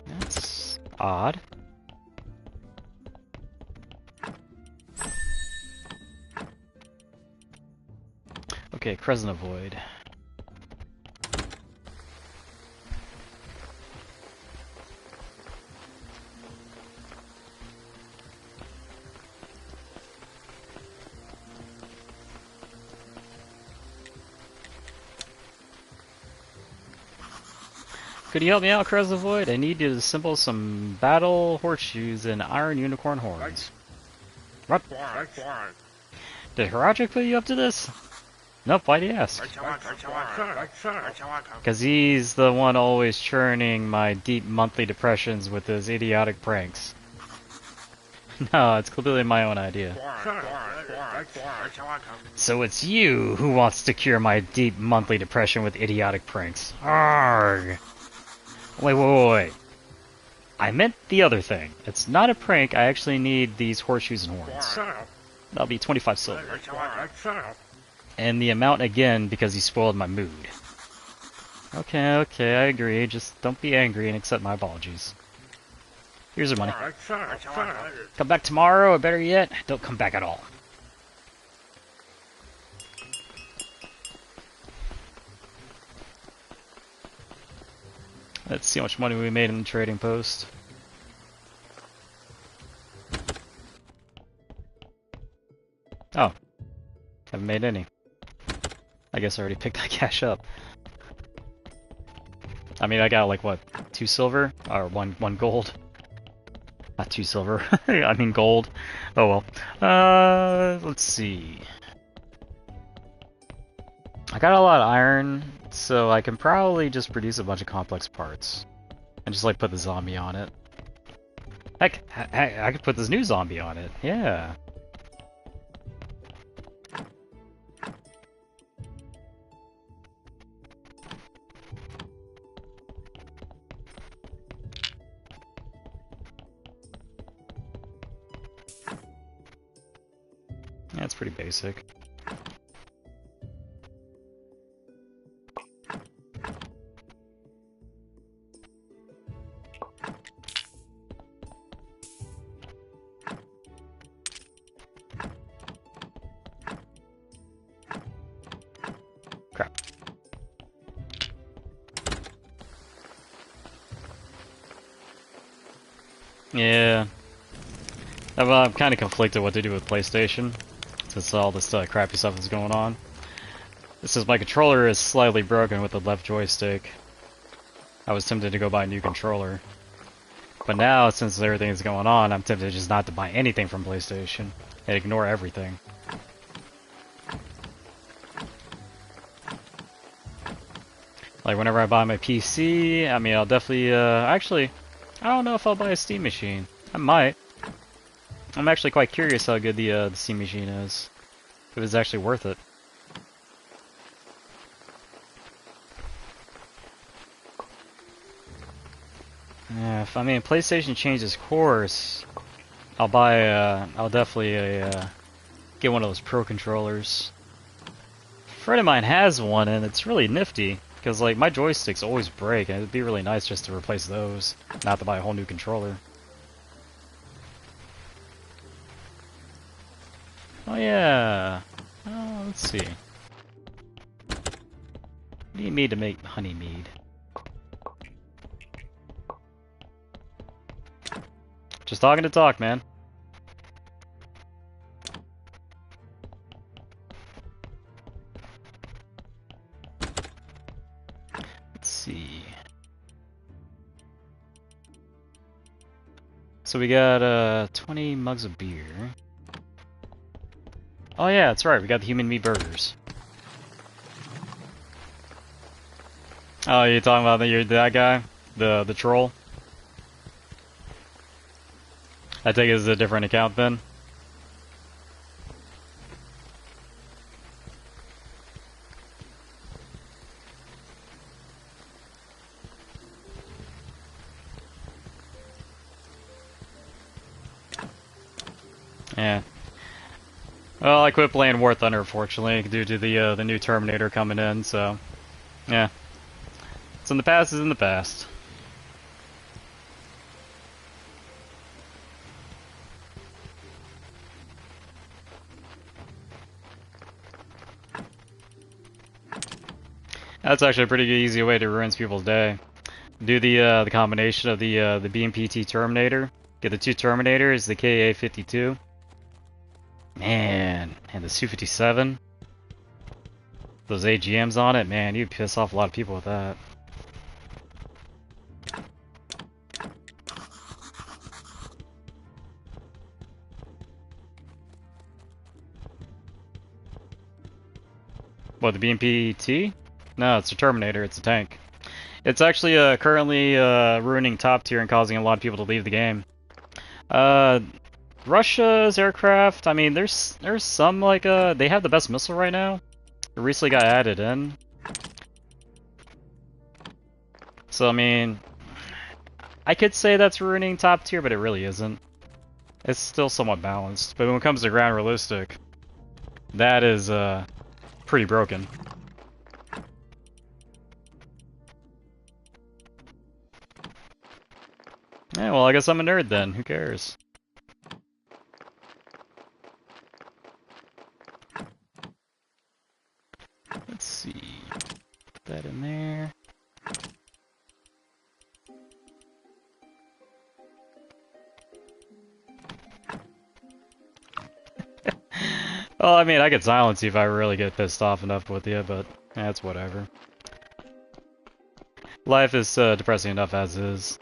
That's odd. Okay, Kresnavoid. Could you help me out, Kresnavoid? I need you to assemble some battle horseshoes and iron unicorn horns. What? Did Harajic put you up to this? Nope, why'd he ask? Because he's the one always churning my deep monthly depressions with his idiotic pranks. No, it's completely my own idea. So it's you who wants to cure my deep monthly depression with idiotic pranks. Arrgh! Wait. I meant the other thing. It's not a prank, I actually need these horseshoes and horns. That'll be 25 silver. And the amount again because he spoiled my mood. Okay, I agree. Just don't be angry and accept my apologies. Here's your money. Come back tomorrow, or better yet, don't come back at all. Let's see how much money we made in the trading post. Oh. Haven't made any. I guess I already picked that cash up. I mean, I got like, what, 2 silver? Or one gold? Not 2 silver. I mean gold. Oh well. Let's see. I got a lot of iron, so I can probably just produce a bunch of complex parts. And just like put the zombie on it. Heck, I could put this new zombie on it. Yeah. Yeah, it's pretty basic. Yeah. I'm kind of conflicted what to do with PlayStation, since all this crappy stuff is going on. This is my controller is slightly broken with the left joystick. I was tempted to go buy a new controller. But now, since everything is going on, I'm tempted just not to buy anything from PlayStation and ignore everything. Like, whenever I buy my PC, I mean, I'll definitely, actually, I don't know if I'll buy a Steam machine. I might. I'm actually quite curious how good the Steam machine is. If it's actually worth it. Yeah, if, I mean, PlayStation changes course, I'll buy, I'll definitely, get one of those Pro controllers. A friend of mine has one, and it's really nifty. Because, like, my joysticks always break, and it'd be really nice just to replace those, not to buy a whole new controller. Oh, yeah. Oh, let's see. What do you need to make honey mead? Just talking to talk, man. Let's see. So we got 20 mugs of beer. Oh yeah, that's right. We got the human meat burgers. Oh, you're talking about that guy, the troll. I take it as a different account then. Yeah. Well, I quit playing War Thunder, unfortunately, due to the new Terminator coming in. So, yeah. It's in the past. Is in the past. That's actually a pretty easy way to ruin people's day. Do the combination of the BMPT Terminator. Get the two Terminators, the KA-52. Man, and the Su-57. Those AGMs on it, man, you'd piss off a lot of people with that. What, the BMPT? No, it's a Terminator, it's a tank. It's actually currently ruining top tier and causing a lot of people to leave the game. Russia's aircraft, I mean, there's some, like, they have the best missile right now. It recently got added in. So, I mean, I could say that's ruining top tier, but it really isn't. It's still somewhat balanced. But when it comes to ground realistic, that is, pretty broken. Yeah, well, I guess I'm a nerd then. Who cares? Let's see. Put that in there. Well, I mean, I could silence you if I really get pissed off enough with you, but that's whatever. Life is depressing enough as is.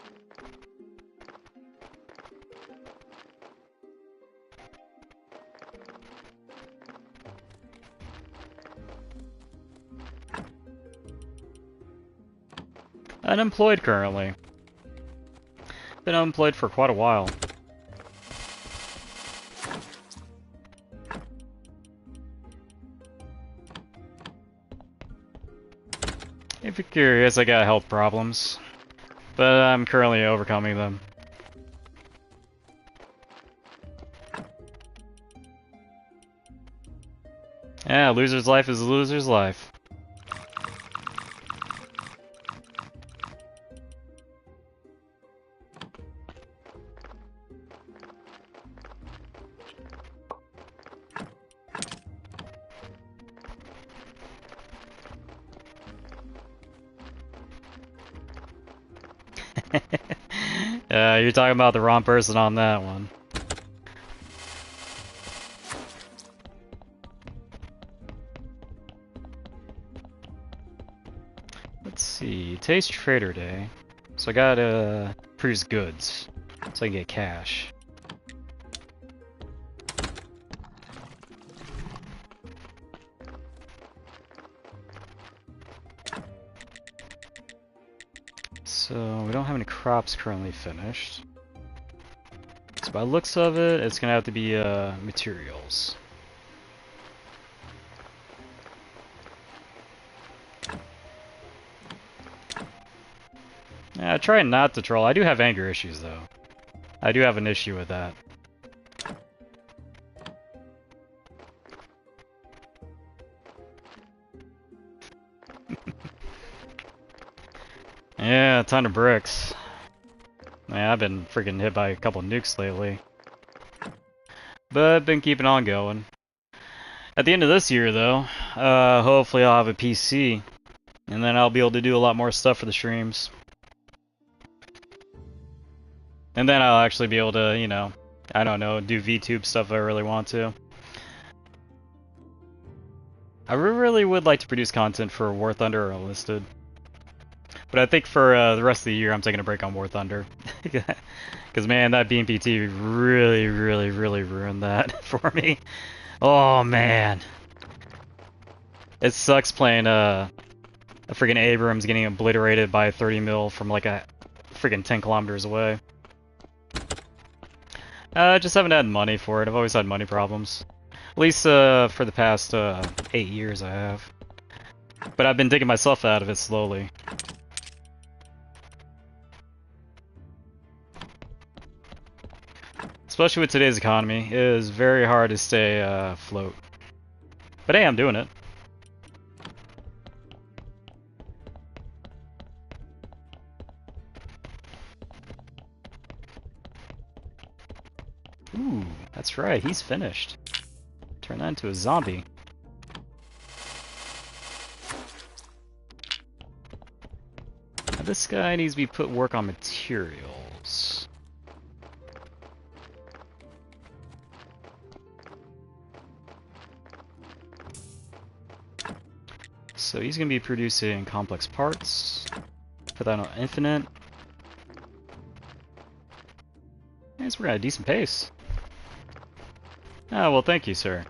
Unemployed currently. Been unemployed for quite a while. If you're curious, I got health problems, but I'm currently overcoming them. Yeah, loser's life is a loser's life. You're talking about the wrong person on that one. Let's see, today's Trader Day, so I gotta produce goods, so I can get cash. So we don't have any crops currently finished. So by the looks of it, it's gonna have to be materials. Yeah, I try not to troll. I do have anger issues though. I do have an issue with that. Yeah, a ton of bricks. Man, I've been freaking hit by a couple nukes lately. But been keeping on going. At the end of this year though, hopefully I'll have a PC. And then I'll be able to do a lot more stuff for the streams. And then I'll actually be able to, you know, I don't know, do VTube stuff if I really want to. I really would like to produce content for War Thunder or Enlisted. But I think for the rest of the year, I'm taking a break on War Thunder. Because, man, that BMPT really ruined that for me. Oh, man. It sucks playing a freaking Abrams getting obliterated by a 30 mil from like a freaking 10 kilometers away. Just haven't had money for it. I've always had money problems. At least for the past 8 years I have. But I've been digging myself out of it slowly. Especially with today's economy, it is very hard to stay afloat. But hey, I'm doing it. Ooh, that's right, he's finished. Turn that into a zombie. Now this guy needs to be put work on materials. So he's going to be producing complex parts. Put that on infinite. Yes, we're at a decent pace. Oh, well, thank you, sir.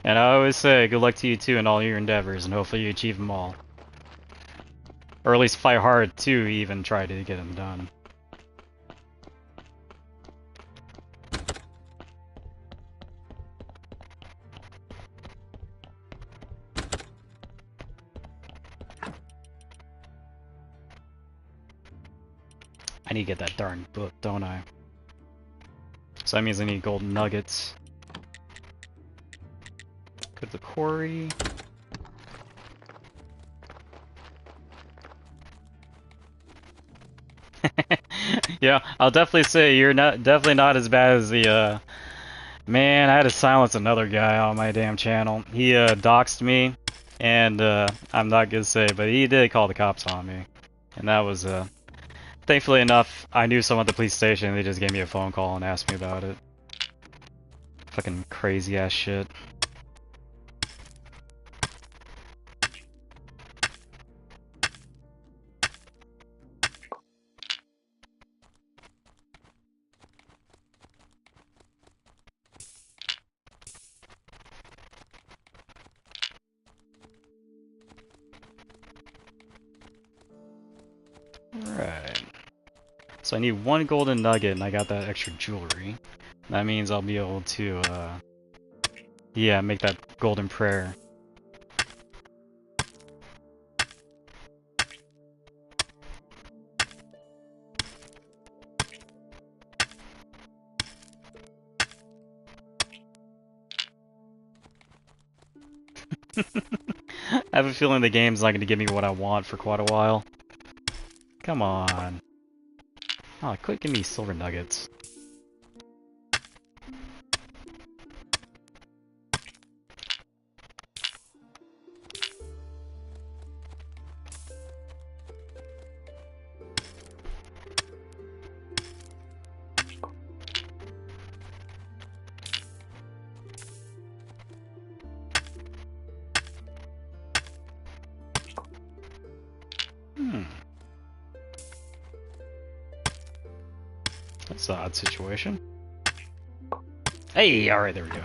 And I always say, good luck to you too in all your endeavors, and hopefully you achieve them all. Or at least fight hard to even try to get them done. I need to get that darn book, don't I? So that means I need golden nuggets. Go to the quarry. Yeah, I'll definitely say you're definitely not as bad as the man, I had to silence another guy on my damn channel. He doxed me, and I'm not gonna say, but he did call the cops on me. And that was thankfully enough, I knew someone at the police station, and they just gave me a phone call and asked me about it. Fucking crazy ass shit. Alright. So I need one golden nugget and I got that extra jewelry. That means I'll be able to, yeah, make that golden prayer. I have a feeling the game's not going to give me what I want for quite a while. Come on. Oh, quit giving me silver nuggets. That's an odd situation. Hey, alright, there we go.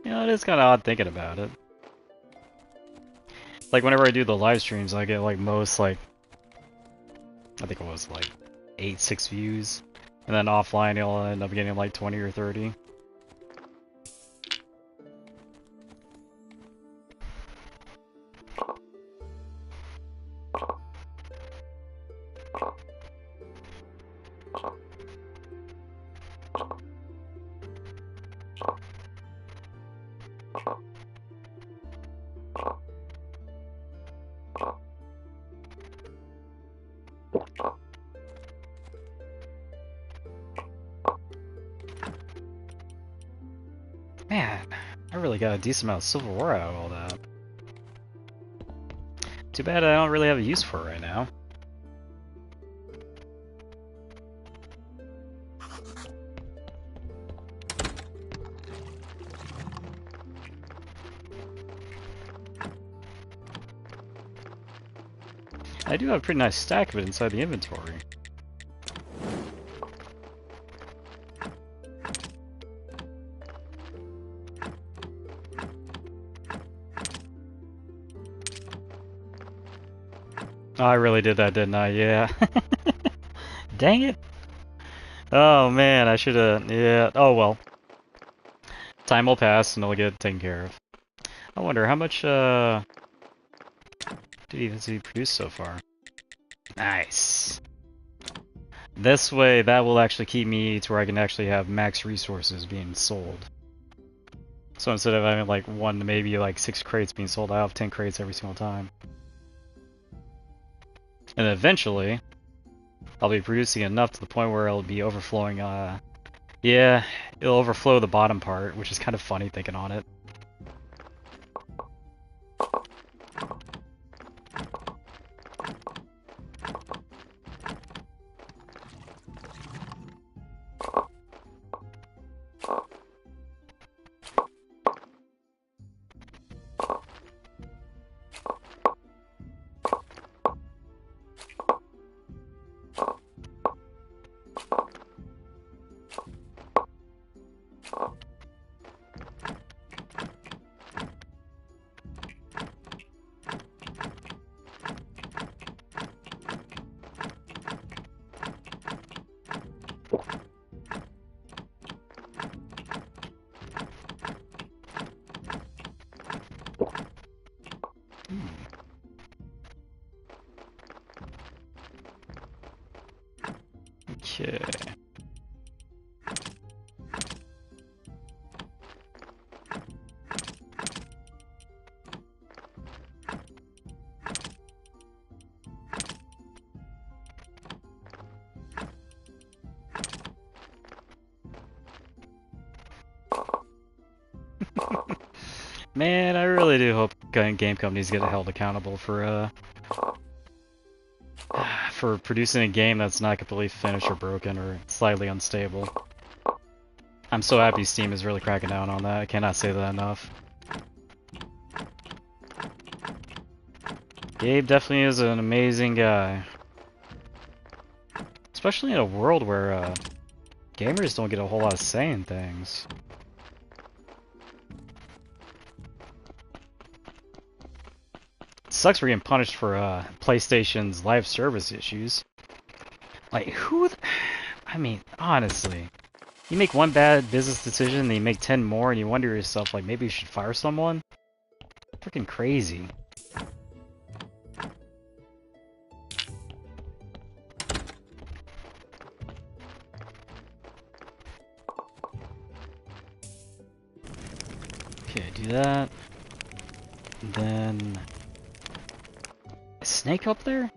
You know, it is kind of odd thinking about it. Like, whenever I do the live streams, I get, like, most, like, I think it was, like, 6 views. And then offline, you'll end up getting, like, 20 or 30. Man, I really got a decent amount of silverware out of all that. Too bad I don't really have a use for it right now. I do have a pretty nice stack of it inside the inventory. Oh, I really did that, didn't I? Yeah. Dang it. Oh man, I should've... Yeah. Oh well. Time will pass and it'll get taken care of. I wonder how much, did he produce so far? Nice. This way, that will actually keep me to where I can actually have max resources being sold. So instead of having like 1 to maybe like 6 crates being sold, I have 10 crates every single time. And eventually, I'll be producing enough to the point where it'll be overflowing, yeah, it'll overflow the bottom part, which is kind of funny thinking on it. Okay. Man, I really do hope game companies get held accountable for producing a game that's not completely finished or broken or slightly unstable. I'm so happy Steam is really cracking down on that. I cannot say that enough. Gabe definitely is an amazing guy. Especially in a world where gamers don't get a whole lot of say in things. Sucks for getting punished for PlayStation's live service issues. Like, I mean, honestly. You make one bad business decision, then you make 10 more, and you wonder to yourself, like, maybe you should fire someone? Freaking crazy. Okay, do that. And then... Is Snake up there?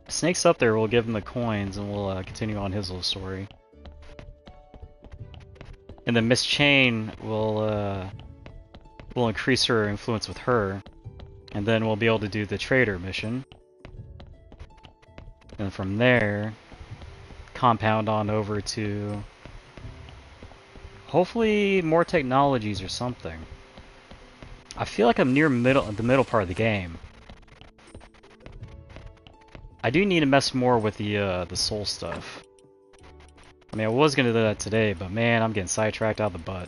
If Snake's up there, we'll give him the coins, and we'll continue on his little story. And then Miss Chain will increase her influence with her, and then we'll be able to do the trader mission. And from there, compound on over to hopefully more technologies or something. I feel like I'm near the middle part of the game. I do need to mess more with the soul stuff. I mean, I was gonna do that today, but man, I'm getting sidetracked out of the butt.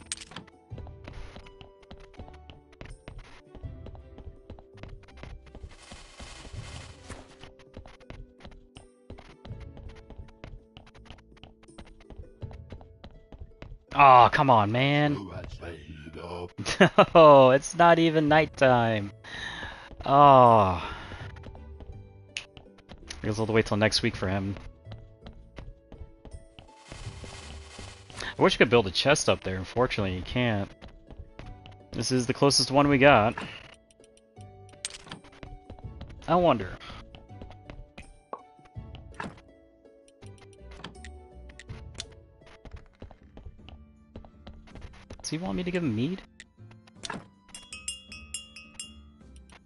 Oh, come on, man. No, it's not even nighttime. Oh. I guess I'll have to wait till next week for him. I wish I could build a chest up there. Unfortunately, you can't. This is the closest one we got. I wonder. Does he want me to give him mead?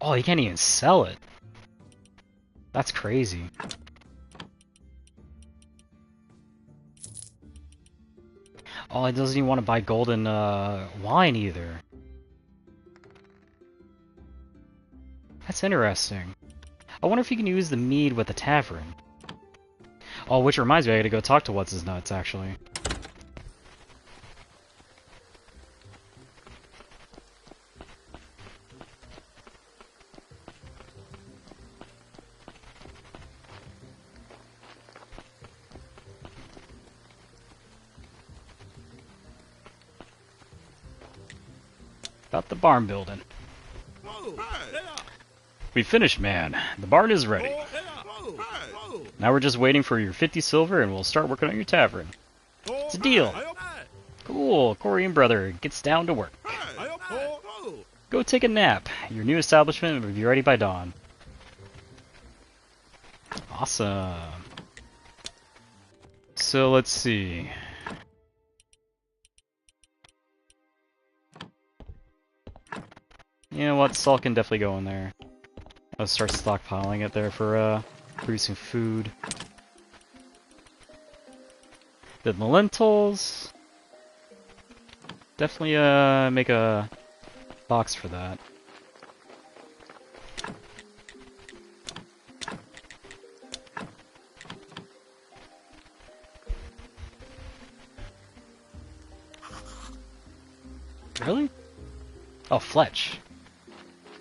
Oh, he can't even sell it. That's crazy. Oh, he doesn't even want to buy golden wine either. That's interesting. I wonder if you can use the mead with the tavern. Oh, which reminds me, I gotta go talk to What's-His-Nuts, actually. About the barn building. We finished, man. The barn is ready. Now we're just waiting for your 50 silver and we'll start working on your tavern. It's a deal. Cool. Korean brother gets down to work. Go take a nap. Your new establishment will be ready by dawn. Awesome. So let's see. You know what? Salt can definitely go in there. I'll start stockpiling it there for producing food. The lentils. Definitely make a box for that. Really? Oh, Fletch.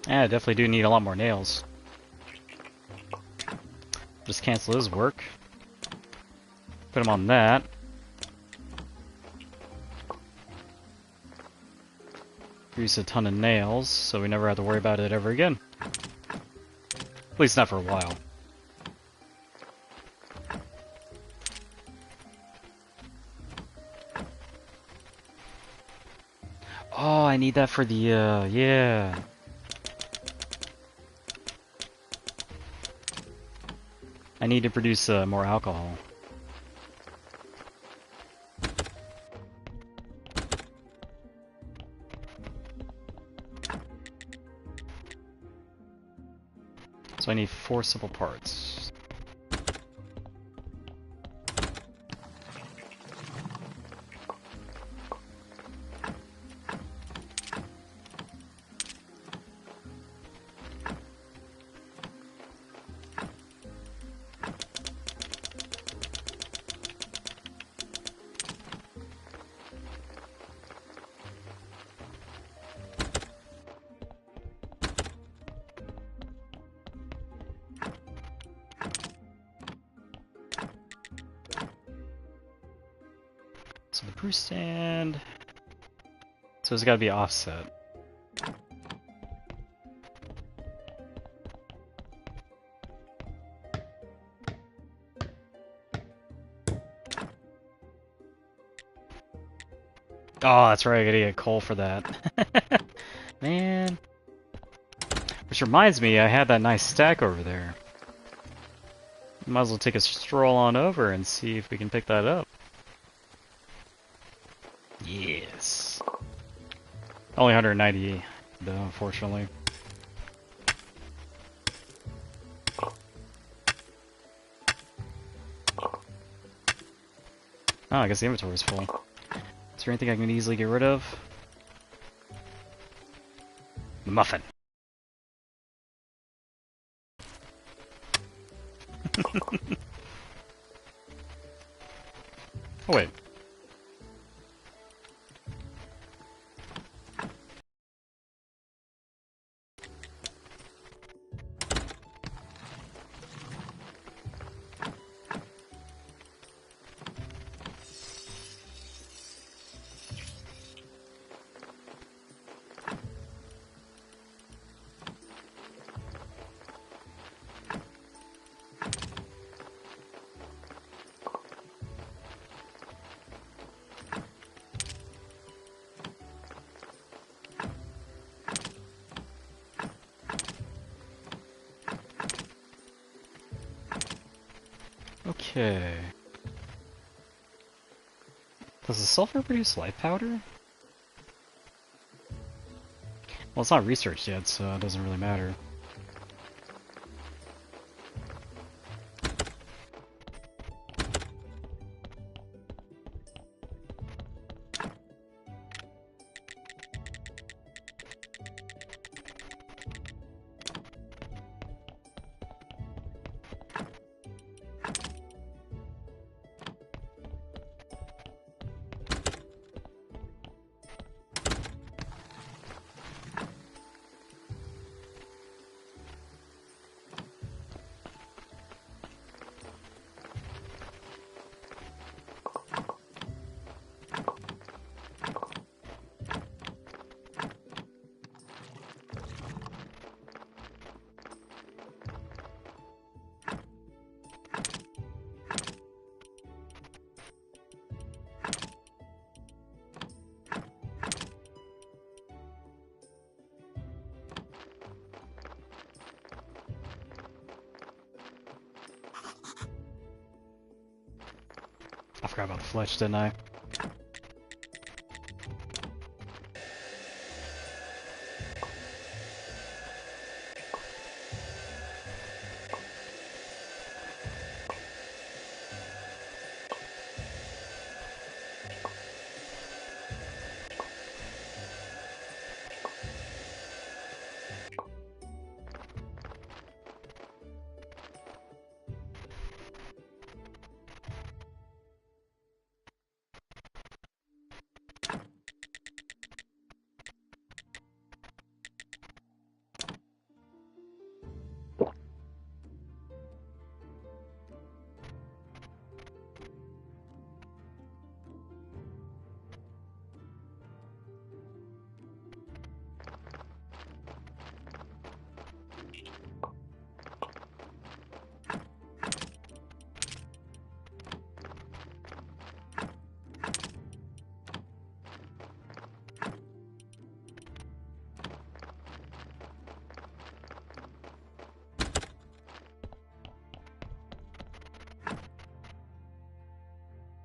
Yeah, I definitely do need a lot more nails. Just cancel his work. Put him on that. Produce a ton of nails, so we never have to worry about it ever again. At least not for a while. Oh, I need that for the, yeah. I need to produce more alcohol. So I need 4 simple parts. Spruce stand. So it's gotta be offset. Oh, that's right, I gotta get coal for that. Man. Which reminds me, I had that nice stack over there. Might as well take a stroll on over and see if we can pick that up. Yes. Only 190 though, unfortunately. Oh, I guess the inventory's full. Is there anything I can easily get rid of? The muffin. Oh wait. Okay. Does the sulfur produce light powder? Well, it's not researched yet, so it doesn't really matter. I forgot about the flesh, didn't I?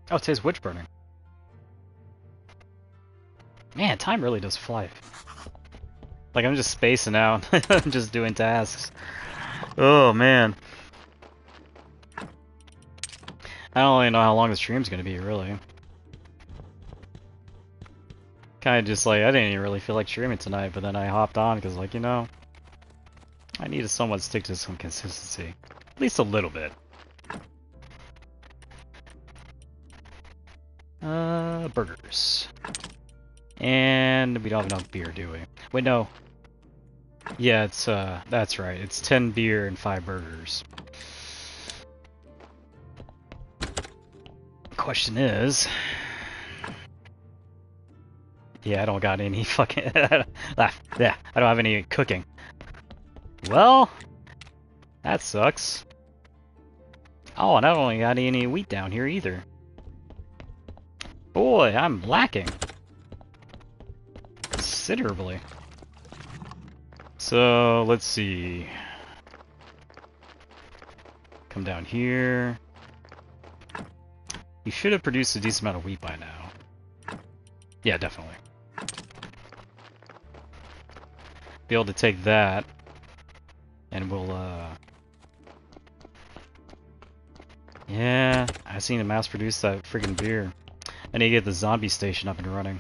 Oh, today's witch burning. Man, time really does fly. Like, I'm just spacing out. I'm just doing tasks. Oh, man. I don't really know how long the stream's gonna be, really. Kinda just like, I didn't even really feel like streaming tonight, but then I hopped on because, like, you know, I need to somewhat stick to some consistency. At least a little bit. Burgers. And we don't have enough beer, do we? Wait, no. Yeah, it's, that's right. It's 10 beer and 5 burgers. Question is, Yeah, I don't got any fucking... yeah, I don't have any cooking. Well, that sucks. Oh, and I don't only got any wheat down here either. Boy, I'm lacking. Considerably. So, let's see. Come down here. You should have produced a decent amount of wheat by now. Yeah, definitely. Be able to take that, and we'll, yeah, I seen to mass produce that friggin' beer. I need to get the zombie station up and running.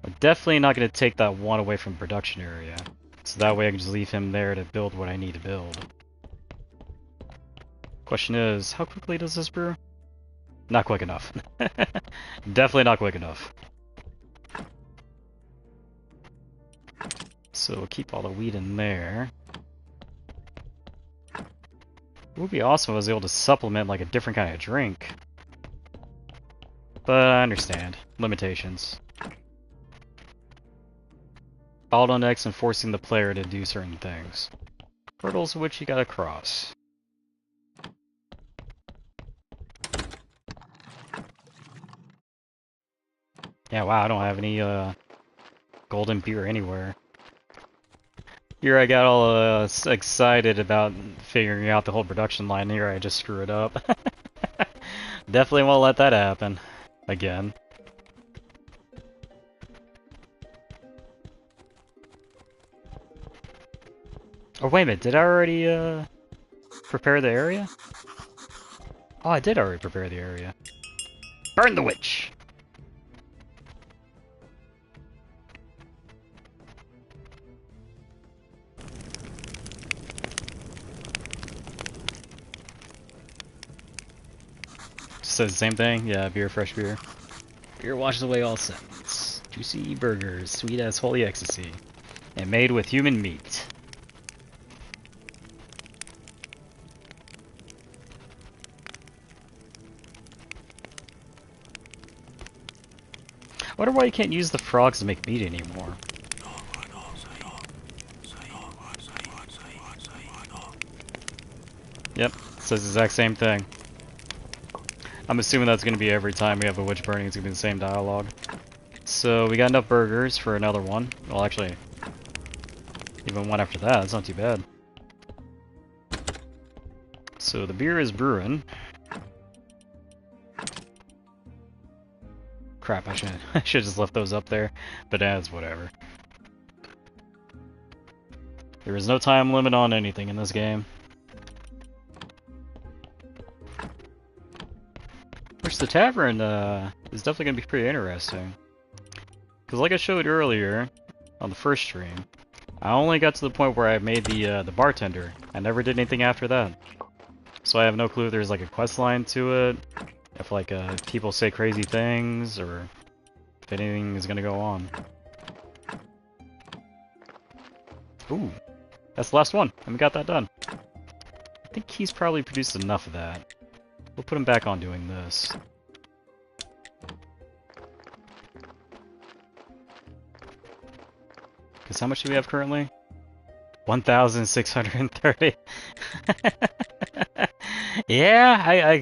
I'm definitely not going to take that one away from the production area. So that way I can just leave him there to build what I need to build. Question is, how quickly does this brew? Not quick enough. Definitely not quick enough. So we'll keep all the wheat in there. It would be awesome if I was able to supplement like a different kind of drink. But I understand. Limitations. Bottlenecks and forcing the player to do certain things. Hurdles which you gotta cross. Yeah, wow, I don't have any golden beer anywhere. Here I got all excited about figuring out the whole production line. Here I just screw it up. Definitely won't let that happen. Again. Oh wait a minute, did I already prepare the area? Oh, I did already prepare the area. Burn the witch! Says the same thing? Yeah, beer, fresh beer. Beer washes away all sins. Juicy burgers, sweet as holy ecstasy. And made with human meat. I wonder why you can't use the frogs to make meat anymore. Yep, says the exact same thing. I'm assuming that's going to be every time we have a witch burning, it's going to be the same dialogue. So we got enough burgers for another one. Well, actually, even one after that, it's not too bad. So the beer is brewing. Crap, I should just left those up there, but it's whatever. There is no time limit on anything in this game. Which the tavern is definitely going to be pretty interesting. Because like I showed earlier on the first stream, I only got to the point where I made the bartender. I never did anything after that. So I have no clue if there's like a quest line to it, if like people say crazy things, or if anything is going to go on. Ooh, that's the last one, and we got that done. I think he's probably produced enough of that. We'll put him back on doing this. Because how much do we have currently? 1,630. Yeah, I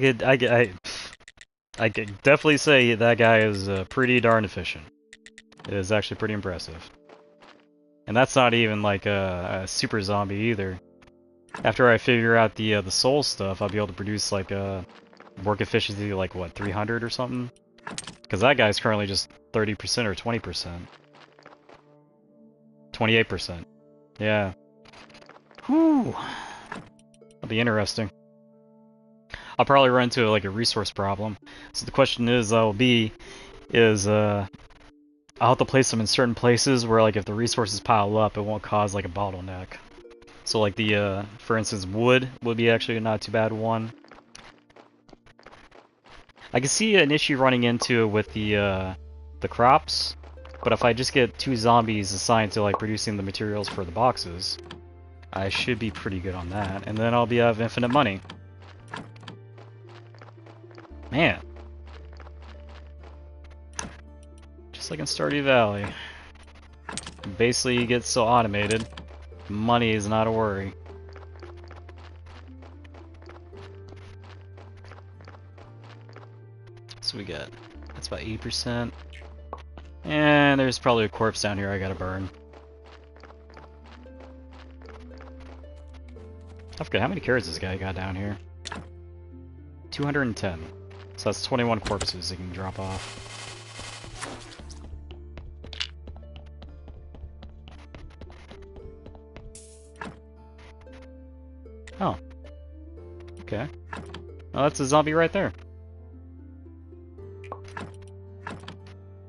could definitely say that guy is pretty darn efficient. It is actually pretty impressive. And that's not even like a super zombie either. After I figure out the soul stuff, I'll be able to produce like work efficiency like what, 300 or something? Because that guy's currently just 30% or 20%. 28%. Yeah. Whew. That'll be interesting. I'll probably run into like a resource problem. So the question is, I'll have to place them in certain places where like if the resources pile up, it won't cause like a bottleneck. So like the, for instance, wood would be actually not too bad one. I can see an issue running into with the crops, but if I just get 2 zombies assigned to like producing the materials for the boxes, I should be pretty good on that, and then I'll have infinite money. Man. Just like in Stardew Valley. Basically, you get so automated, money is not a worry. So we got, that's about 80%. And there's probably a corpse down here I gotta burn. I forget, how many carrots this guy got down here? 210. So that's 21 corpses he can drop off. Oh. Okay. Oh, that's a zombie right there.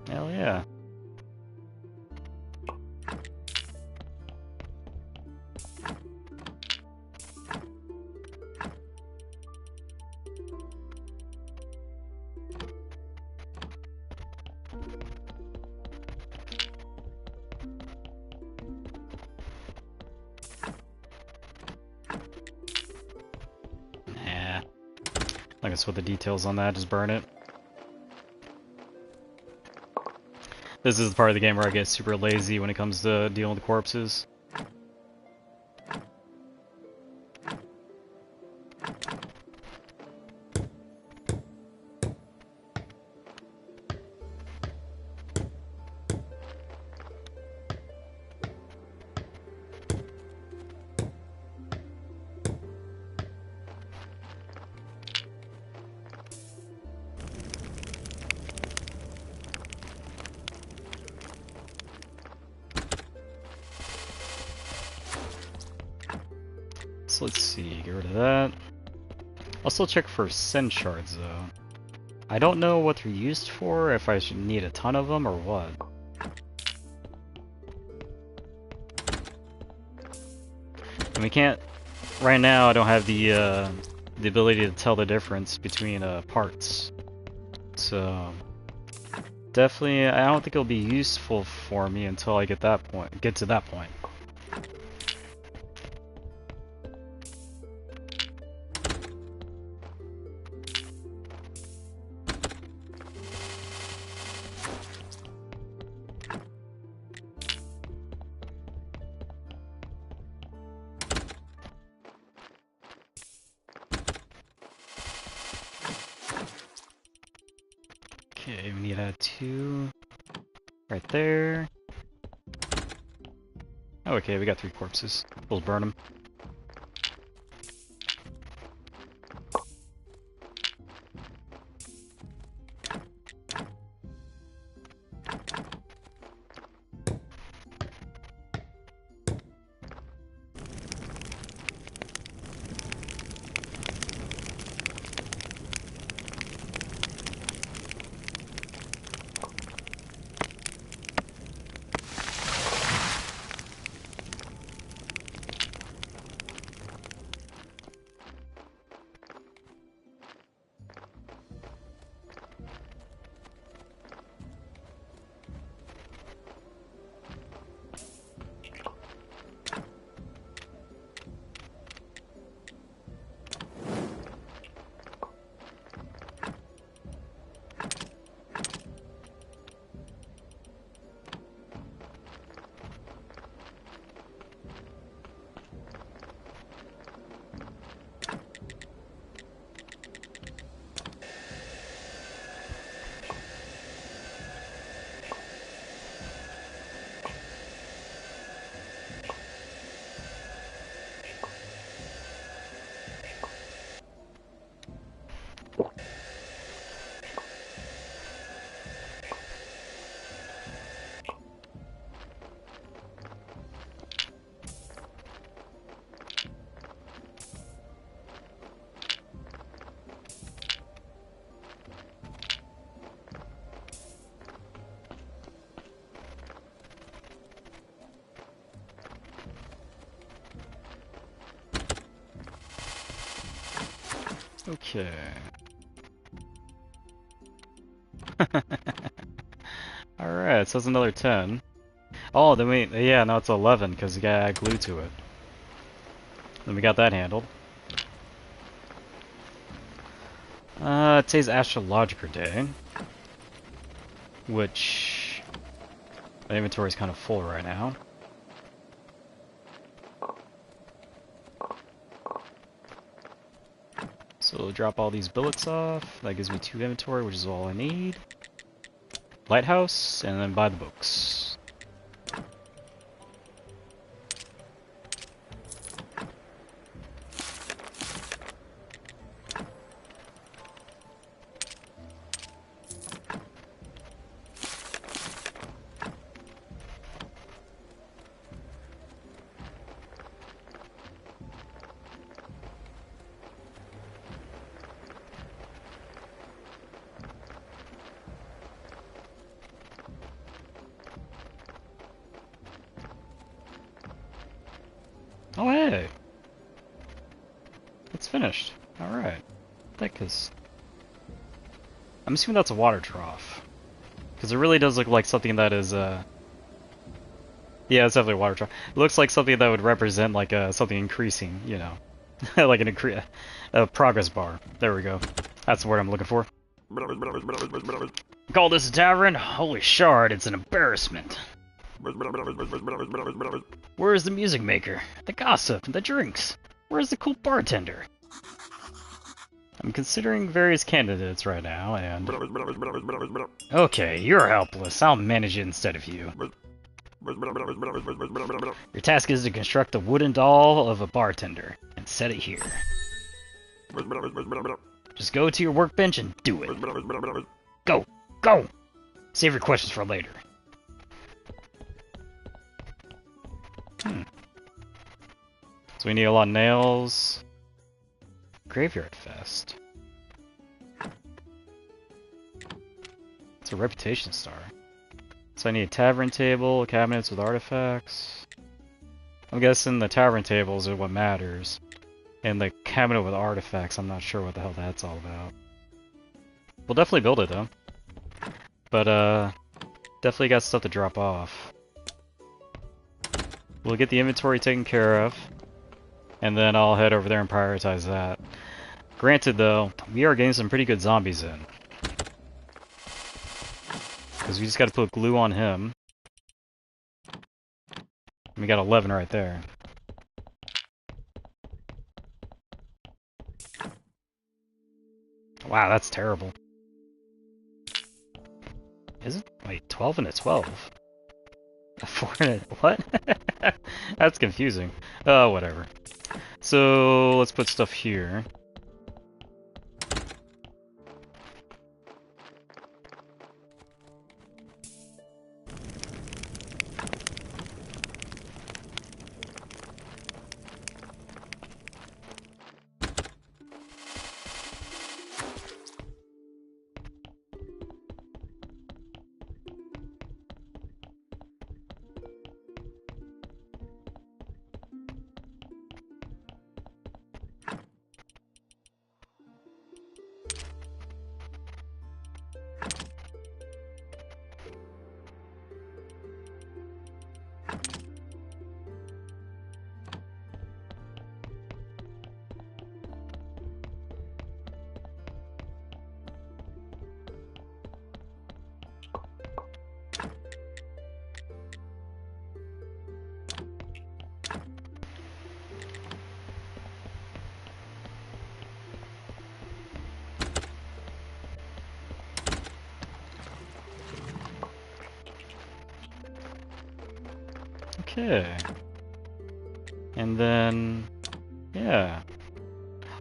Hell yeah. I guess with the details on that, just burn it. This is the part of the game where I get super lazy when it comes to dealing with corpses. So let's see, get rid of that. I'll still check for send shards though. I don't know what they're used for, if I should need a ton of them or what. And we can't, right now I don't have the ability to tell the difference between parts. So definitely, I don't think it'll be useful for me until I get to that point. Okay, we need to add 2 right there. Oh, okay, we got 3 corpses. We'll burn them. Okay. Alright, so that's another 10. Oh, then yeah, now it's 11 because you gotta add glue to it. Then we got that handled. Today's Astrological Day, which My inventory's kind of full right now. So we'll drop all these billets off. That gives me 2 inventory, which is all I need. Lighthouse, and then buy the books. Oh hey! It's finished. Alright. That is... I'm assuming that's a water trough. Because it really does look like something that is, Yeah, it's definitely a water trough. It looks like something that would represent, like, something increasing, you know. Like a progress bar. There we go. That's the word I'm looking for. Call this a tavern? Holy shard, it's an embarrassment. Where's the music maker? The gossip? The drinks? Where's the cool bartender? I'm considering various candidates right now, and... Okay, you're helpless. I'll manage it instead of you. Your task is to construct a wooden doll of a bartender, and set it here. Just go to your workbench and do it. Go! Go! Save your questions for later. So we need a lot of nails. Graveyard Fest. It's a reputation star. So I need a tavern table, cabinets with artifacts. I'm guessing the tavern tables are what matters. And the cabinet with artifacts, I'm not sure what the hell that's all about. We'll definitely build it though. But definitely got stuff to drop off. We'll get the inventory taken care of. And then I'll head over there and prioritize that. Granted though, we are getting some pretty good zombies in. Because we just gotta put glue on him. We got 11 right there. Wow, that's terrible. Is it? Wait, 12 and a 12? A 4 and a... what? That's confusing. Oh, whatever. So, let's put stuff here. Okay. And then... yeah.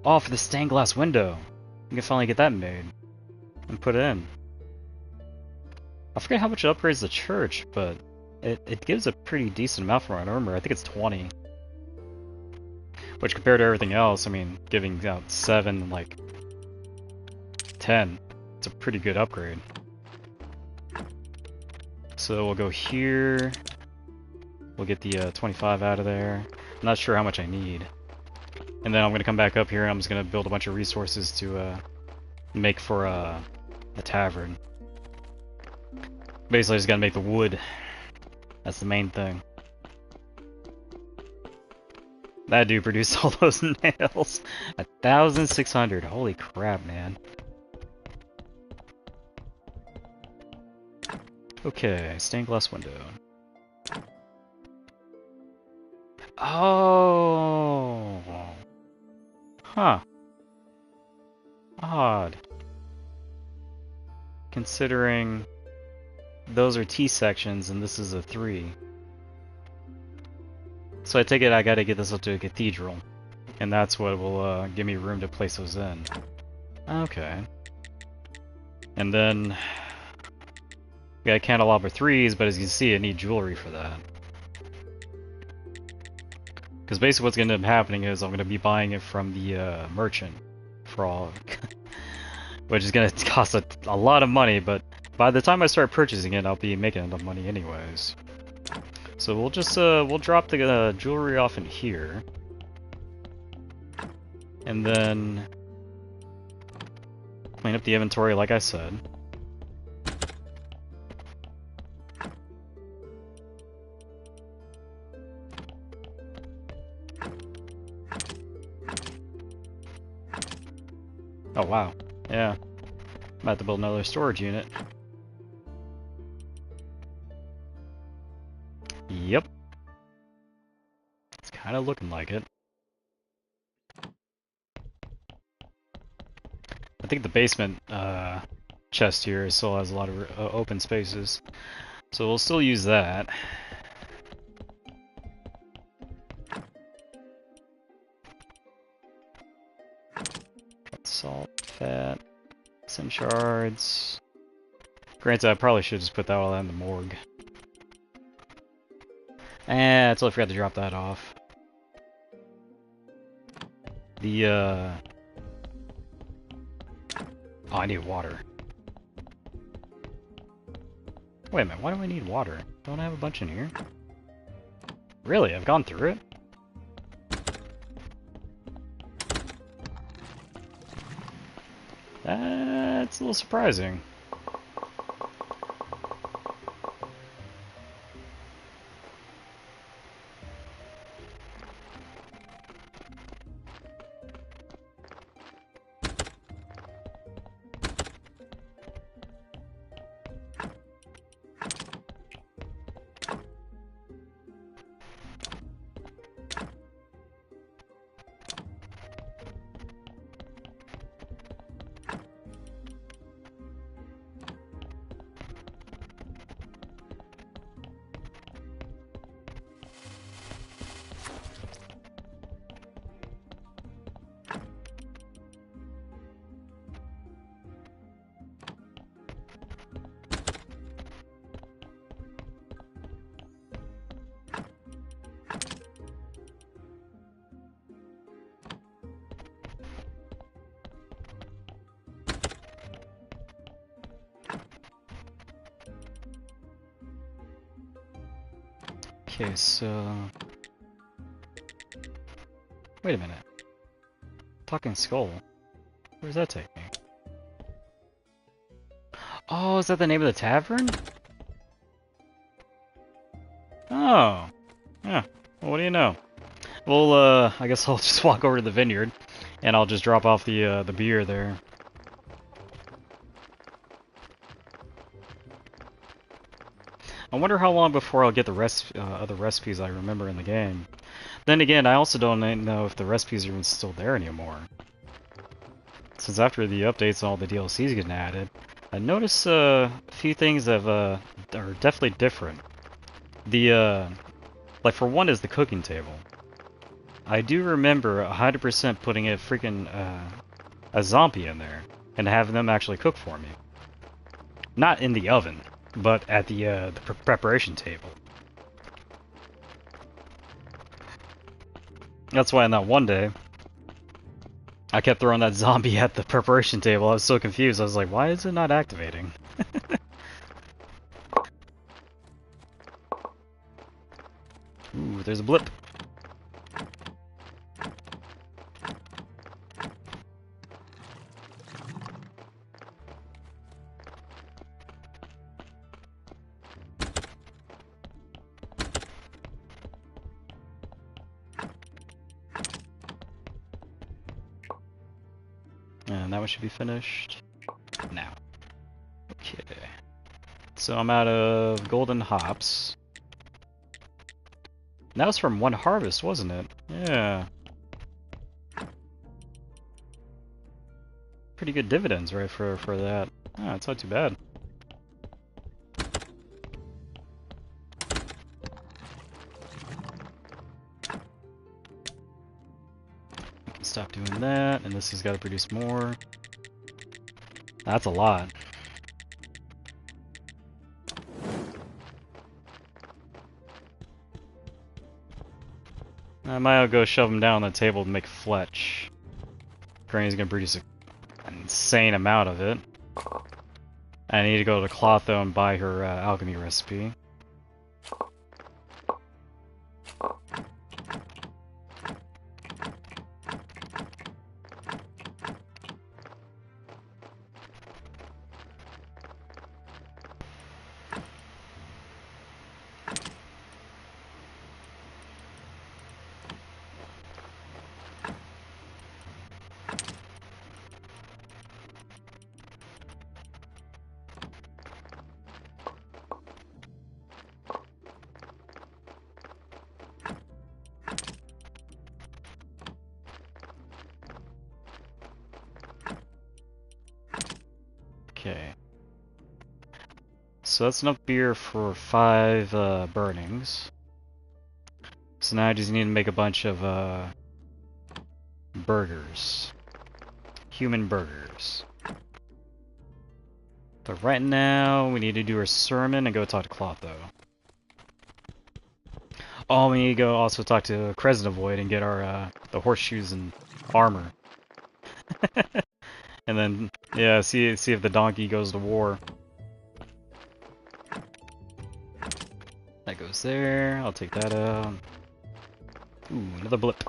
Oh, for the stained glass window. We can finally get that made. And put it in. I forget how much it upgrades the church, but it gives a pretty decent amount from what I remember. I think it's 20. Which compared to everything else, I mean, giving out 7, like 10. It's a pretty good upgrade. So we'll go here. We'll get the 25 out of there. I'm not sure how much I need. And then I'm going to come back up here and I'm just going to build a bunch of resources to make for the tavern. Basically, I just got to make the wood. That's the main thing. That dude produced all those nails. 1,600. Holy crap, man. Okay, stained glass window. Oh. Huh. Odd. Considering those are T sections and this is a 3. So I take it I gotta get this up to a cathedral. And that's what will give me room to place those in. Okay. And then we got candelabra 3s, but as you can see I need jewelry for that. Because basically what's going to end up happening is I'm going to be buying it from the merchant for all, which is going to cost a lot of money, but by the time I start purchasing it, I'll be making enough money anyways. So we'll just, we'll drop the jewelry off in here. And then clean up the inventory like I said. Oh wow, yeah. I'm about to build another storage unit. Yep. It's kind of looking like it. I think the basement chest here still has a lot of open spaces. So we'll still use that. Salt, fat, some shards. Granted, I probably should just put that all in the morgue. I totally forgot to drop that off. The, oh, I need water. Wait a minute, why do I need water? Don't I have a bunch in here? Really? I've gone through it? That's a little surprising. Okay, so... Wait a minute. Talking Skull. Where's that take me? Oh, is that the name of the tavern? Oh. Yeah. Well, what do you know? Well, I guess I'll just walk over to the vineyard, and I'll just drop off the beer there. I wonder how long before I'll get the other recipes I remember in the game. Then again, I also don't know if the recipes are even still there anymore. Since after the updates and all the DLCs getting added, I noticed a few things that are definitely different. Like for one is the cooking table. I do remember 100% putting a zombie in there and having them actually cook for me. Not in the oven, but at the preparation table. That's why on that one day, I kept throwing that zombie at the preparation table. I was so confused. I was like, why is it not activating? Ooh, there's a blip. And that one should be finished now. Okay. Let's So I'm out of golden hops. And that was from one harvest, wasn't it? Yeah. Pretty good dividends, right, for that. Ah, it's not too bad. We can stop doing that, and this has got to produce more. That's a lot. I might go shove them down on the table to make fletch. Granny's gonna produce an insane amount of it. I need to go to Clotho and buy her alchemy recipe. Okay. So that's enough beer for 5 burnings. So now I just need to make a bunch of burgers. Human burgers. But right now, we need to do our sermon and go talk to Clotho. Oh, we need to go also talk to Kresnavoid and get our the horseshoes and armor. And then, yeah, see if the donkey goes to war. That goes there. I'll take that out. Ooh, another blip.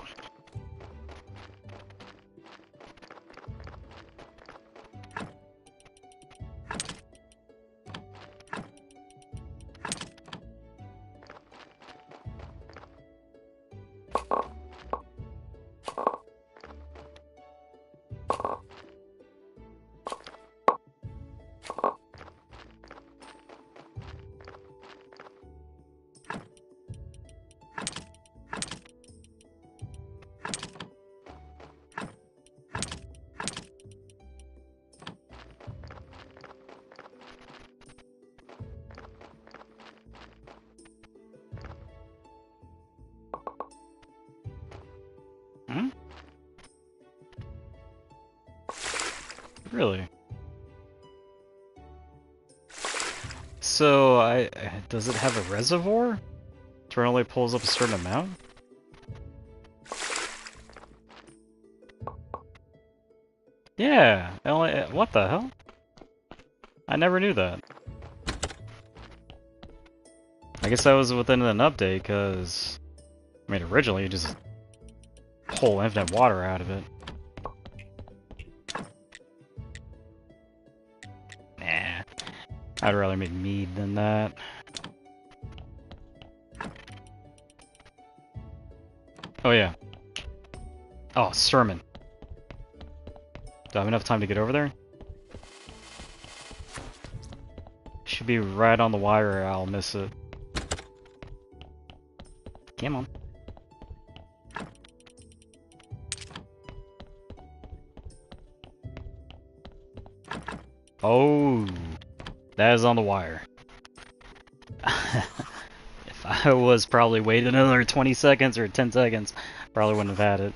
Hmm? Really? So, does it have a reservoir? It only pulls up a certain amount? Yeah, what the hell? I never knew that. I guess that was within an update, because... I mean, originally you just pull infinite water out of it. Nah. I'd rather make mead than that. Oh yeah. Oh, sermon. Do I have enough time to get over there? Should be right on the wire or I'll miss it. Come on. Oh, that is on the wire. If I was probably waiting another 20 seconds or 10 seconds, probably wouldn't have had it.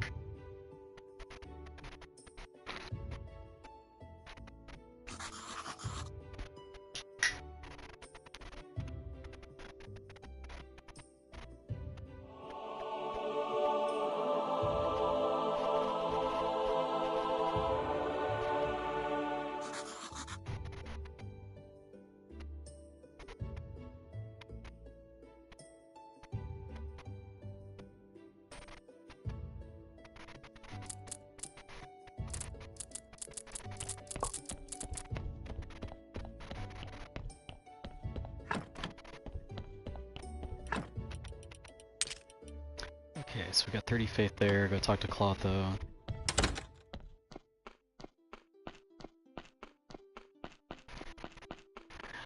Okay, so we got 30 faith there, go talk to Clotho.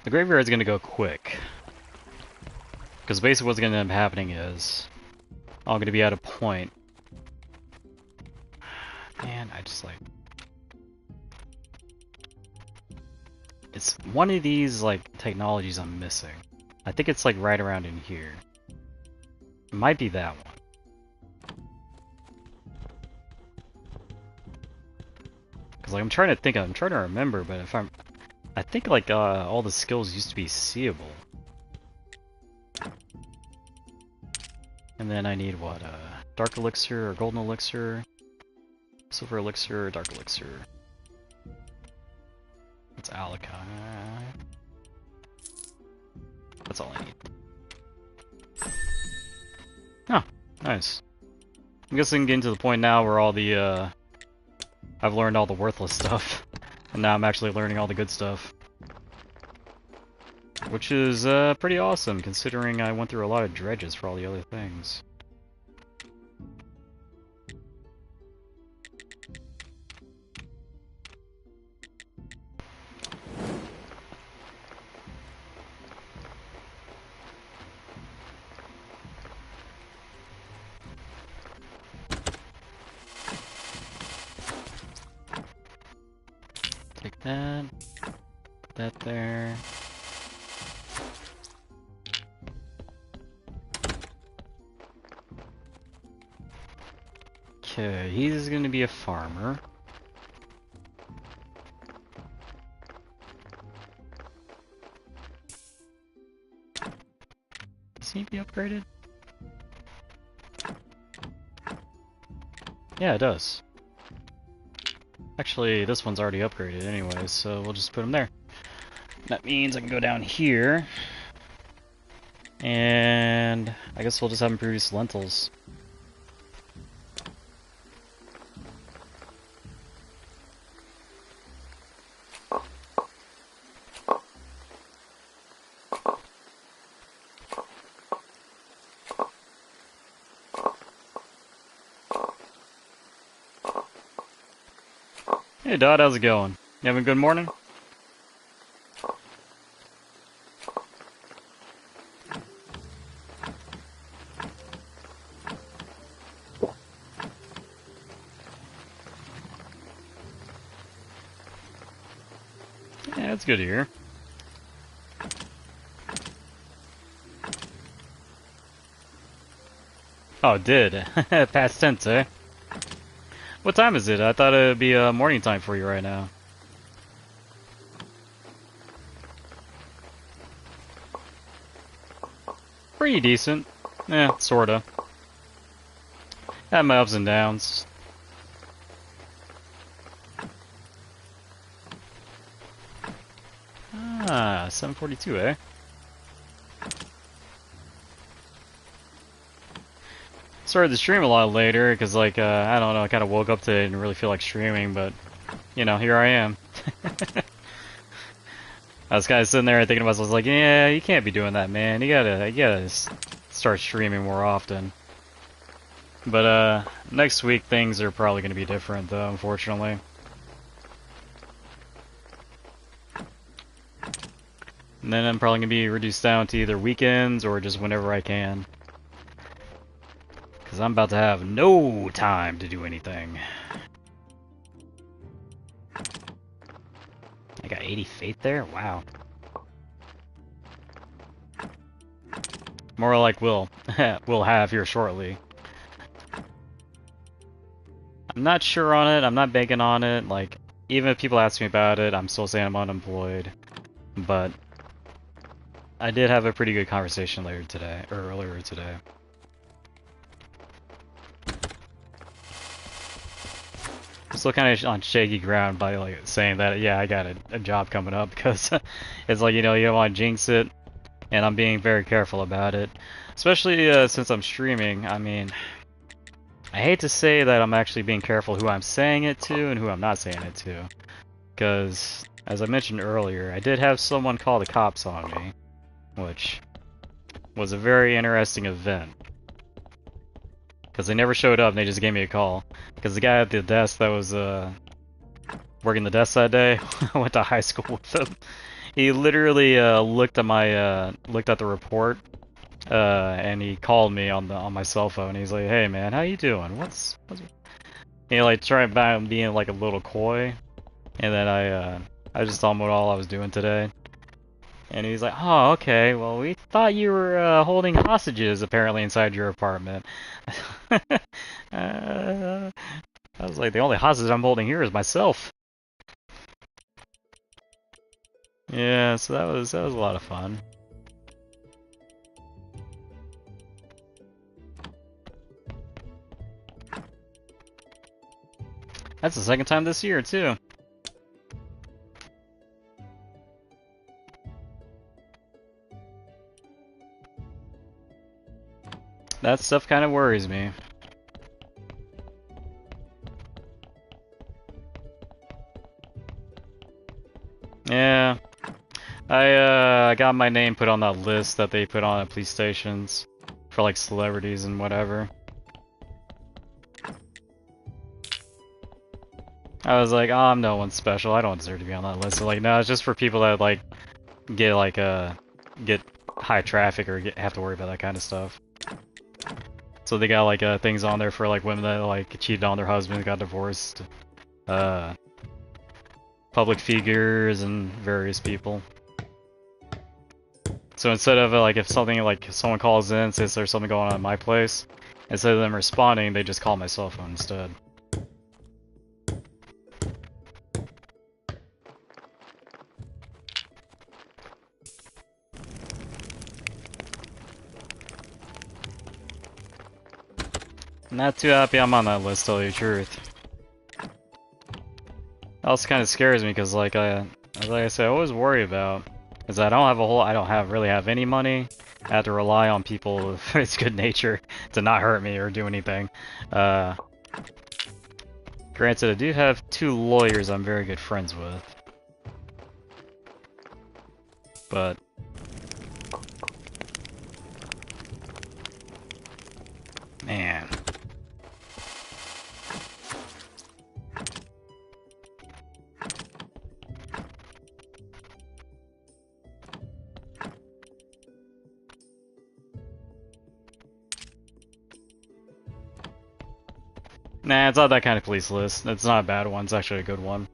The graveyard is gonna go quick. Because basically what's gonna end up happening is I'm gonna be at a point. Man, I just like it's one of these like technologies I'm missing. I think it's like right around in here. It might be that one. Cause like I'm trying to remember, but I think like all the skills used to be seeable. And then I need what, dark elixir or golden elixir, silver elixir, dark elixir. It's alchemy. That's all I need. Oh, nice. I'm guessing getting to the point now where all the, I've learned all the worthless stuff. And now I'm actually learning all the good stuff. Which is, pretty awesome, considering I went through a lot of dredges for all the other things. Take that. Put that there. Okay, he's gonna be a farmer. Does he be upgraded? Yeah, it does. Actually, this one's already upgraded anyway, so we'll just put him there. That means I can go down here. And I guess we'll just have him produce lentils. Hey Dot, how's it going? You having a good morning? Yeah, that's good to hear. Oh, it did. Past tense, eh? What time is it? I thought it would be morning time for you right now. Pretty decent. Yeah, sorta. Had my ups and downs. Ah, 7:42, eh? Started the stream a lot later because, like, I don't know, I kind of woke up today and didn't really feel like streaming, but, you know, here I am. I was kind of sitting there thinking to myself, like, yeah, you can't be doing that, man. You gotta start streaming more often. But, next week things are probably gonna be different, though, unfortunately. And then I'm probably gonna be reduced down to either weekends or just whenever I can. Because I'm about to have no time to do anything. I got 80 faith there? Wow. More like we'll have here shortly. I'm not sure on it, I'm not banking on it. Like, even if people ask me about it, I'm still saying I'm unemployed. But I did have a pretty good conversation earlier today. I'm still kind of on shaky ground by like saying that, yeah, I got a job coming up, because it's like, you know, you don't want to jinx it, and I'm being very careful about it. Especially since I'm streaming. I mean, I hate to say that I'm actually being careful who I'm saying it to and who I'm not saying it to. Because, as I mentioned earlier, I did have someone call the cops on me, which was a very interesting event. Because they never showed up and they just gave me a call. Because the guy at the desk that was working the desk that day, I went to high school with him. He literally looked at the report, and he called me on my cell phone. He's like, "Hey man, how you doing? What's?" He like tried back being like a little coy, and then I just told him what all I was doing today. And he's like, "Oh, okay. Well, we thought you were holding hostages apparently inside your apartment." I was like, "The only hostage I'm holding here is myself." Yeah, so that was a lot of fun. That's the second time this year too. That stuff kind of worries me. Yeah, I got my name put on that list that they put on at police stations for like celebrities and whatever. I was like, oh, I'm no one special. I don't deserve to be on that list. So like, no, it's just for people that like get high traffic or have to worry about that kind of stuff. So they got like things on there for like women that like cheated on their husband, got divorced, public figures, and various people. So instead of like if something like someone calls in and says there's something going on in my place, instead of them responding, they just call my cell phone instead. Not too happy I'm on that list, to tell you the truth. That also kind of scares me because, like I said, I always worry about is I don't really have any money. I have to rely on people with its good nature to not hurt me or do anything. Granted, I do have 2 lawyers I'm very good friends with, but man. Nah, it's not that kind of police list. It's not a bad one, it's actually a good one.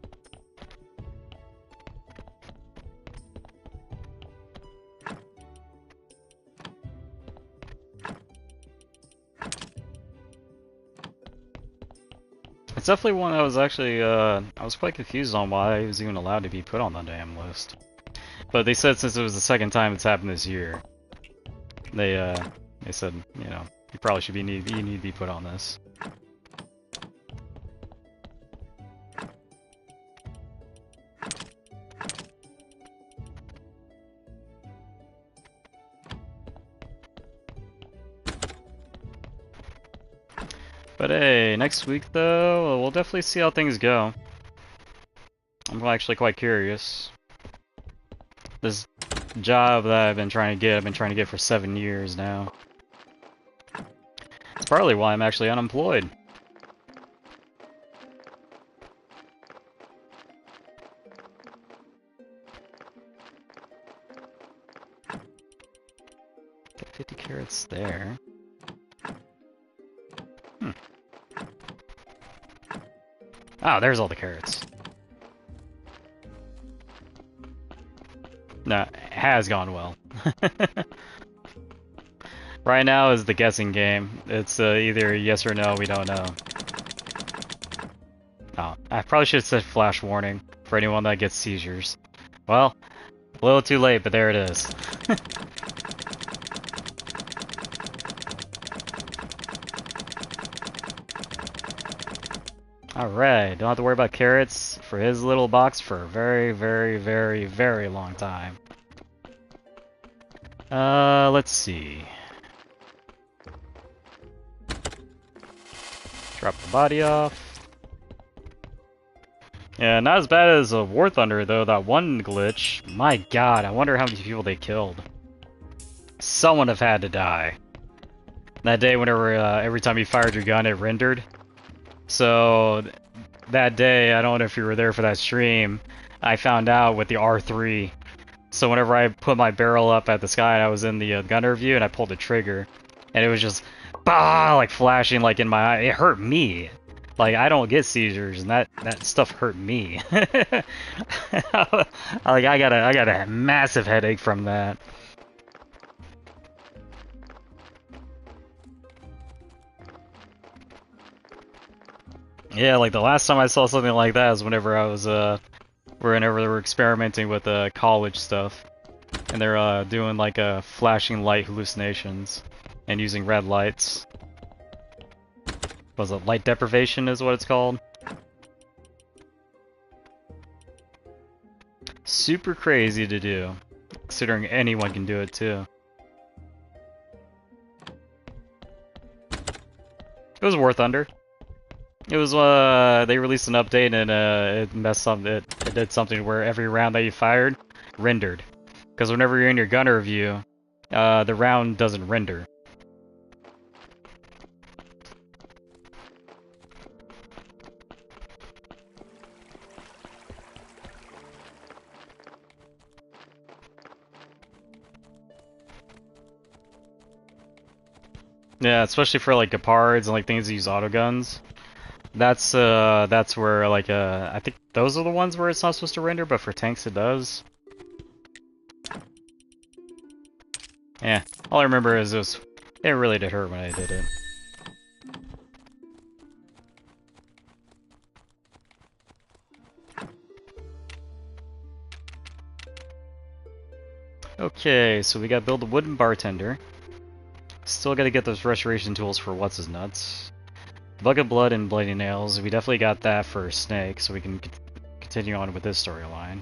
It's definitely one I was actually, I was quite confused on why he was even allowed to be put on the damn list. But they said since it was the second time it's happened this year, they said, you know, you probably should you need to be put on this. But hey, next week though, we'll definitely see how things go. I'm actually quite curious. This job that I've been trying to get for 7 years now. It's partly why I'm actually unemployed. Get 50 carrots there. Oh, there's all the carrots. No, it has gone well. Right now is the guessing game. It's either yes or no, we don't know. Oh, I probably should have said flash warning for anyone that gets seizures. Well, a little too late, but there it is. Alright, don't have to worry about carrots for his little box for a very, very, very, very long time. Let's see. Drop the body off. Yeah, not as bad as a War Thunder though, that one glitch. My god, I wonder how many people they killed. Someone have had to die. That day whenever, every time you fired your gun it rendered. So, that day, I don't know if you were there for that stream, I found out with the R3 So whenever I put my barrel up at the sky, I was in the gunner view and I pulled the trigger, and it was just bah, like flashing like in my eye. It hurt me. Like I don't get seizures, and that stuff hurt me. Like I got a massive headache from that. Yeah, like the last time I saw something like that was whenever I was whenever they were experimenting with college stuff, and they're doing like flashing light hallucinations and using red lights. Was it light deprivation is what it's called? Super crazy to do, considering anyone can do it too. It was War Thunder. It was they released an update and it messed up. It did something where every round that you fired rendered, because whenever you're in your gunner view, the round doesn't render. Yeah, especially for like Gepards and like things that use autoguns. That's where like I think those are the ones where it's not supposed to render, but for tanks it does. Yeah, all I remember is it really did hurt when I did it. Okay, so we got build a wooden bartender. Still gotta get those restoration tools for what's his nuts. Bug of Blood and Bloody Nails, we definitely got that for Snake, so we can continue on with this storyline.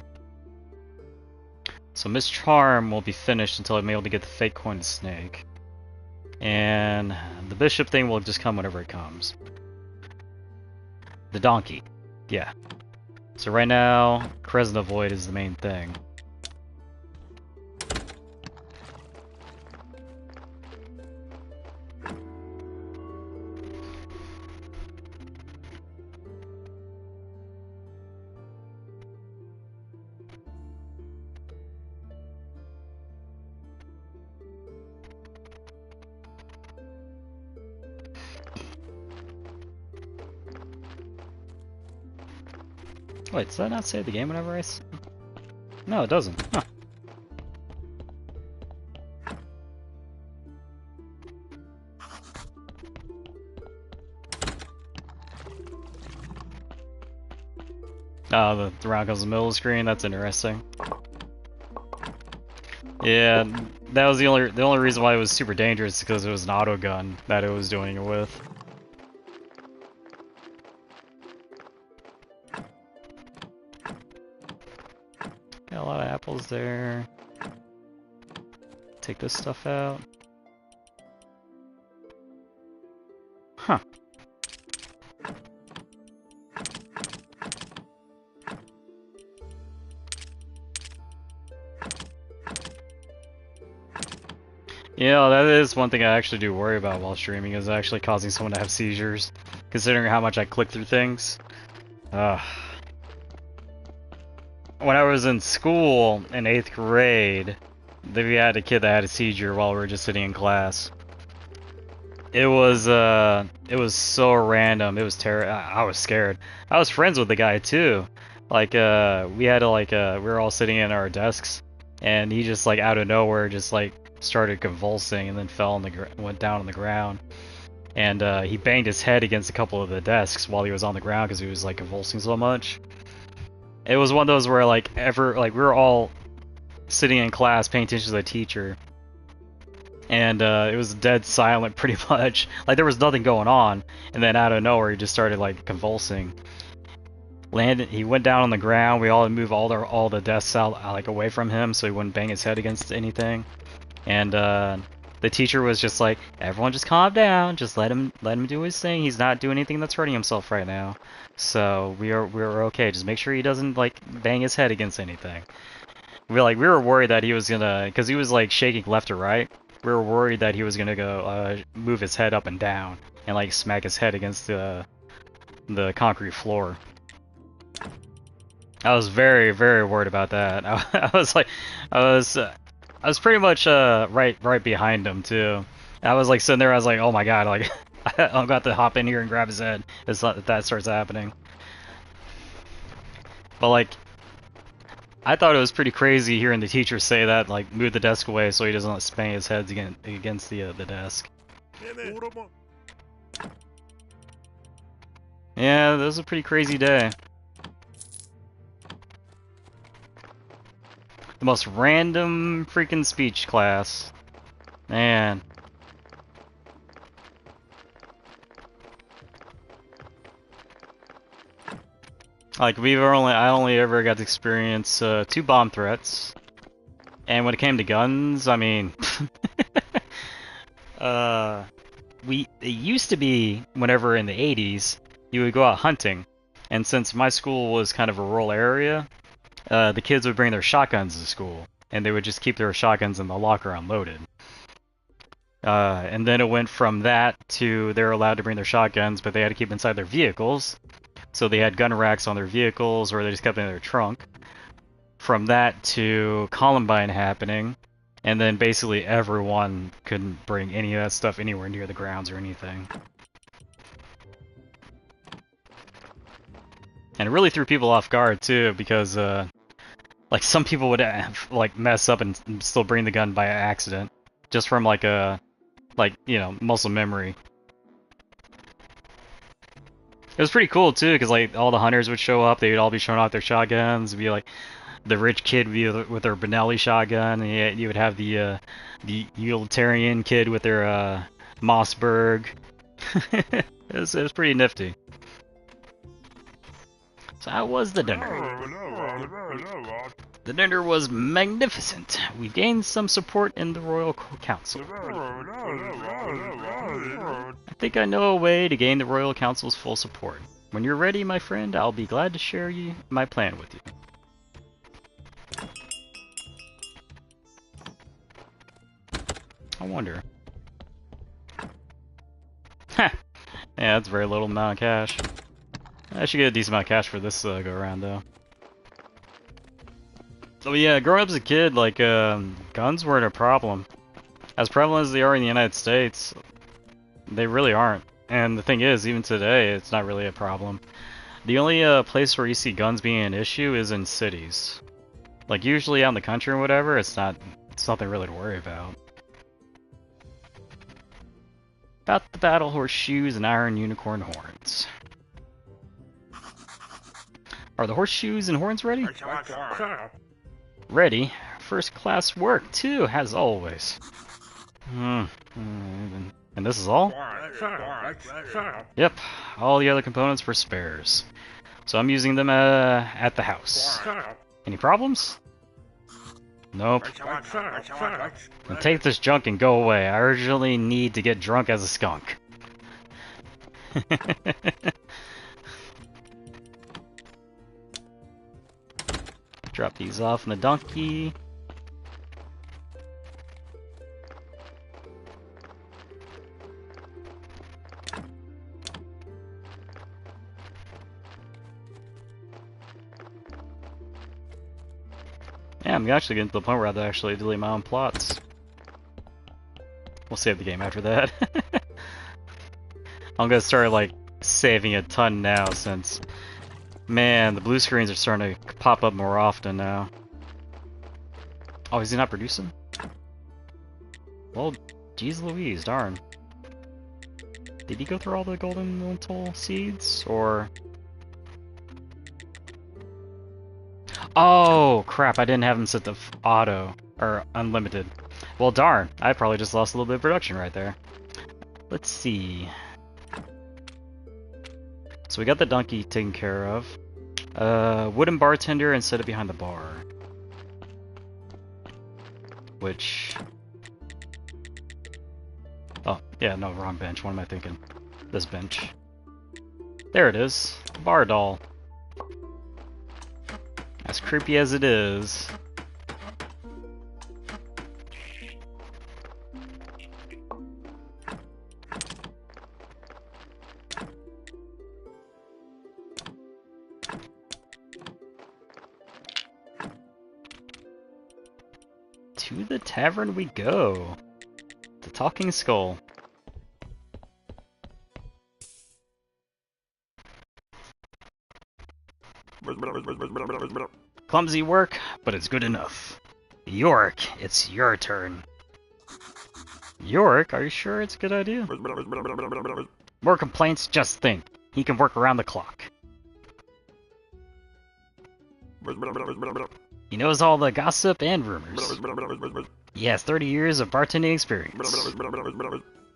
So Miss Charm won't be finished until I'm able to get the fake coin to Snake. And the Bishop thing will just come whenever it comes. The donkey. Yeah. So right now, Kresna Void is the main thing. Wait, does that not save the game whenever I... No, it doesn't. Huh. Oh, the round comes in the middle of the screen. That's interesting. Yeah, that was the only reason why it was super dangerous, because it was an auto gun that it was doing it with. Got a lot of apples there. Take this stuff out. Huh. Yeah, that is one thing I actually do worry about while streaming, is actually causing someone to have seizures, considering how much I click through things. When I was in school in 8th grade, we had a kid that had a seizure while we were just sitting in class. It was so random. It was I was scared. I was friends with the guy too. Like we had to we were all sitting in our desks, and he just like out of nowhere just like started convulsing and then fell on went down on the ground. And he banged his head against a couple of the desks while he was on the ground because he was like convulsing so much. It was one of those where we were all sitting in class paying attention to the teacher, and it was dead silent pretty much. Like there was nothing going on, and then out of nowhere he just started like convulsing. He went down on the ground. We all had moved all the desks out like away from him so he wouldn't bang his head against anything. And the teacher was just like, everyone just calm down, just let him do his thing. He's not doing anything that's hurting himself right now. So we're okay. Just make sure he doesn't like bang his head against anything. We were worried that he was gonna, because he was like shaking left to right. We were worried that he was gonna go move his head up and down and like smack his head against the concrete floor. I was very, very worried about that. I was like, I was pretty much right behind him too. I was like sitting there. I was like, oh my god, like I'm about to hop in here and grab his head as that starts happening. But like, I thought it was pretty crazy hearing the teacher say that, like, move the desk away so he doesn't like, bang his head against the desk. Yeah, that was a pretty crazy day. The most random freaking speech class. Man. Like, I only ever got to experience 2 bomb threats. And when it came to guns, I mean... it used to be, whenever in the 80s, you would go out hunting. And since my school was kind of a rural area, the kids would bring their shotguns to school, and they would just keep their shotguns in the locker unloaded. And then it went from that to they're allowed to bring their shotguns, but they had to keep inside their vehicles. So they had gun racks on their vehicles, or they just kept them in their trunk. From that to Columbine happening, and then basically everyone couldn't bring any of that stuff anywhere near the grounds or anything. And it really threw people off guard too, because like some people would like mess up and still bring the gun by accident, just from like a muscle memory. It was pretty cool too, because like all the hunters would show up, they would all be showing off their shotguns. It'd be like the rich kid would be with their Benelli shotgun, and you would have the utilitarian kid with their Mossberg. it was pretty nifty. So how was the dinner? The dinner was magnificent. We gained some support in the Royal Council. I think I know a way to gain the Royal Council's full support. When you're ready, my friend, I'll be glad to share my plan with you. I wonder. Ha! Yeah, that's a very little amount of cash. I should get a decent amount of cash for this go around though. So yeah, growing up as a kid, like guns weren't a problem. As prevalent as they are in the United States, they really aren't. And the thing is, even today, it's not really a problem. The only place where you see guns being an issue is in cities. Like usually out in the country or whatever, it's nothing really to worry about. About the battle horseshoes and iron unicorn horns. Are the horseshoes and horns ready? Ready. First class work, too, as always. And this is all? Yep, all the other components for spares. So I'm using them at the house. Any problems? Nope. Then take this junk and go away. I urgently need to get drunk as a skunk. Drop these off in the donkey. Yeah, I'm actually getting to the point where I have to actually delete my own plots. We'll save the game after that. I'm gonna start like saving a ton now since, man, the blue screens are starting to pop up more often now. Oh, is he not producing? Well, geez Louise, darn. Did he go through all the golden lentil seeds, or... Oh, crap, I didn't have him set to auto, or unlimited. Well, darn, I probably just lost a little bit of production right there. Let's see. So we got the donkey taken care of. Wooden bartender instead of behind the bar. Which... Oh, yeah, no, wrong bench. What am I thinking? This bench. There it is. Bar doll. As creepy as it is. to the tavern we go. The Talking Skull. Clumsy work, but it's good enough. York, it's your turn. York, are you sure it's a good idea? More complaints? Just think. He can work around the clock. He knows all the gossip and rumors. He has 30 years of bartending experience.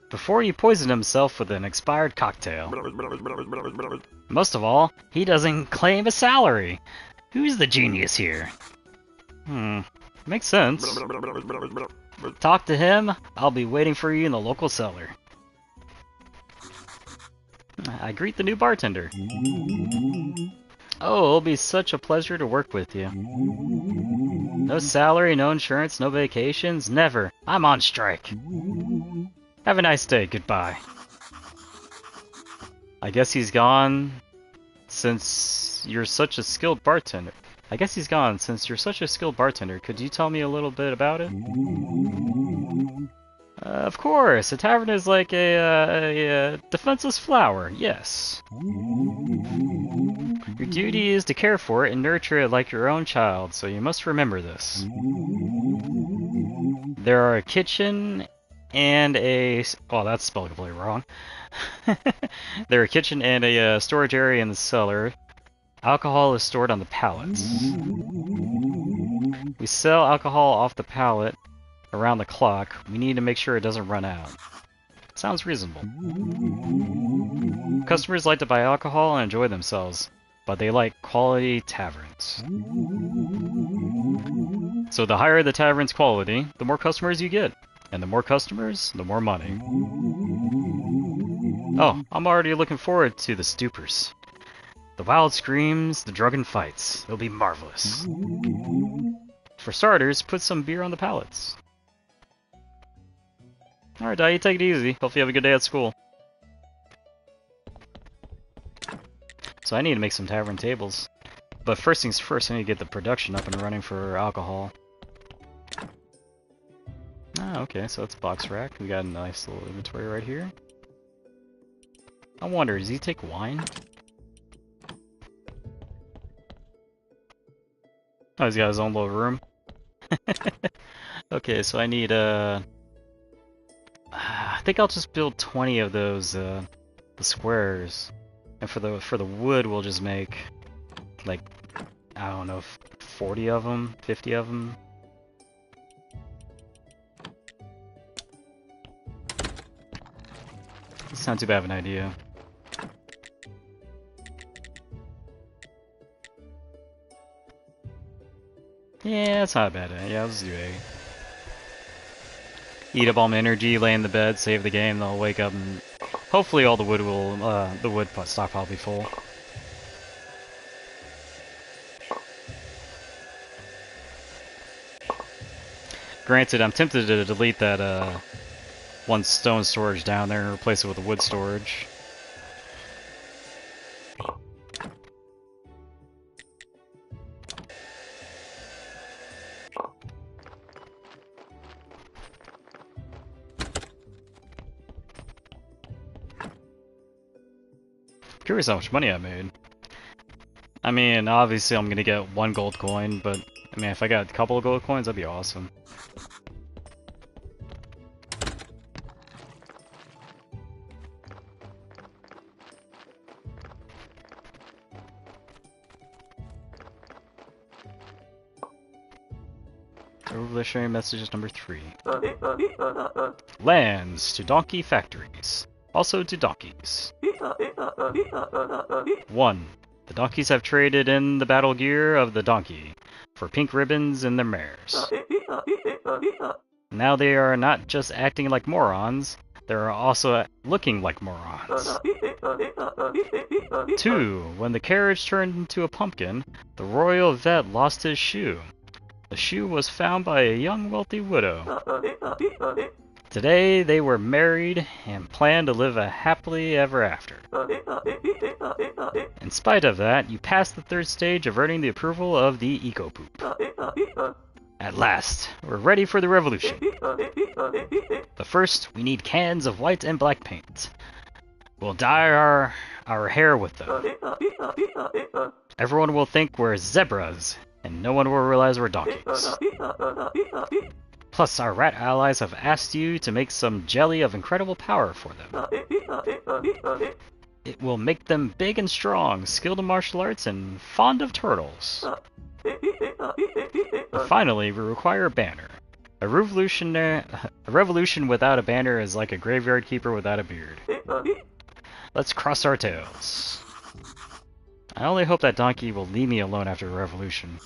Before he poisoned himself with an expired cocktail. Most of all, he doesn't claim a salary. Who's the genius here? Makes sense. Talk to him. I'll be waiting for you in the local cellar. I greet the new bartender. Oh, it'll be such a pleasure to work with you. No salary, no insurance, no vacations, never. I'm on strike. Have a nice day, goodbye. I guess he's gone since you're such a skilled bartender. Could you tell me a little bit about it? Of course, a tavern is like a defenseless flower, yes. Your duty is to care for it and nurture it like your own child, so you must remember this. There are a kitchen and a... Oh, that's spelled completely wrong. There are a kitchen and a storage area in the cellar. Alcohol is stored on the pallets. We sell alcohol off the pallet around the clock. We need to make sure it doesn't run out. Sounds reasonable. Customers like to buy alcohol and enjoy themselves, but they like quality taverns. So the higher the tavern's quality, the more customers you get. And the more customers, the more money. Oh, I'm already looking forward to the stupors. The wild screams, the drunken fights. It'll be marvelous. For starters, put some beer on the pallets. Alright, Dai, take it easy. Hope you have a good day at school. So I need to make some tavern tables. But first things first, I need to get the production up and running for alcohol. Ah, okay, so it's box rack. We got a nice little inventory right here. I wonder, does he take wine? Oh, he's got his own little room. Okay, so I need I think I'll just build 20 of those the squares, and for the wood we'll just make like, I don't know, 40 of them, 50 of them. It's not too bad of an idea. Yeah, that's not a bad idea. Yeah, let's do A. Eat up all my energy, lay in the bed, save the game, then I'll wake up and hopefully all the wood will, the wood stockpile will be full. Granted, I'm tempted to delete that, one stone storage down there and replace it with a wood storage. Curious how much money I made. I mean, obviously I'm gonna get 1 gold coin, but I mean, if I got a couple of gold coins, that'd be awesome. Revolutionary messages number 3. Lands to donkey factories. Also to donkeys. 1. The donkeys have traded in the battle gear of the donkey for pink ribbons in their mares. Now they are not just acting like morons, they are also looking like morons. 2. When the carriage turned into a pumpkin, the royal vet lost his shoe. The shoe was found by a young wealthy widow. Today they were married and planned to live a happily ever after. In spite of that, you passed the 3rd stage of earning the approval of the eco-poop. At last, we're ready for the revolution. But first, we need cans of white and black paint. We'll dye our hair with them. Everyone will think we're zebras, and no one will realize we're donkeys. Plus, our rat allies have asked you to make some jelly of incredible power for them. It will make them big and strong, skilled in martial arts, and fond of turtles. And finally, we require a banner. A revolution without a banner is like a graveyard keeper without a beard. Let's cross our tails. I only hope that donkey will leave me alone after the revolution.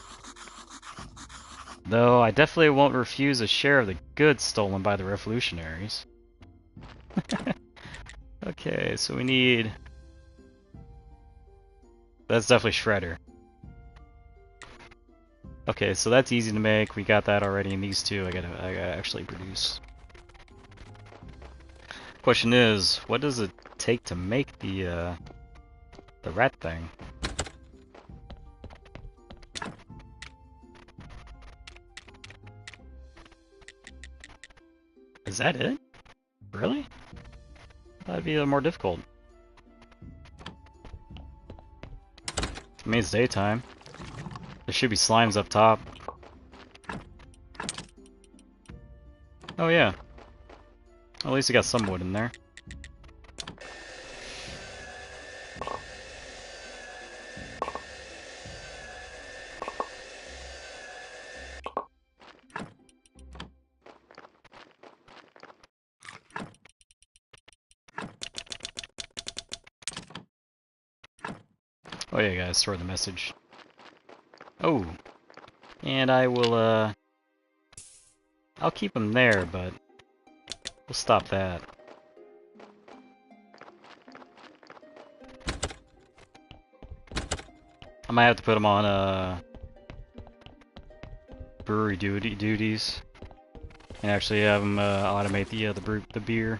Though I definitely won't refuse a share of the goods stolen by the revolutionaries. Okay, so we need... That's definitely Shredder. Okay, so that's easy to make. We got that already, and these two I gotta actually produce. Question is, what does it take to make the rat thing? Is that it? Really? That'd be more difficult. I mean, it's daytime. There should be slimes up top. Oh yeah. At least we got some wood in there. Oh yeah, guys, store the message. Oh, and I will, I'll keep them there, but we'll stop that. I might have to put them on, brewery duties, and actually have them, automate the beer.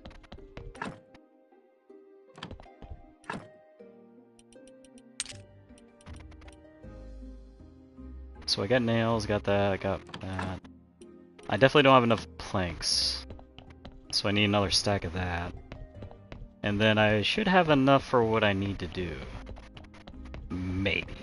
So I got nails, got that, I got that. I definitely don't have enough planks, so I need another stack of that. And then I should have enough for what I need to do. Maybe.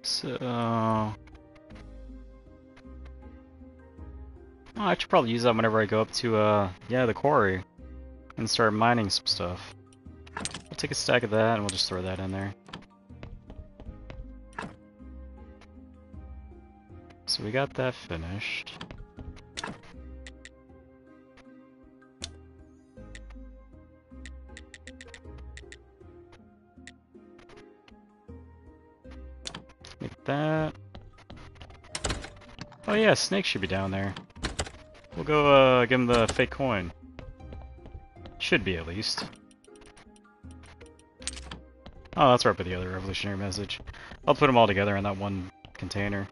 So, I should probably use that whenever I go up to, yeah, the quarry and start mining some stuff. We'll take a stack of that and we'll just throw that in there. So we got that finished. Make that. Oh yeah, Snake should be down there. We'll go give him the fake coin. Should be, at least. Oh, that's right by the other revolutionary message. I'll put them all together in that one container.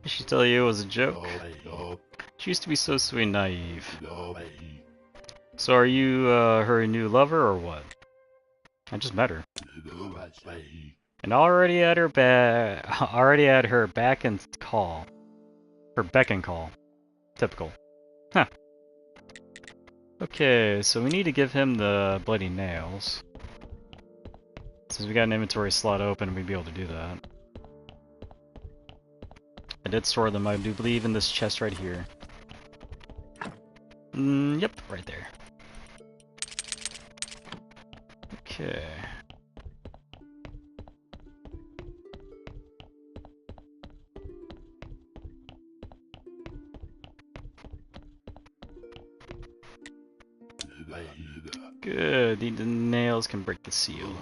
Did she tell you it was a joke? She used to be so sweet and naive. So are you her new lover or what? I just met her. And already at her back and call. Her beck and call. Typical. Huh. Okay, so we need to give him the bloody nails. Since we got an inventory slot open, we'd be able to do that. I did store them, I do believe, in this chest right here. Yep, right there. Okay. Good, the nails can break the seal.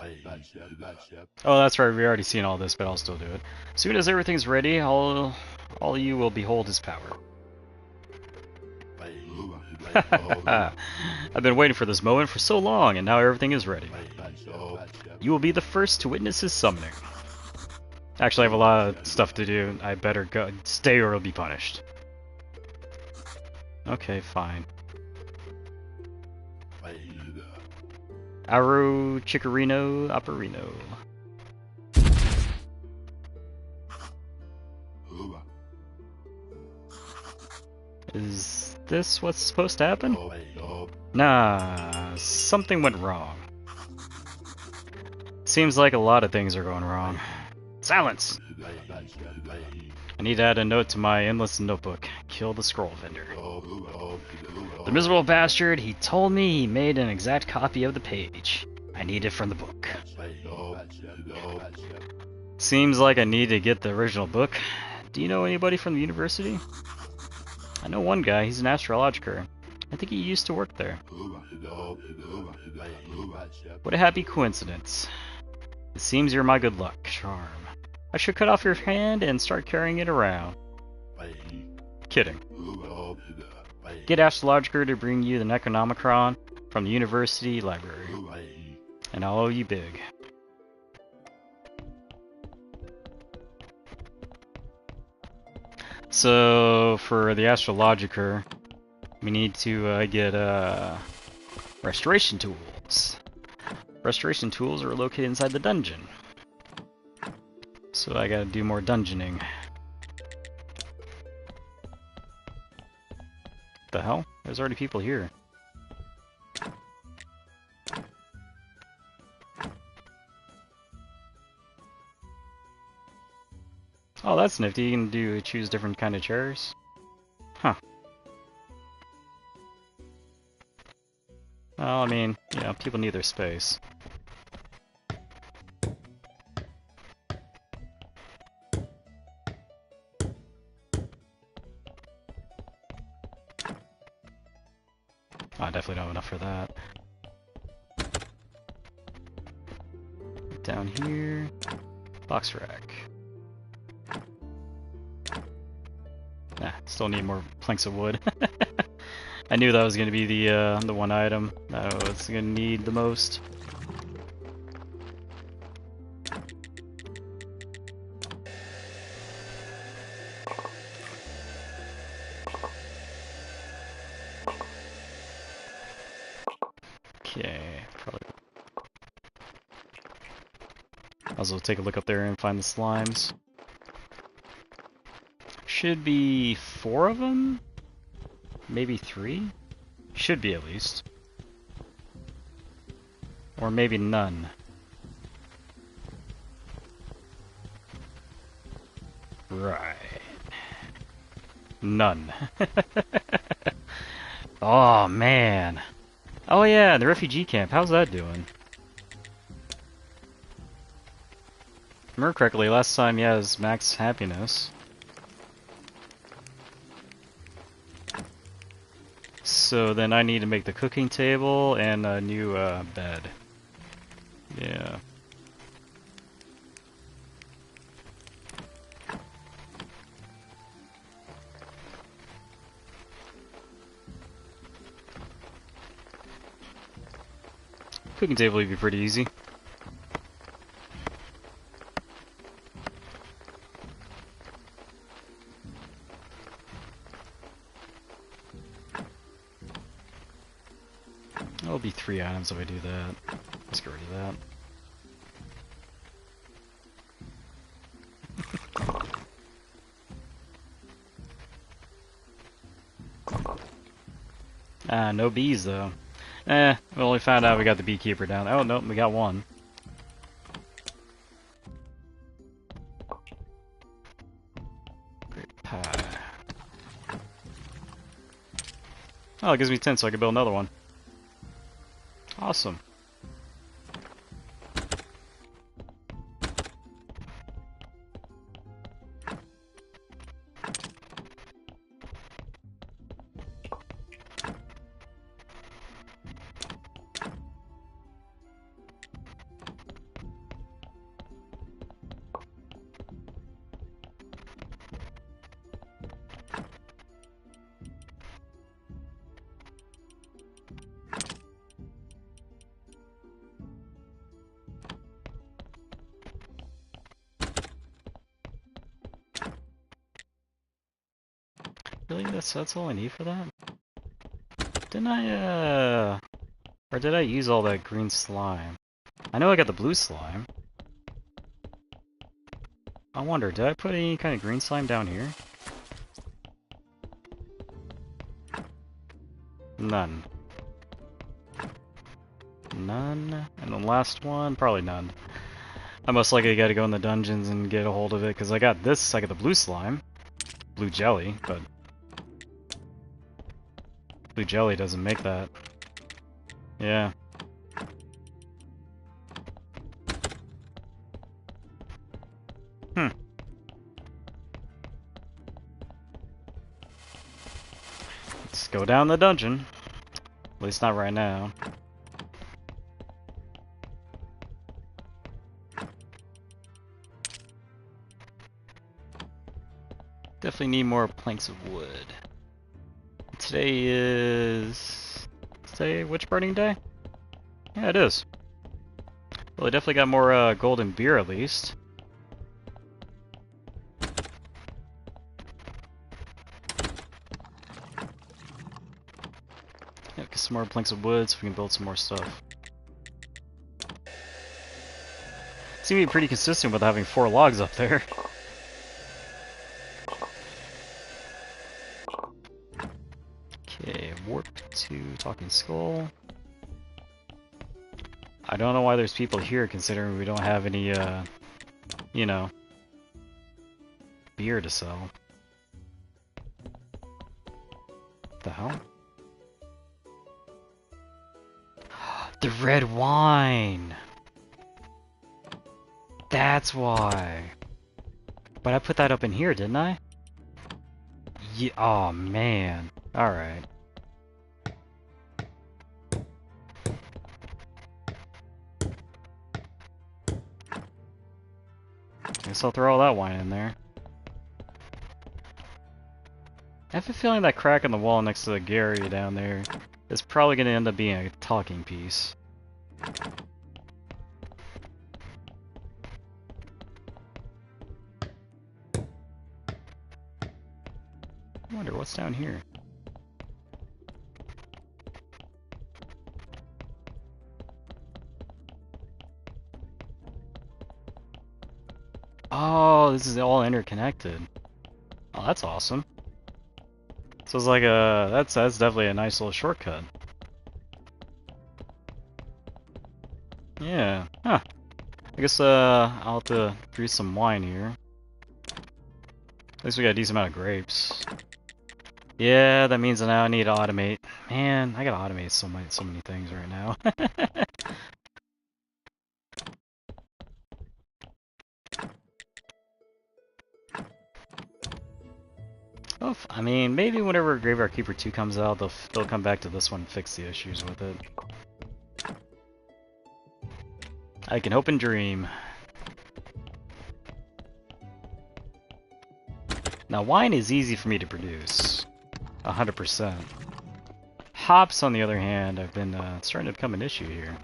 Oh, that's right, we already seen all this, but I'll still do it. Soon as everything's ready, all of you will behold his power. I've been waiting for this moment for so long, and now everything is ready. You will be the first to witness his summoning. Actually, I have a lot of stuff to do. I better go stay or I'll be punished. Okay, fine. Aru Chicorino Operino. Is this what's supposed to happen? Nah, something went wrong. Seems like a lot of things are going wrong. Silence! I need to add a note to my endless notebook. Kill the scroll vendor. The miserable bastard, he told me he made an exact copy of the page. I need it from the book. Seems like I need to get the original book. Do you know anybody from the university? I know one guy, he's an astrologer. I think he used to work there. What a happy coincidence. It seems you're my good luck charm. I should cut off your hand and start carrying it around. Kidding. Get Astrologer to bring you the Necronomicon from the university library. And I'll owe you big. So, for the Astrologer, we need to get restoration tools. Restoration tools are located inside the dungeon. So I gotta do more dungeoning. The hell? There's already people here. Oh, that's nifty. You can choose different kind of chairs. Huh. Well, I mean, you know, people need their space. I definitely don't have enough for that. Down here, box rack. Nah, still need more planks of wood. I knew that was going to be the one item that I was going to need the most. Okay, probably. I'll also take a look up there and find the slimes. Should be 4 of them? Maybe 3? Should be at least. Or maybe none. Right. None. Oh man. Oh yeah, the refugee camp. How's that doing? Remember correctly, last time, yeah, it was max happiness. So then I need to make the cooking table and a new bed. Yeah. Cooking table would be pretty easy. That'll be 3 items if I do that. Let's get rid of that. Ah, no bees though. We only found out we got the beekeeper down. Oh no, we got one. Great pie. Oh, it gives me 10 so I can build another one. Awesome. Really? That's all I need for that? Didn't I, or did I use all that green slime? I know I got the blue slime. I wonder, did I put any kind of green slime down here? None. None. And the last one, probably none. I most likely gotta go in the dungeons and get a hold of it, because I got this, I got the blue slime. Blue jelly, but blue jelly doesn't make that. Yeah. Let's go down the dungeon. At least not right now. Definitely need more planks of wood. Today is... Today, which burning day? Yeah, it is. Well, I definitely got more golden beer at least. Yeah, get some more planks of wood so we can build some more stuff. Seem to be pretty consistent with having 4 logs up there. Okay, warp to Talking Skull. I don't know why there's people here considering we don't have any, you know, beer to sell. What the hell? The red wine! That's why! But I put that up in here, didn't I? Yeah, oh man. Alright. Guess I'll throw all that wine in there. I have a feeling that crack in the wall next to the Gary down there is probably going to end up being a talking piece. I wonder what's down here. Oh, this is all interconnected. Oh, that's awesome. So it's like a that's definitely a nice little shortcut. Yeah. Huh. I guess I'll have to brew some wine here. At least we got a decent amount of grapes. Yeah, that means now I need to automate. Man, I gotta automate so many things right now. Oh, I mean, maybe whenever Graveyard Keeper 2 comes out, they'll come back to this one and fix the issues with it. I can hope and dream. Now, wine is easy for me to produce. 100%. Hops, on the other hand, have been starting to become an issue here.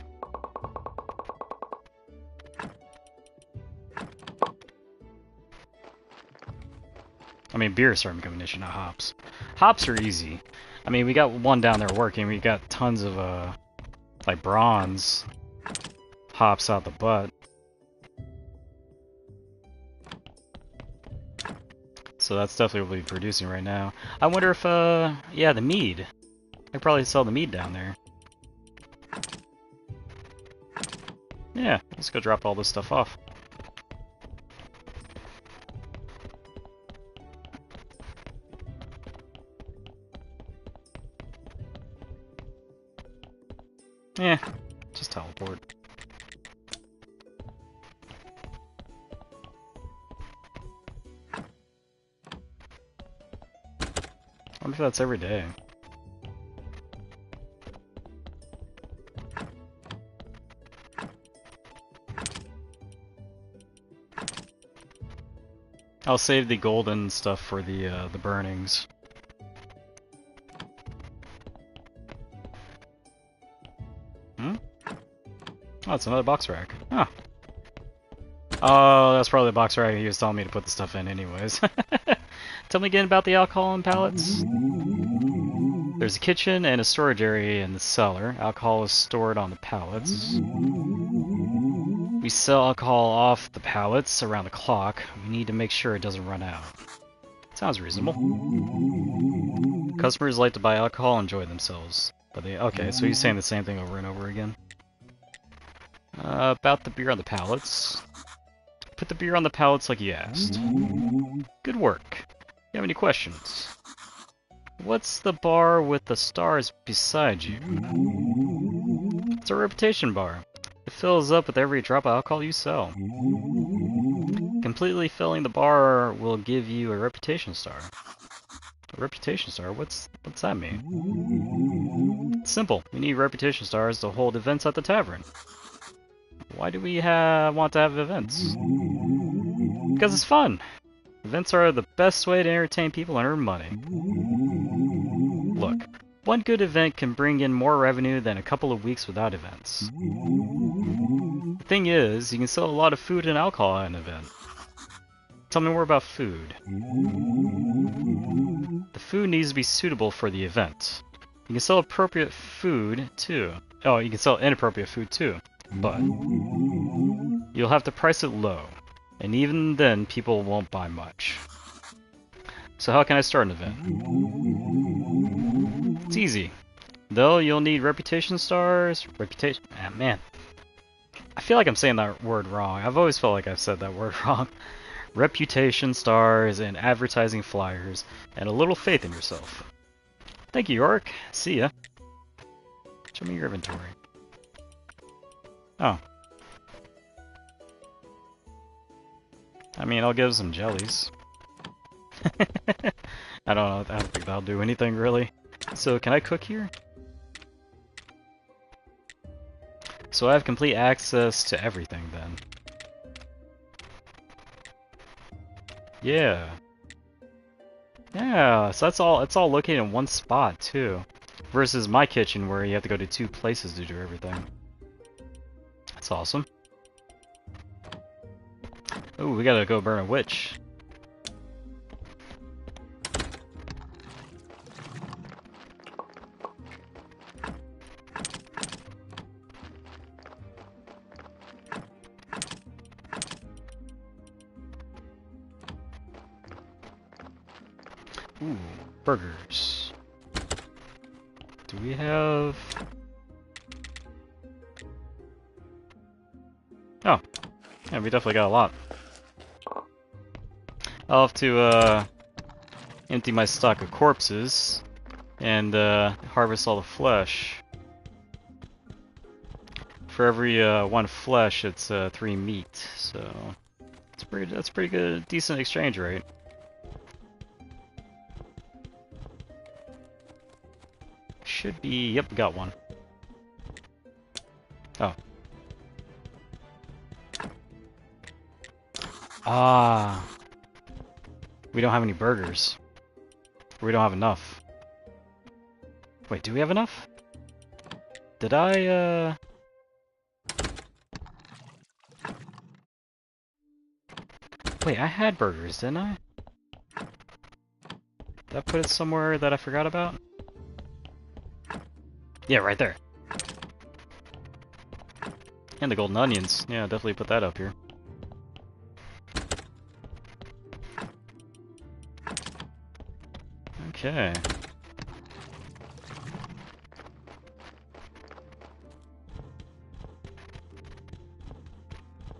I mean, beer is starting to become an issue, not hops. Hops are easy. I mean, we got one down there working. We got tons of, like, bronze hops out the butt. So that's definitely what we'll be producing right now. I wonder if, yeah, the mead. I could probably sell the mead down there. Yeah, let's go drop all this stuff off. Yeah, just teleport. I wonder if that's every day. I'll save the golden stuff for the burnings. Hmm? Oh, it's another box rack. Huh. Oh, that's probably the box right he was telling me to put the stuff in anyways. Tell me again about the alcohol and pallets. There's a kitchen and a storage area in the cellar. Alcohol is stored on the pallets. We sell alcohol off the pallets around the clock. We need to make sure it doesn't run out. Sounds reasonable. Customers like to buy alcohol and enjoy themselves. But okay, so he's saying the same thing over and over again. About the beer on the pallets. Put the beer on the pallets like you asked. Good work. You have any questions? What's the bar with the stars beside you? It's a reputation bar. It fills up with every drop of alcohol you sell. Completely filling the bar will give you a reputation star. A reputation star? What's that mean? It's simple. We need reputation stars to hold events at the tavern. Why do we want to have events? Because it's fun. Events are the best way to entertain people and earn money. Look, one good event can bring in more revenue than a couple of weeks without events. The thing is, you can sell a lot of food and alcohol at an event. Tell me more about food. The food needs to be suitable for the event. You can sell appropriate food too. Oh, you can sell inappropriate food too. But you'll have to price it low. And even then, people won't buy much. So how can I start an event? It's easy. Though you'll need reputation stars. Ah, man. I feel like I'm saying that word wrong. I've always felt like I've said that word wrong. Reputation stars and advertising flyers, and a little faith in yourself. Thank you, York. See ya. Show me your inventory. Oh. I mean, I'll give some jellies. I don't think that'll do anything, really. So, can I cook here? So I have complete access to everything, then. Yeah. Yeah, so it's all located in one spot, too. Versus my kitchen, where you have to go to 2 places to do everything. That's awesome. Ooh, we gotta go burn a witch. Ooh, burgers. Do we have... Oh. Yeah, we definitely got a lot. I'll have to, empty my stock of corpses and, harvest all the flesh. For every, 1 flesh, it's, 3 meat, so... That's pretty good, decent exchange rate. Should be... Yep, got 1. Oh. Ah. We don't have any burgers. We don't have enough. Wait, do we have enough? Did I, Wait, I had burgers, didn't I? Did I put it somewhere that I forgot about? Yeah, right there. And the golden onions. Yeah, definitely put that up here. Okay.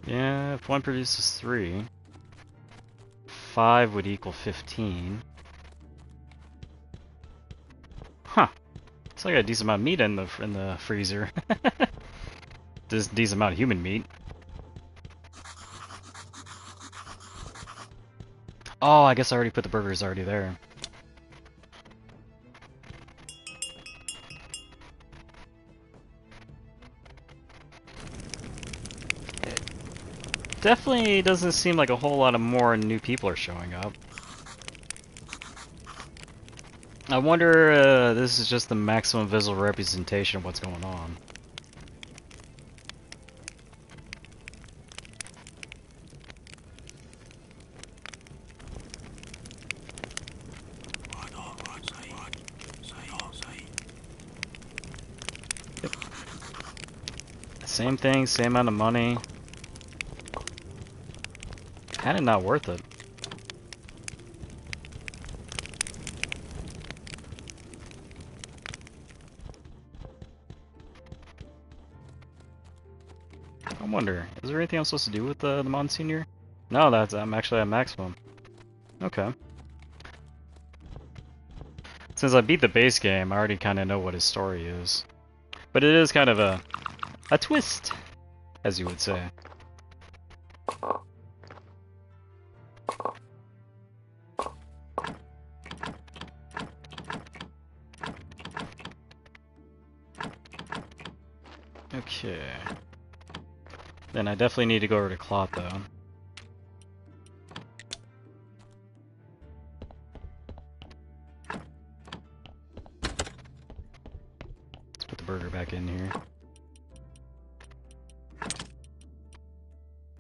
Yeah, if 1 produces 3, 5 would equal 15. Huh. It's like a decent amount of meat in the freezer. Just decent amount of human meat. Oh, I guess I already put the burgers already there. Definitely doesn't seem like a whole lot of more new people are showing up. I wonder this is just the maximum visual representation of what's going on. Same thing, same amount of money. Kinda not worth it. I wonder, is there anything I'm supposed to do with the Monsignor? No, I'm actually at maximum. Okay. Since I beat the base game, I already kind of know what his story is. But it is kind of a twist, as you would say. Okay. Then I definitely need to go over to Clot, though. Let's put the burger back in here.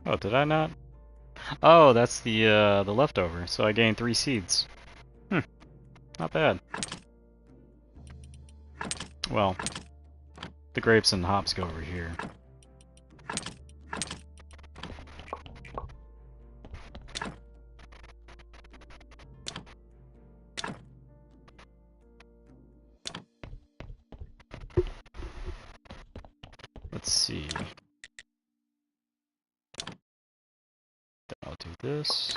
Oh, did I not? Oh, that's the leftover. So I gained 3 seeds. Not bad. Well, the grapes and hops go over here. Let's see. Then I'll do this.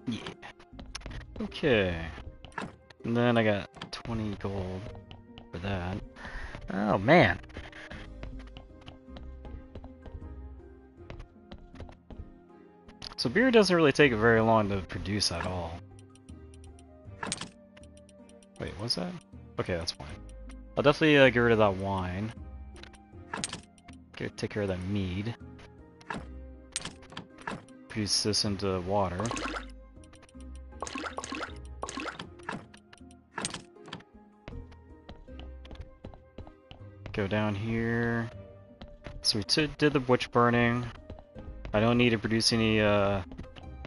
Yeah. Okay. And then I got 20 gold for that. Oh man. So beer doesn't really take very long to produce at all. Wait, what's that? Okay, that's fine. I'll definitely get rid of that wine. Take care of that mead. Produce this into water. Go down here. So we did the witch burning. I don't need to produce any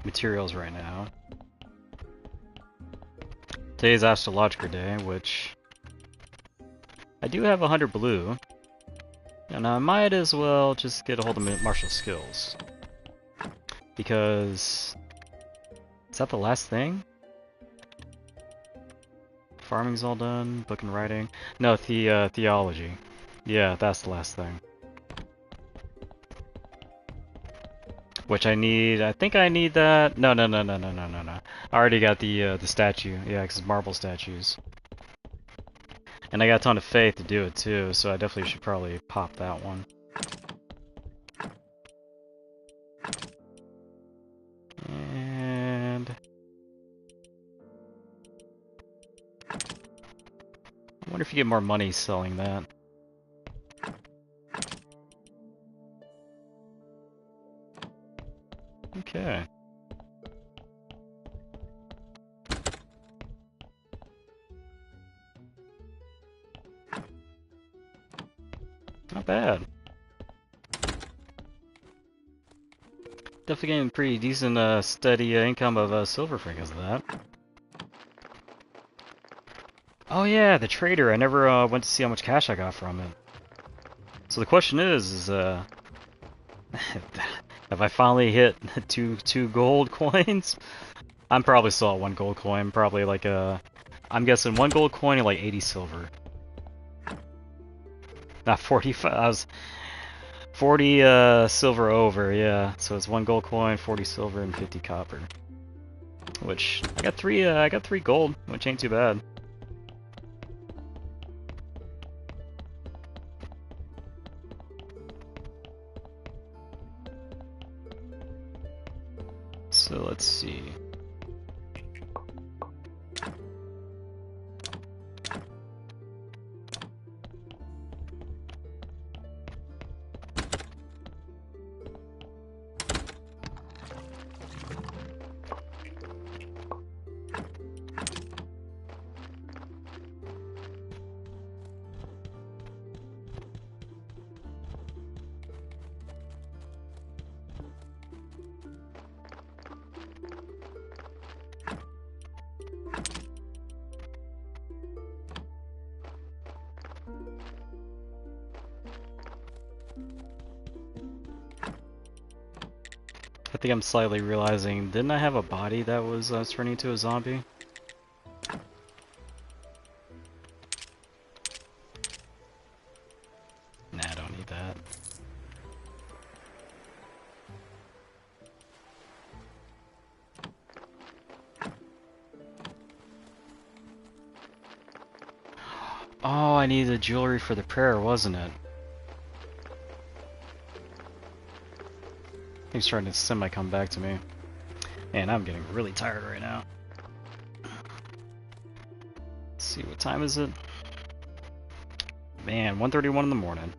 materials right now. Today's astrological day, which I do have 100 blue. And I might as well just get a hold of martial skills. Because is that the last thing? Farming's all done, book and writing. No, theology. Yeah, that's the last thing. Which I need. I think I need that. No. I already got the statue. Yeah, because it's marble statues. And I got a ton of faith to do it too, so I definitely should probably pop that one. And I wonder if you get more money selling that. Okay. Not bad. Definitely getting pretty decent, steady income of silver because of that. Oh yeah, the trader. I never went to see how much cash I got from it. So the question is have I finally hit two gold coins? I'm probably still at 1 gold coin, probably like I'm guessing 1 gold coin and like 80 silver. Not 45, I was 40 silver over, yeah. So it's 1 gold coin, 40 silver, and 50 copper. Which, I got 3 gold, which ain't too bad. So let's see. I think I'm slightly realizing, didn't I have a body that was turning into a zombie? Nah, I don't need that. Oh, I needed the jewelry for the prayer, wasn't it? He's trying to semi-come back to me. Man, I'm getting really tired right now. Let's see, what time is it? Man, 1:31 in the morning.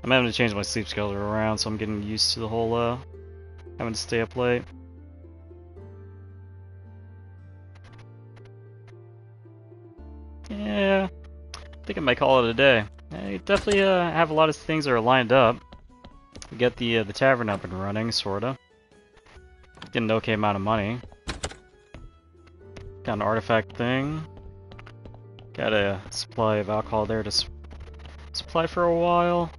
I'm having to change my sleep schedule around, so I'm getting used to the whole, having to stay up late. Yeah, I think I might call it a day. I definitely have a lot of things that are lined up. We get the tavern up and running, sorta. Get an okay amount of money. Got an artifact thing. Got a supply of alcohol there to supply for a while.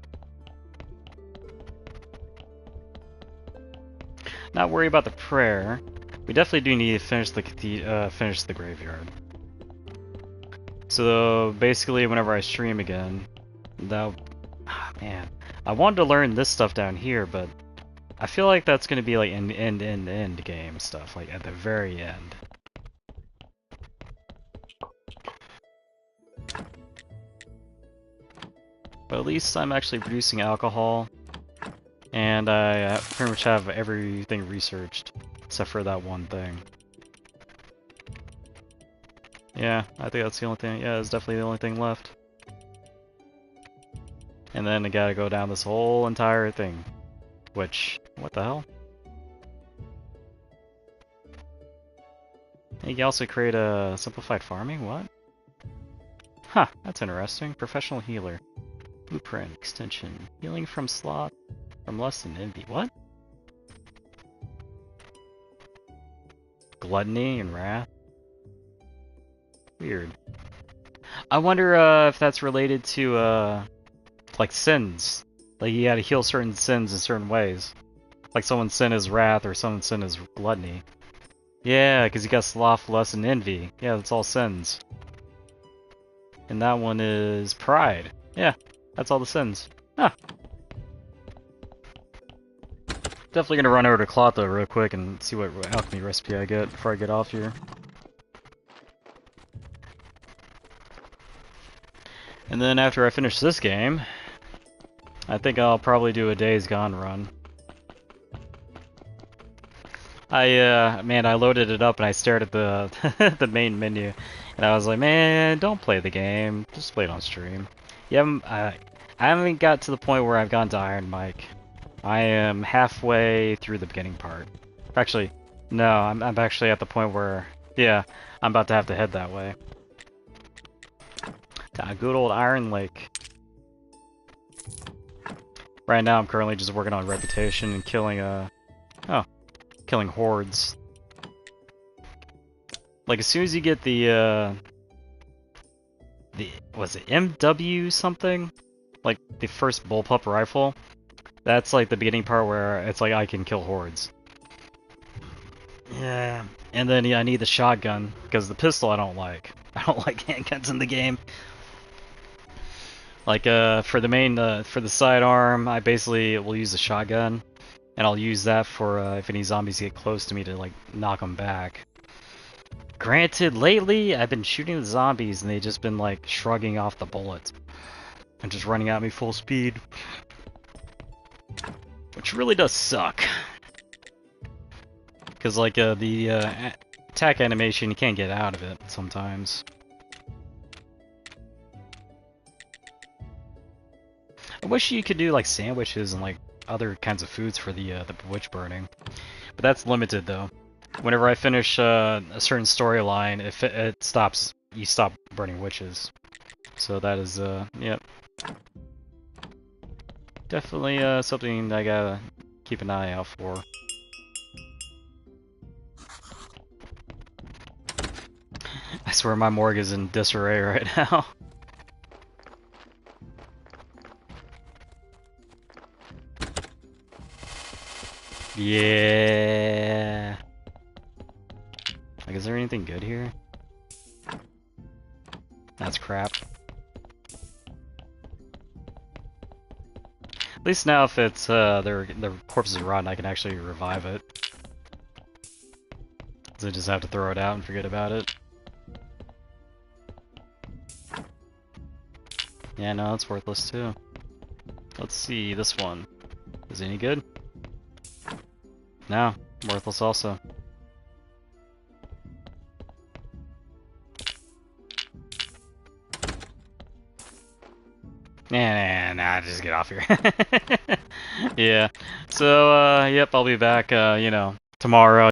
Not worry about the prayer. We definitely do need to finish the graveyard. So basically, whenever I stream again, man, I wanted to learn this stuff down here, but I feel like that's gonna be like end game stuff, like at the very end. But at least I'm actually producing alcohol, and I pretty much have everything researched, except for that one thing. Yeah, I think that's the only thing. Yeah, it's definitely the only thing left. And then I gotta go down this whole entire thing. Which, what the hell? You can also create a simplified farming, what? Huh, that's interesting. Professional healer. Blueprint, extension. Healing from sloth, from lust and envy. What? Gluttony and wrath? Weird. I wonder if that's related to, like sins. Like you gotta heal certain sins in certain ways. Like someone's sin is wrath or someone's sin is gluttony. Yeah, because you got sloth, lust, and envy. Yeah, that's all sins. And that one is pride. Yeah, that's all the sins. Huh. Definitely gonna run over to Clotho real quick and see what alchemy recipe I get before I get off here. And then after I finish this game, I think I'll probably do a Days Gone run. Man, I loaded it up and I stared at the the main menu, and I was like, man, don't play the game, just play it on stream. I haven't got to the point where I've gone to Iron Mike. I am halfway through the beginning part. Actually, no, I'm actually at the point where, yeah, I'm about to have to head that way. To good old Iron Lake. Right now, I'm currently just working on reputation and killing killing hordes. Like as soon as you get the was it MW something? Like the first bullpup rifle. That's like the beginning part where it's like I can kill hordes. Yeah. And then yeah, I need the shotgun because the pistol I don't like. I don't like handguns in the game. Like for the main for the sidearm, I basically will use the shotgun, and I'll use that for if any zombies get close to me to like knock them back. Granted, lately I've been shooting the zombies and they've just been like shrugging off the bullets and just running at me full speed, which really does suck. Because like the attack animation, you can't get out of it sometimes. I wish you could do like sandwiches and like other kinds of foods for the witch burning, but that's limited though. Whenever I finish a certain storyline, if it stops, you stop burning witches. So that is yep, definitely something I gotta keep an eye out for. I swear my morgue is in disarray right now. Yeah. Like, is there anything good here? That's crap. At least now, if it's their corpse is rotten, I can actually revive it. So I just have to throw it out and forget about it. Yeah, no, it's worthless too. Let's see this one. Is it any good? No, worthless also. Nah, just get off here. Yeah. So, yep, I'll be back, you know, tomorrow.